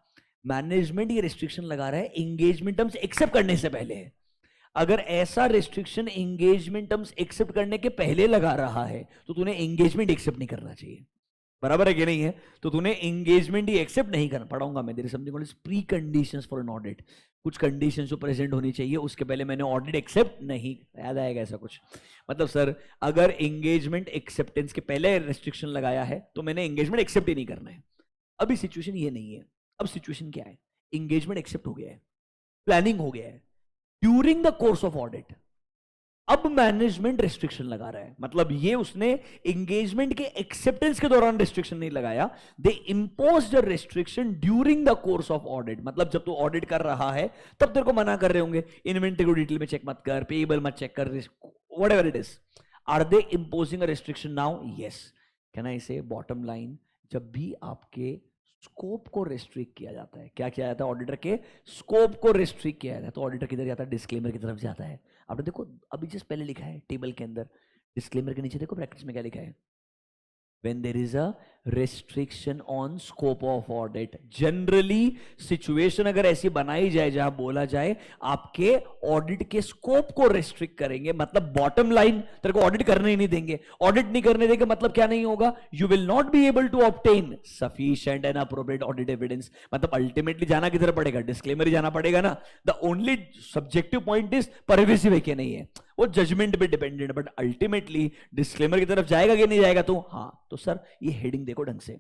Speaker 1: मैनेजमेंट ये रिस्ट्रिक्शन लगा रहा है एंगेजमेंट टर्म्स एक्सेप्ट करने से पहले. अगर ऐसा रेस्ट्रिक्शन एंगेजमेंट टर्म्स एक्सेप्ट करने के पहले लगा रहा है तो तूने एंगेजमेंट एक्सेप्ट नहीं करना चाहिए, बराबर है कि नहीं है? तो तूने एंगेजमेंट ही एक्सेप्ट नहीं करना, पढ़ाऊंगा मैं तेरे something called pre conditions for an audit, कुछ कंडीशंस जो प्रेजेंट होनी चाहिए उसके पहले मैंने ऑडिट एक्सेप्ट नहीं, याद आएगा ऐसा कुछ? मतलब सर अगर एंगेजमेंट एक्सेप्टेंस के पहले रेस्ट्रिक्शन लगाया है तो मैंने एंगेजमेंट एक्सेप्ट ही नहीं करना है। अभी सिचुएशन ये नहीं है, अब सिचुएशन क्या है? एंगेजमेंट एक्सेप्ट हो गया है, प्लानिंग हो गया है, during the course of audit अब मैनेजमेंट रेस्ट्रिक्शन लगा रहा है। मतलब ये उसने एंगेजमेंट के एक्सेप्टेंस के दौरान रेस्ट्रिक्शन नहीं लगाया, they imposed a restriction during the course of audit. मतलब जब तू ऑडिट कर रहा है तब तेरे को मना कर रहे होंगे, इन्वेंटरी को डिटेल में चेक मत कर, पेएबल मत चेक कर, whatever it is. Are they imposing a restriction now? Yes. Can I say bottom line, जब भी आपके स्कोप को रेस्ट्रिक्ट किया जाता है, क्या किया जाता है? ऑडिटर के स्कोप को रेस्ट्रिक्ट किया जाता है तो ऑडिटर किधर जाता है? डिस्क्लेमर की तरफ जाता है। आपने देखो अभी जस्ट पहले लिखा है टेबल के अंदर, डिस्क्लेमर के नीचे देखो ब्रैकेट्स में क्या लिखा है? when there is a restriction on scope of audit, generally situation अगर ऐसी बनाई जाए जहां बोला जाए आपके ऑडिट के स्कोप को रेस्ट्रिक्ट करेंगे, मतलब बॉटम लाइन तेरे को ऑडिट करने ही नहीं देंगे। ऑडिट नहीं करने देंगे मतलब क्या नहीं होगा? You will not be able to obtain sufficient and appropriate audit evidence. मतलब अल्टीमेटली जाना किधर पड़ेगा? डिस्क्लेमर ही जाना पड़ेगा ना। The only subjective point is pervasive है कि नहीं है, वो जजमेंट पे डिपेंडेंट, बट अल्टीमेटली डिस्क्लेमर की तरफ जाएगा कि नहीं जाएगा? तो हाँ, तो सर ये हेडिंग देखो ढंग से,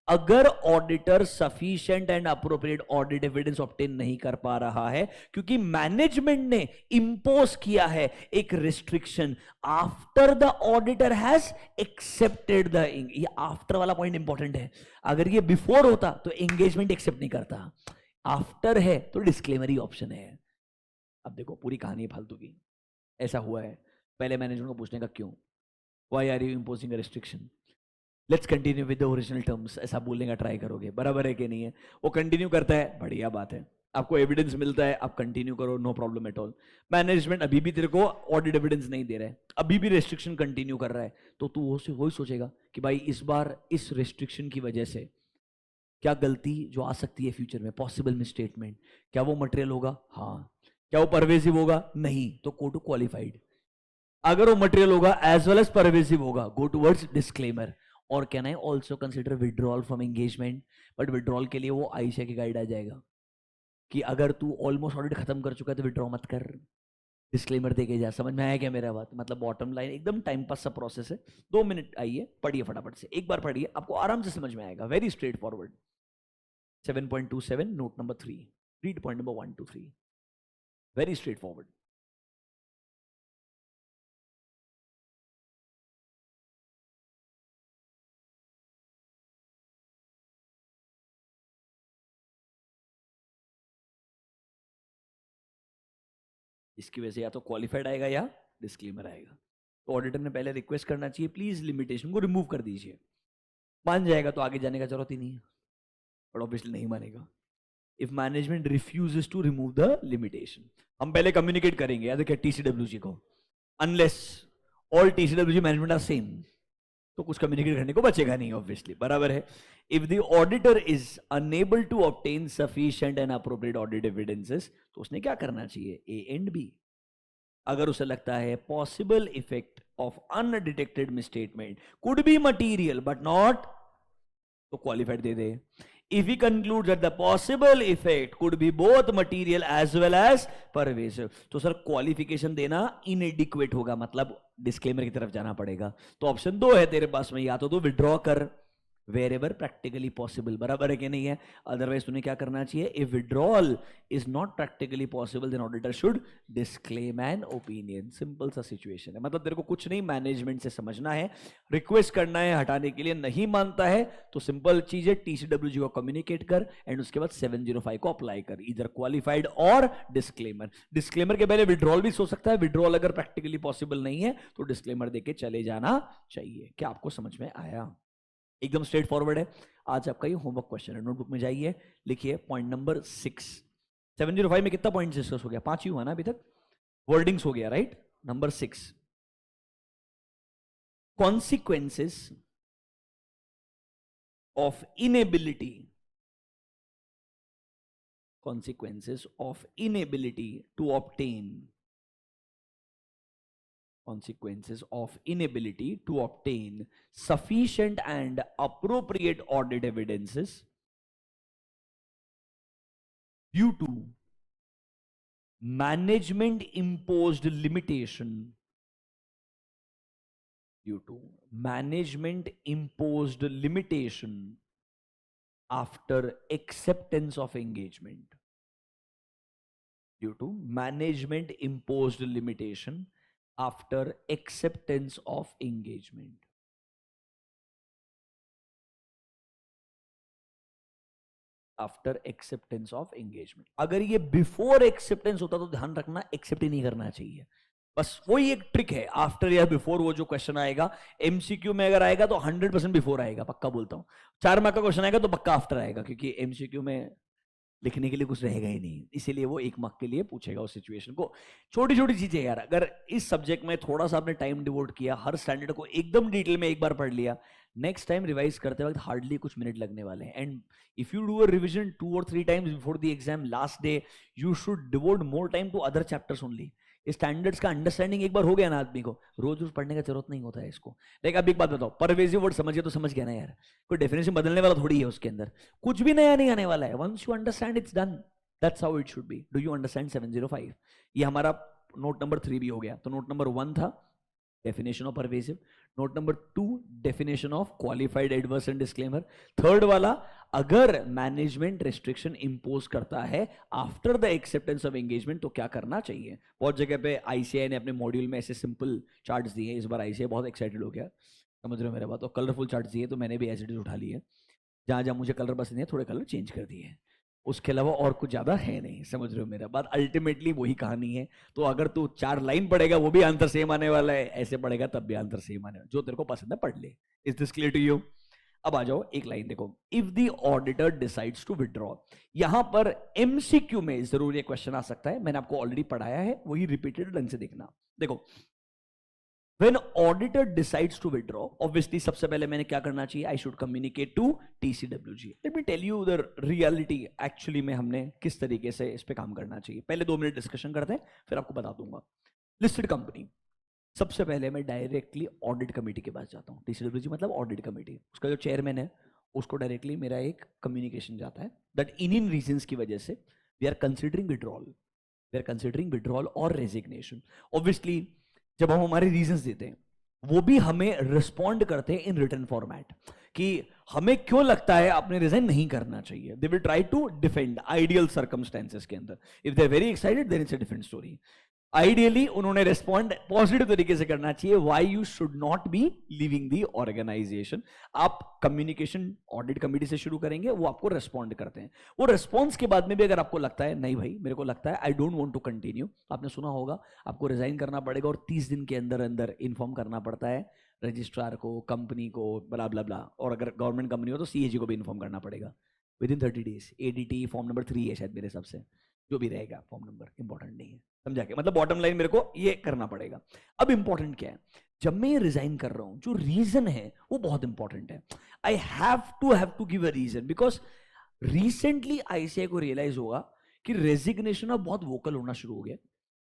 Speaker 1: अगर auditor sufficient and appropriate audit evidence obtain नहीं कर पा रहा है क्योंकि मैनेजमेंट ने इंपोज किया है एक restriction after the auditor has accepted the, ये आफ्टर वाला पॉइंट इंपॉर्टेंट है। अगर ये बिफोर होता तो एंगेजमेंट एक्सेप्ट नहीं करता, आफ्टर है तो डिस्क्लेमर ही ऑप्शन है। अब देखो पूरी कहानी फालतू की, ऐसा हुआ है, पहले मैनेजमेंट को पूछने का क्यों, why are you imposing a restriction, let's continue with the original terms, ऐसा बोलने का ट्राई करोगे, बराबर है कि नहीं है? वो कंटिन्यू करता है, बढ़िया बात है, आपको एविडेंस मिलता है, आप कंटिन्यू करो, no problem at all. Management अभी भी तेरे को ऑडिट एविडेंस नहीं दे रहा है, अभी भी रेस्ट्रिक्शन कंटिन्यू कर रहा है, तो तू वही सोचेगा कि भाई इस बार इस रेस्ट्रिक्शन की वजह से क्या गलती जो आ सकती है फ्यूचर में, पॉसिबल मिसस्टेटमेंट, क्या वो मटेरियल होगा? हाँ। क्या वो परवेसिव होगा? नहीं, तो गो टू क्वालिफाइड। अगर वो मटेरियल होगा एज वेल एज परवेसिव होगा, गो टूवर्ड्स डिस्क्लेमर। और can I also consider withdrawal from engagement, but withdrawal के लिए वो आयशा की गाइड आ जाएगा कि अगर तू ऑलमोस्ट ऑडिट खत्म कर चुका है तो विड्रॉ मत कर, डिस्क्लेमर दे के जा। समझ में आया क्या मेरा बात? मतलब बॉटम लाइन एकदम टाइम पास सा प्रोसेस है, 2 मिनट आइए पढ़िए फटाफट से, एक बार पढ़िए आपको आराम से समझ में आएगा, very straight forward. 7.27 note number 3, read point number 1 to 3, very straight forward. इसकी वजह से या तो क्वालिफाइड आएगा या डिस्क्लेमर आएगा। तो ऑडिटर ने पहले रिक्वेस्ट करना चाहिए प्लीज लिमिटेशन को रिमूव कर दीजिए, मान जाएगा तो आगे जाने का जरूरत ही नहीं है, बट ऑब्वियसली नहीं मानेगा। If management refuses to remove the limitation, हम पहले कम्युनिकेट करेंगे, याद रखिए टीसीडब्ल्यूजी को, unless all TCWG management are same, तो कुछ कम्युनिकेट करने को बचेगा नहीं ऑब्वियसली, बराबर है। If the auditor is unable to obtain sufficient and appropriate audit evidences, तो उसने क्या करना चाहिए? A and B. अगर उसे लगता है possible effect of undetected misstatement could be material but not, तो क्वालिफाइड दे दे। If he concludes that the possible effect could be both material as well as pervasive, तो सर क्वालिफिकेशन देना इनएडिक्वेट होगा, मतलब डिस्क्लेमर की तरफ जाना पड़ेगा। तो ऑप्शन 2 है तेरे पास में, या तो तू विड्रॉ कर वेरेवर प्रैक्टिकली पॉसिबल, बराबर है कि नहीं है? अदरवाइज तूने क्या करना चाहिए? If withdrawal is not practically possible then auditor should disclaim an opinion. Simple सा सिचुएशन है, मतलब तेरे को कुछ नहीं मैनेजमेंट से समझना है, रिक्वेस्ट करना है हटाने के लिए, नहीं मानता है तो सिंपल चीज है टीसीडब्ल्यूजी को कम्युनिकेट कर एंड उसके बाद 705 को अप्लाई कर, इधर क्वालिफाइड और डिस्क्लेमर। डिस्क्लेमर के पहले विड्रॉल भी सोच सकता है, विड्रॉल अगर प्रैक्टिकली पॉसिबल नहीं है तो डिस्क्लेमर देके चले जाना चाहिए। क्या आपको समझ में आया? एकदम स्ट्रेट फॉरवर्ड है। आज आपका ये होमवर्क क्वेश्चन है, नोटबुक में जाइए, लिखिए पॉइंट नंबर 6। 705 में कितना पॉइंट डिस्कस हो गया? 5 ही हुआ ना अभी तक, वर्डिंग्स हो गया, right? Number 6, consequences of inability, consequences of inability to obtain consequences of inability to obtain sufficient and appropriate audit evidences due to management imposed limitation after acceptance of engagement. Due to management imposed limitation after acceptance of engagement. After acceptance of engagement. अगर ये before acceptance होता तो ध्यान रखना accept ही नहीं करना चाहिए. बस वही एक ट्रिक है. आफ्टर या बिफोर वो जो क्वेश्चन आएगा एमसीक्यू में अगर आएगा तो 100% बिफोर आएगा, पक्का बोलता हूं. 4 मार्क का क्वेश्चन आएगा तो पक्का आफ्टर आएगा, क्योंकि एमसीक्यू में लिखने के लिए कुछ रहेगा ही नहीं, इसीलिए वो 1 मार्क के लिए पूछेगा उस सिचुएशन को. छोटी छोटी चीजें यार, अगर इस सब्जेक्ट में थोड़ा सा आपने टाइम डिवोट किया, हर स्टैंडर्ड को एकदम डिटेल में एक बार पढ़ लिया, नेक्स्ट टाइम रिवाइज करते वक्त हार्डली कुछ मिनट लगने वाले हैं. And if you do a revision 2 or 3 times before the exam last day, you should devote more time to other chapters only. Standards का अंडरस्टैंडिंग एक बार हो गया ना आदमी को, रोज रोज पढ़ने का जरूरत नहीं होता है इसको. लेकिन अब एक बात बताओ, परवेजिव वर्ड समझ गया तो समझ गया ना यार, कोई डेफिनेशन बदलने वाला थोड़ी है उसके अंदर, कुछ भी नया नहीं आने वाला है. Once you understand it's done. That's how it should be. Do you understand 705? ये हमारा नोट नंबर 3 भी हो गया. तो नोट नंबर 1 था definition of pervasive, note number 2 definition of qualified adverse and disclaimer. Third वाला, अगर मैनेजमेंट रेस्ट्रिक्शन इंपोज करता है after the acceptance of engagement तो क्या करना चाहिए. बहुत जगह पे आईसीआई ने अपने मॉड्यूल में ऐसे सिंपल चार्ट्स दिए. इस बार आईसीआई बहुत एक्साइटेड हो गया, समझ रहे हो मेरा बात. तो कलरफुल चार्ट्स दिए तो मैंने भी एज इट इज उठा लिए. जहां जहां मुझे कलर पसंद है थोड़े कलर चेंज कर दिए, उसके अलावा और कुछ ज्यादा है नहीं. समझ रहे हो मेरा बात. अल्टीमेटली वही कहानी है. तो अगर तू 4 लाइन पढ़ेगा वो भी आंसर सेम आने वाला है, ऐसे पढ़ेगा तब भी आंसर सेम आने वाला. जो तेरे को पसंद है पढ़ ले. Is this clear to you? अब आ जाओ एक लाइन देखो. If the auditor decides to withdraw. यहां पर एमसीक्यू में जरूर ये क्वेश्चन आ सकता है, मैंने आपको ऑलरेडी पढ़ाया है, वही रिपीटेड ढंग से देखना. देखो, when auditor decides to withdraw, obviously सबसे पहले मैंने क्या करना चाहिए, I should communicate to TCWG. Let me tell you the reality actually में हमने किस तरीके से इस पे काम करना चाहिए. पहले 2 मिनट डिस्कशन करते हैं, फिर आपको बता दूंगा. लिस्टेड कंपनी, सबसे पहले मैं डायरेक्टली ऑडिट कमेटी के पास जाता हूँ. TCWG मतलब ऑडिट कमेटी, उसका जो चेयरमैन है उसको डायरेक्टली मेरा एक कम्युनिकेशन जाता है दैट इन रीजंस की वजह से वी आर कंसिडरिंग विड्रॉल और रेजिग्नेशन. ऑब्वियसली जब हम हमारे रीजंस देते हैं वो भी हमें रिस्पॉन्ड करते हैं इन रिटन फॉर्मेट कि हमें क्यों लगता है आपने रिजाइन नहीं करना चाहिए. They will try to defend ideal circumstances के अंदर. If they are very excited then it's a different story. Ideally उन्होंने रिस्पॉन्ड पॉजिटिव तरीके से करना चाहिए. Why you should not be leaving the organisation. आप कम्युनिकेशन ऑडिट कमेटी से शुरू करेंगे, वो आपको रिस्पॉन्ड करते हैं. वो रिस्पॉन्स के बाद में भी अगर आपको लगता है नहीं भाई मेरे को लगता है I don't want to continue, आपने सुना होगा आपको रिजाइन करना पड़ेगा और 30 दिन के अंदर अंदर इन्फॉर्म करना पड़ता है रजिस्ट्रार को, कंपनी को, ब्ला ब्ला ब्ला. और अगर गवर्नमेंट कंपनी हो तो सीएजी को भी इन्फॉर्म करना पड़ेगा with in 30 days. ADT form number 3 है शायद मेरे हिसाब से, जो भी रहेगा फॉर्म नंबर इंपॉर्टेंट नहीं है. समझा के मतलब बॉटम लाइन मेरे को ये करना पड़ेगा. अब इंपॉर्टेंट क्या है, जब मैं ये रिजाइन कर रहा हूं जो रीजन है वो बहुत इंपॉर्टेंट है. I have to give a reason because recently ICI को रियलाइज होगा कि रेजिग्नेशन अब बहुत वोकल होना शुरू हो गया.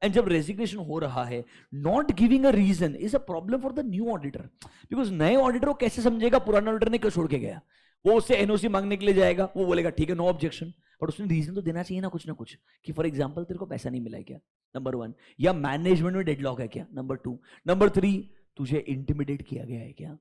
Speaker 1: एंड जब रेजिग्नेशन हो रहा है, not giving a reason is a problem for the new auditor. Because नए ऑडिटर को कैसे समझेगा पुराना ऑडिटर ने क्यों छोड़ के गया. वो उससे एनओसी मांगने के लिए जाएगा, वो बोलेगा ठीक है नो ऑब्जेक्शन, पर उसने रीजन तो देना चाहिए ना कुछ कि फॉर एग्जांपल तेरे को पैसा नहीं मिला है क्या, नंबर 1, या मैनेजमेंट में डेडलॉक है क्या, नंबर 2, नंबर 3 तुझे इंटिमिडेट किया गया है क्या,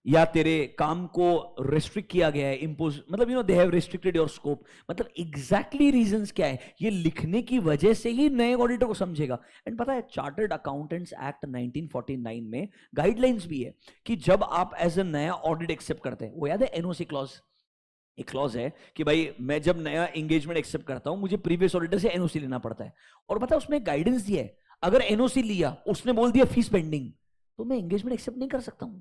Speaker 1: या तेरे काम को रेस्ट्रिक्ट किया गया है, इंपोज मतलब they have restricted your scope. मतलब एग्जैक्टली रीजंस क्या है ये लिखने की वजह से ही नए ऑडिटर को समझेगा. एंड पता है चार्टर्ड अकाउंटेंट्स एक्ट 1949 में गाइडलाइंस भी है कि जब आप एज ए नया ऑडिट एक्सेप्ट करते हैं, वो याद है एनओसी क्लॉज, एक क्लॉज है कि भाई मैं जब नया एंगेजमेंट एक्सेप्ट करता हूं मुझे प्रीवियस ऑडिटर से एनओसी लेना पड़ता है. और पता है उसमें गाइडेंस दिया है, अगर एनओसी लिया उसने बोल दिया फीस पेंडिंग तो मैं एंगेजमेंट एक्सेप्ट नहीं कर सकता हूं.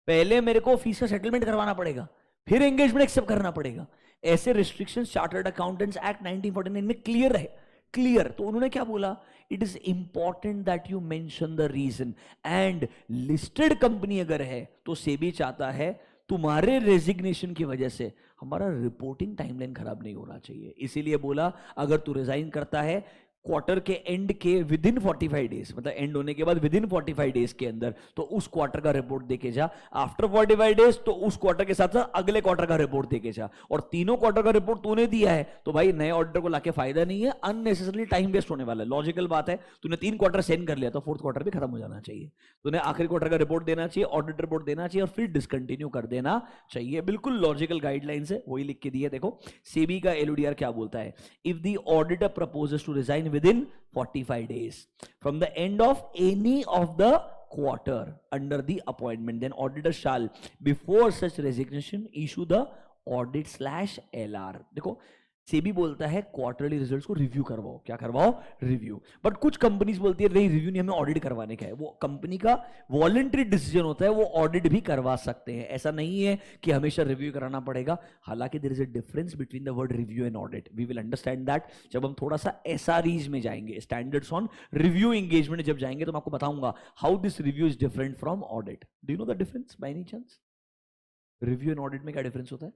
Speaker 1: पहले मेरे को फीस का सेटलमेंट करवाना पड़ेगा, फिर एंगेजमेंट एक्सेप्ट करना पड़ेगा. ऐसे रिस्ट्रिक्शंस चार्टर्ड अकाउंटेंट्स एक्ट 1949 में क्लियर है, क्लियर. तो उन्होंने क्या बोला, it is important that you mention the reason. And listed company अगर है तो सेबी चाहता है तुम्हारे रेजिग्नेशन की वजह से हमारा रिपोर्टिंग टाइमलाइन खराब नहीं होना चाहिए. इसीलिए बोला अगर तू रिजाइन करता है क्वार्टर के एंड के विद इन 45 डेज, मतलब एंड होने के बाद विद इन 45 डेज के अंदर तो उस क्वार्टर का रिपोर्ट देके जा, आफ्टर 45 डेज तो उस क्वार्टर के साथ साथ अगले क्वार्टर का रिपोर्ट देके जा, और तीनों क्वार्टर का रिपोर्ट तूने दिया है तो भाई नए ऑडिटर को लाके फायदा नहीं है, अननेसेसरली टाइम वेस्ट होने वाला है। लॉजिकल बात है, तूने 3 क्वार्टर सेंड कर लिया तो 4th क्वार्टर भी खत्म हो जाना चाहिए, तूने आखिरी क्वार्टर का रिपोर्ट देना चाहिए, ऑडिट रिपोर्ट देना चाहिए और फिर डिसकंटिन्यू कर देना चाहिए। बिल्कुल लॉजिकल गाइडलाइंस है, वही लिख के दिए। देखो सेबी का एलओडीआर क्या बोलता है, if the auditor proposes to resign within 45 days from the end of any of the quarter under the appointment, then auditor shall before such resignation issue the audit/LR। देखो सेबी बोलता है क्वार्टरली रिजल्ट्स को review करवाओ, क्या करवाओ, review. But कुछ companies बोलती है नहीं रिव्यू नहीं, हमें ऑडिट करवाने का है, वो कंपनी का वॉलंटरी डिसीजन होता है, वो ऑडिट भी करवा सकते हैं, ऐसा नहीं है कि हमेशा रिव्यू कराना पड़ेगा। हालांकि there is a difference between the word review and audit, we will understand that जब हम थोड़ा सा एसआरईज में जाएंगे, स्टैंडर्ड्स ऑन रिव्यू एंगेजमेंट जब जाएंगे तो मैं आपको बताऊंगा how this review is different from audit. Do you know the difference by any chance? Review and audit में क्या डिफरेंस होता है?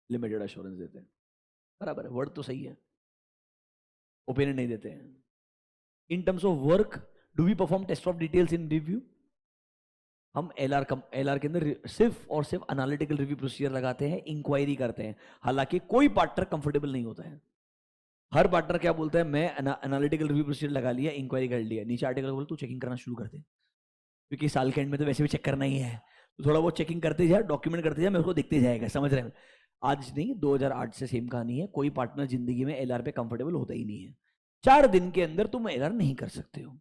Speaker 1: लिमिटेड अश्योरेंस देते हैं, बराबर है, वर्ड तो सही है, ओपिनियन नहीं देते हैं। In terms of work do we perform test of details in review? हम एलआर के अंदर सिर्फ और सिर्फ एनालिटिकल रिव्यू प्रोसीजर लगाते हैं, इंक्वायरी करते हैं। हालांकि कोई पार्टनर कंफर्टेबल नहीं होता है, हर पार्टनर क्या बोलता है, मैं एनालिटिकल रिव्यू प्रोसीजर लगा लिया, इंक्वायरी कर लिया, नीचे आर्टिकल बोल तू चेकिंग करना शुरू कर दे, क्योंकि साल के एंड में तो वैसे भी चेक करना ही है, तो थोड़ा बहुत चेकिंग करते जाए, डॉक्यूमेंट करते जाए, मैं उसको देखते जाएगा, समझ रहे हैं? आज नहीं, 2008 से सेम कहानी है, कोई पार्टनर जिंदगी में एलआर पे कंफर्टेबल होता ही नहीं है। 4 दिन के अंदर तुम एलआर नहीं कर सकते हो,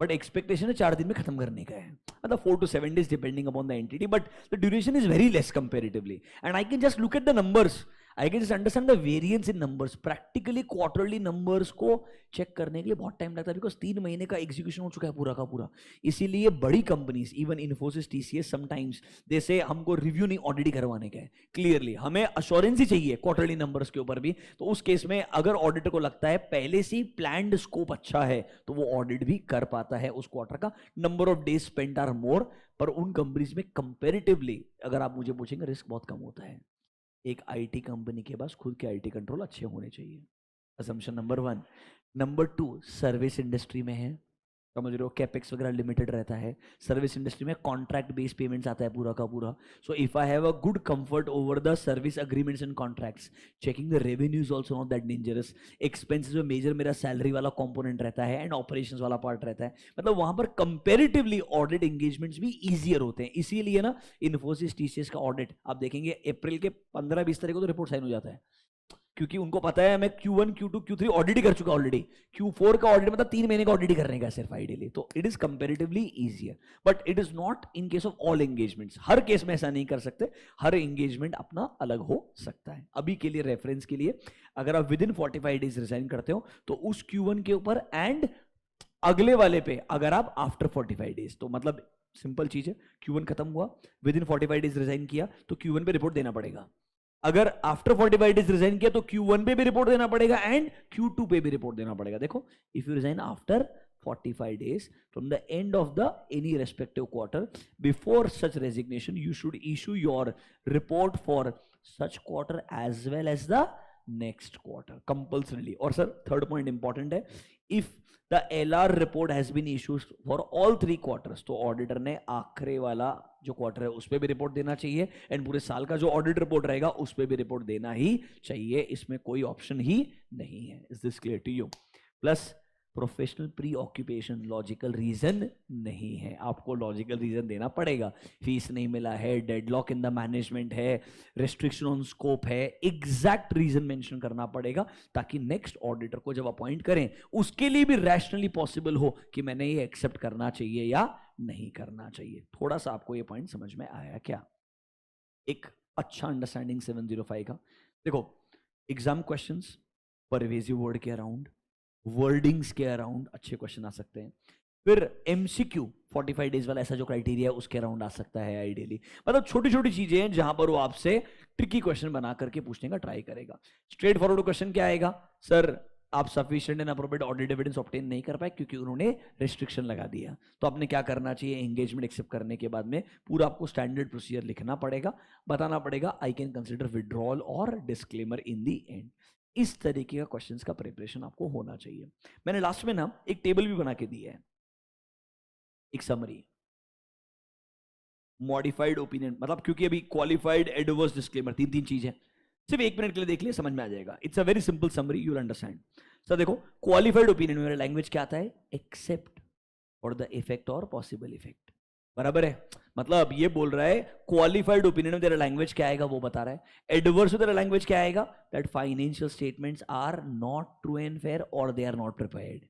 Speaker 1: बट एक्सपेक्टेशन है 4 दिन में खत्म करने का है, मतलब 4 to 7 days depending upon the entity, but the duration is very less comparatively, and I can just look at the numbers, I can just understand the variance in numbers. Practically quarterly numbers को check करने के लिए बहुत time लगता है, because 3 महीने का execution हो चुका है पूरा का पूरा। इसीलिए बड़ी companies, even Infosys, TCS, sometimes जैसे हमको रिव्यू नहीं ऑडिट करवाने का है, क्लियरली हमें अश्योरेंस ही चाहिए क्वार्टरली नंबर्स के ऊपर भी। तो उस केस में अगर ऑडिटर को लगता है पहले से प्लान्ड स्कोप अच्छा है तो वो ऑडिट भी कर पाता है उस क्वार्टर का। Number of days spent are more, पर उन कंपनीज में कंपेरेटिवली अगर आप मुझे पूछेंगे रिस्क बहुत कम होता है। एक आईटी कंपनी के पास खुद के आईटी कंट्रोल अच्छे होने चाहिए, assumption number 1। Number 2, service industry में है, समझ रहे हो, कैपेक्स वगैरह लिमिटेड रहता है, सर्विस इंडस्ट्री में कॉन्ट्रैक्ट बेस्ड पेमेंट्स आता है पूरा का पूरा। सो if I have a good comfort over the service agreements and contracts, checking the revenue is also not that dangerous. Expenses में मेजर मेरा सैलरी वाला कंपोनेंट रहता है एंड ऑपरेशंस वाला पार्ट रहता है, मतलब वहां पर कंपेरेटिवली ऑडिट एंगेजमेंट्स भी ईजियर होते हैं। इसीलिए ना इन्फोसिस, टीसीएस का ऑडिट आप देखेंगे अप्रैल के 15-20 तारीख को तो रिपोर्ट साइन हो जाता है, क्योंकि उनको पता है मैं Q1, Q2, Q3 ऑडिट ही कर चुका ऑलरेडी, Q4 का ऑडिट मतलब 3 महीने का ऑडिट ही करने का सिर्फ आइडियली, तो it is comparatively easier, but it is not in case of all engagements. Her case में ऐसा नहीं कर सकते, हर एंगेजमेंट अपना अलग हो सकता है। अभी के लिए रेफरेंस के लिए, अगर आप विद इन 45 डेज रिजाइन करते हो तो उस Q1 के ऊपर एंड अगले वाले पे अगर आप आफ्टर 45 डेज, तो मतलब सिंपल चीज है, Q1 खत्म हुआ, विद इन 45 डेज रिजाइन किया तो Q1 पे रिपोर्ट देना पड़ेगा। अगर आफ्टर 45 डेज रिजाइन किया तो Q1 पे भी रिपोर्ट देना पड़ेगा एंड Q2 पे भी रिपोर्ट देना पड़ेगा। देखो, if you resign after 45 days from the end of the any respective quarter, before such resignation you should issue your report for such quarter as well as the next quarter compulsorily। और sir third point important है, if the LR report has been issued for all 3 quarters, तो auditor ने आखिरी वाला जो quarter है उस पर भी रिपोर्ट देना चाहिए एंड पूरे साल का जो ऑडिट रिपोर्ट रहेगा उस पर भी रिपोर्ट देना ही चाहिए, इसमें कोई ऑप्शन ही नहीं है। Is this clear to you? Plus professional preoccupation, logical reason नहीं है, आपको लॉजिकल रीजन देना पड़ेगा। फीस नहीं मिला है, डेडलॉक इन द मैनेजमेंट है, रेस्ट्रिक्शन ऑन स्कोप है, एग्जैक्ट रीजन मेंशन करना पड़ेगा ताकि नेक्स्ट ऑडिटर को जब अपॉइंट करें उसके लिए भी रैशनली पॉसिबल हो कि मैंने ये एक्सेप्ट करना चाहिए या नहीं करना चाहिए। थोड़ा सा आपको ये पॉइंट समझ में आया क्या? एक अच्छा अंडरस्टैंडिंग 705 का। देखो, एग्जाम क्वेश्चंस परवेजिव वर्ड के अराउंड, वर्डिंग्स के अराउंड अच्छे क्वेश्चन आ सकते हैं। फिर एमसीक्यू 45 डेज वाला ऐसा जो क्राइटेरिया है उसके अराउंड आ सकता है आइडियली, मतलब छोटी छोटी चीजें हैं जहां पर वो आपसे ट्रिकी क्वेश्चन बना करके पूछने का ट्राई करेगा। स्ट्रेट फॉरवर्ड क्वेश्चन क्या आएगा, सर आप sufficient and appropriate audit evidence obtain नहीं कर पाए क्योंकि उन्होंने रेस्ट्रिक्शन लगा दिया, तो आपने क्या करना चाहिए, एंगेजमेंट एक्सेप्ट करने के बाद में पूरा आपको स्टैंडर्ड प्रोसीजर लिखना पड़ेगा, बताना पड़ेगा आई कैन कंसिडर विड्रॉल और डिस्क्लेमर इन दी एंड। इस तरीके का क्वेश्चंस का प्रिपरेशन आपको होना चाहिए। मैंने लास्ट में ना एक टेबल भी बना के दी है, एक समरी, मॉडिफाइड ओपिनियन, मतलब क्योंकि अभी क्वालिफाइड, एडवर्स, डिस्क्लेमर, तीन तीन चीज है। सिर्फ 1 मिनट के लिए देख लिए, समझ में आ जाएगा। It's a very simple summary, you will understand. Sir देखो, क्वालिफाइड ओपिनियन में मेरा लैंग्वेज क्या आता है? एक्सेप्ट और द इफेक्ट और पॉसिबल इफेक्ट, बराबर है। मतलब ये बोल रहा है क्वालिफाइड ओपिनियन में तेरा लैंग्वेज क्या आएगा वो बता रहा है। एडवर्स में तेरा लैंग्वेज क्या आएगा? That financial statements are not true and fair और they are not prepared,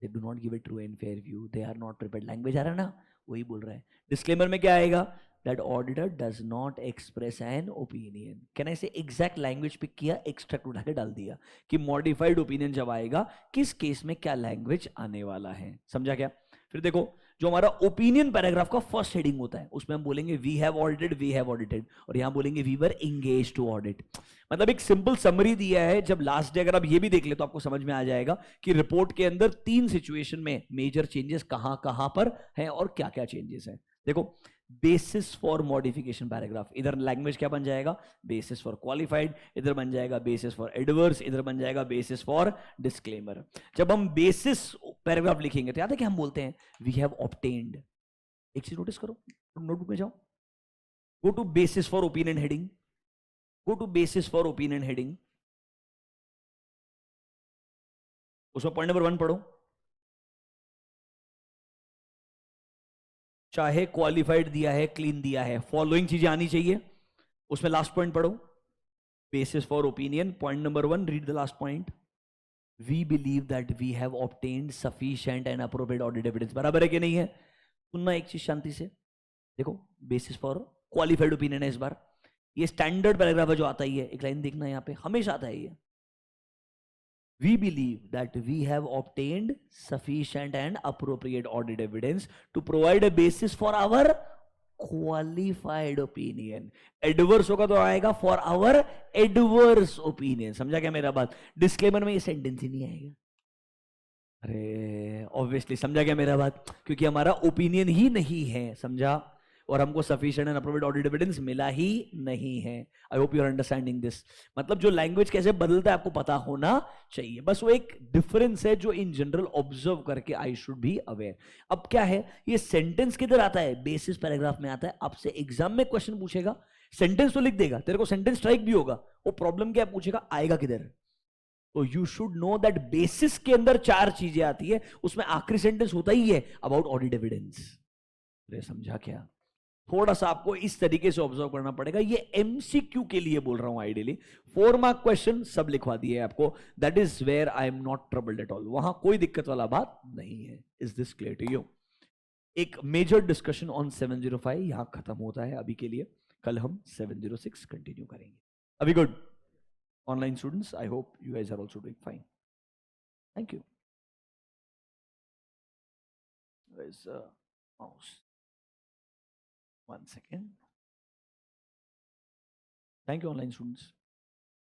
Speaker 1: they do not give a true and fair view, they are not prepared. Language आ रहा है ना, वही बोल रहा है। डिस्क्लेमर में क्या आएगा? That auditor does not express an opinion. Can I से एग्जैक्ट लैंग्वेज पिक किया, एक्सट्रैक्ट उठा के डाल दिया कि मॉडिफाइड ओपिनियन जब आएगा किस केस में क्या लैंग्वेज आने वाला है। समझा क्या? फिर देखो, जो हमारा ओपिनियन पैराग्राफ का फर्स्ट हेडिंग होता है उसमें हम बोलेंगे वी हैव ऑडिटेड, और यहां बोलेंगे we were engage to audit. मतलब एक सिंपल समरी दिया है। जब लास्ट डे अगर आप ये भी देख ले तो आपको समझ में आ जाएगा कि रिपोर्ट के अंदर 3 सिचुएशन में मेजर चेंजेस कहां कहां पर हैं और क्या क्या चेंजेस हैं। देखो, बेसिस फॉर मॉडिफिकेशन पैराग्राफ, इधर लैंग्वेज क्या बन जाएगा? बेसिस फॉर क्वालिफाइड, इधर बन जाएगा बेसिस फॉर एडवर्स, इधर बन जाएगा बेसिस फॉर डिस्क्लेमर। जब हम बेसिस पैराग्राफ लिखेंगे तो याद है कि हम बोलते हैं वी हैव ऑब्टेन्ड। एक चीज नोटिस करो, नोटबुक में जाओ, go to basis for opinion heading, go to basis for opinion heading, उसमें पॉइंट नंबर 1 पढ़ो। चाहे क्वालिफाइड दिया है, क्लीन दिया है, फॉलोइंग चीजें आनी चाहिए। उसमें लास्ट पॉइंट पढ़ो, basis for opinion, point number 1, read the last point. We believe that we have obtained sufficient and appropriate audit evidence. बराबर है कि नहीं है? सुनना एक चीज शांति से। देखो, बेसिस फॉर क्वालिफाइड ओपिनियन है इस बार, ये स्टैंडर्ड पैराग्राफ है जो आता ही है। एक लाइन देखना यहाँ पे, हमेशा आता है ये, we believe that we have obtained sufficient and appropriate audit evidence to provide a basis for our qualified opinion। adverse होगा तो आएगा for our adverse opinion। समझा क्या मेरा बात? डिस्क्लेमर में ये सेंटेंस ही नहीं आएगा। अरे ऑब्वियसली समझा क्या मेरा बात? क्योंकि हमारा ओपिनियन ही नहीं है, समझा, और हमको sufficient and appropriate audit evidence मिला ही नहीं है। I hope you are understanding this. मतलब जो लैंग्वेज कैसे बदलता है आपको पता होना चाहिए, बस वो एक डिफरेंस है जो इन जनरल ऑब्जर्व करके आई शुड बी अवेयर। अब क्या है, ये सेंटेंस किधर आता है? बेसिस पैराग्राफ में आता है। आपसे एग्जाम में क्वेश्चन पूछेगा, सेंटेंस तो लिख देगा, तेरे को सेंटेंस स्ट्राइक भी होगा, वो प्रॉब्लम क्या पूछेगा, आएगा किधर? तो you should know that basis के अंदर 4 चीजें आती है, उसमें आखिरी सेंटेंस होता ही है अबाउट ऑडिट एविडेंस। अरे समझा क्या? थोड़ा सा आपको इस तरीके से ऑब्जर्व करना पड़ेगा। ये एमसीक्यू के लिए बोल रहा हूं, आइडियली 4 मार्क क्वेश्चन सब लिखवा दिए आपको। That is where I am not troubled at all, वहां कोई दिक्कत वाला बात नहीं है। Is this clear to you? एक मेजर डिस्कशन ऑन 705 यहां खत्म होता है अभी के लिए। कल हम 706 कंटिन्यू करेंगे। अभी good online students, I hope you guys are also doing fine. Thank you. Where's mouse? 1 second. Thank you, online students.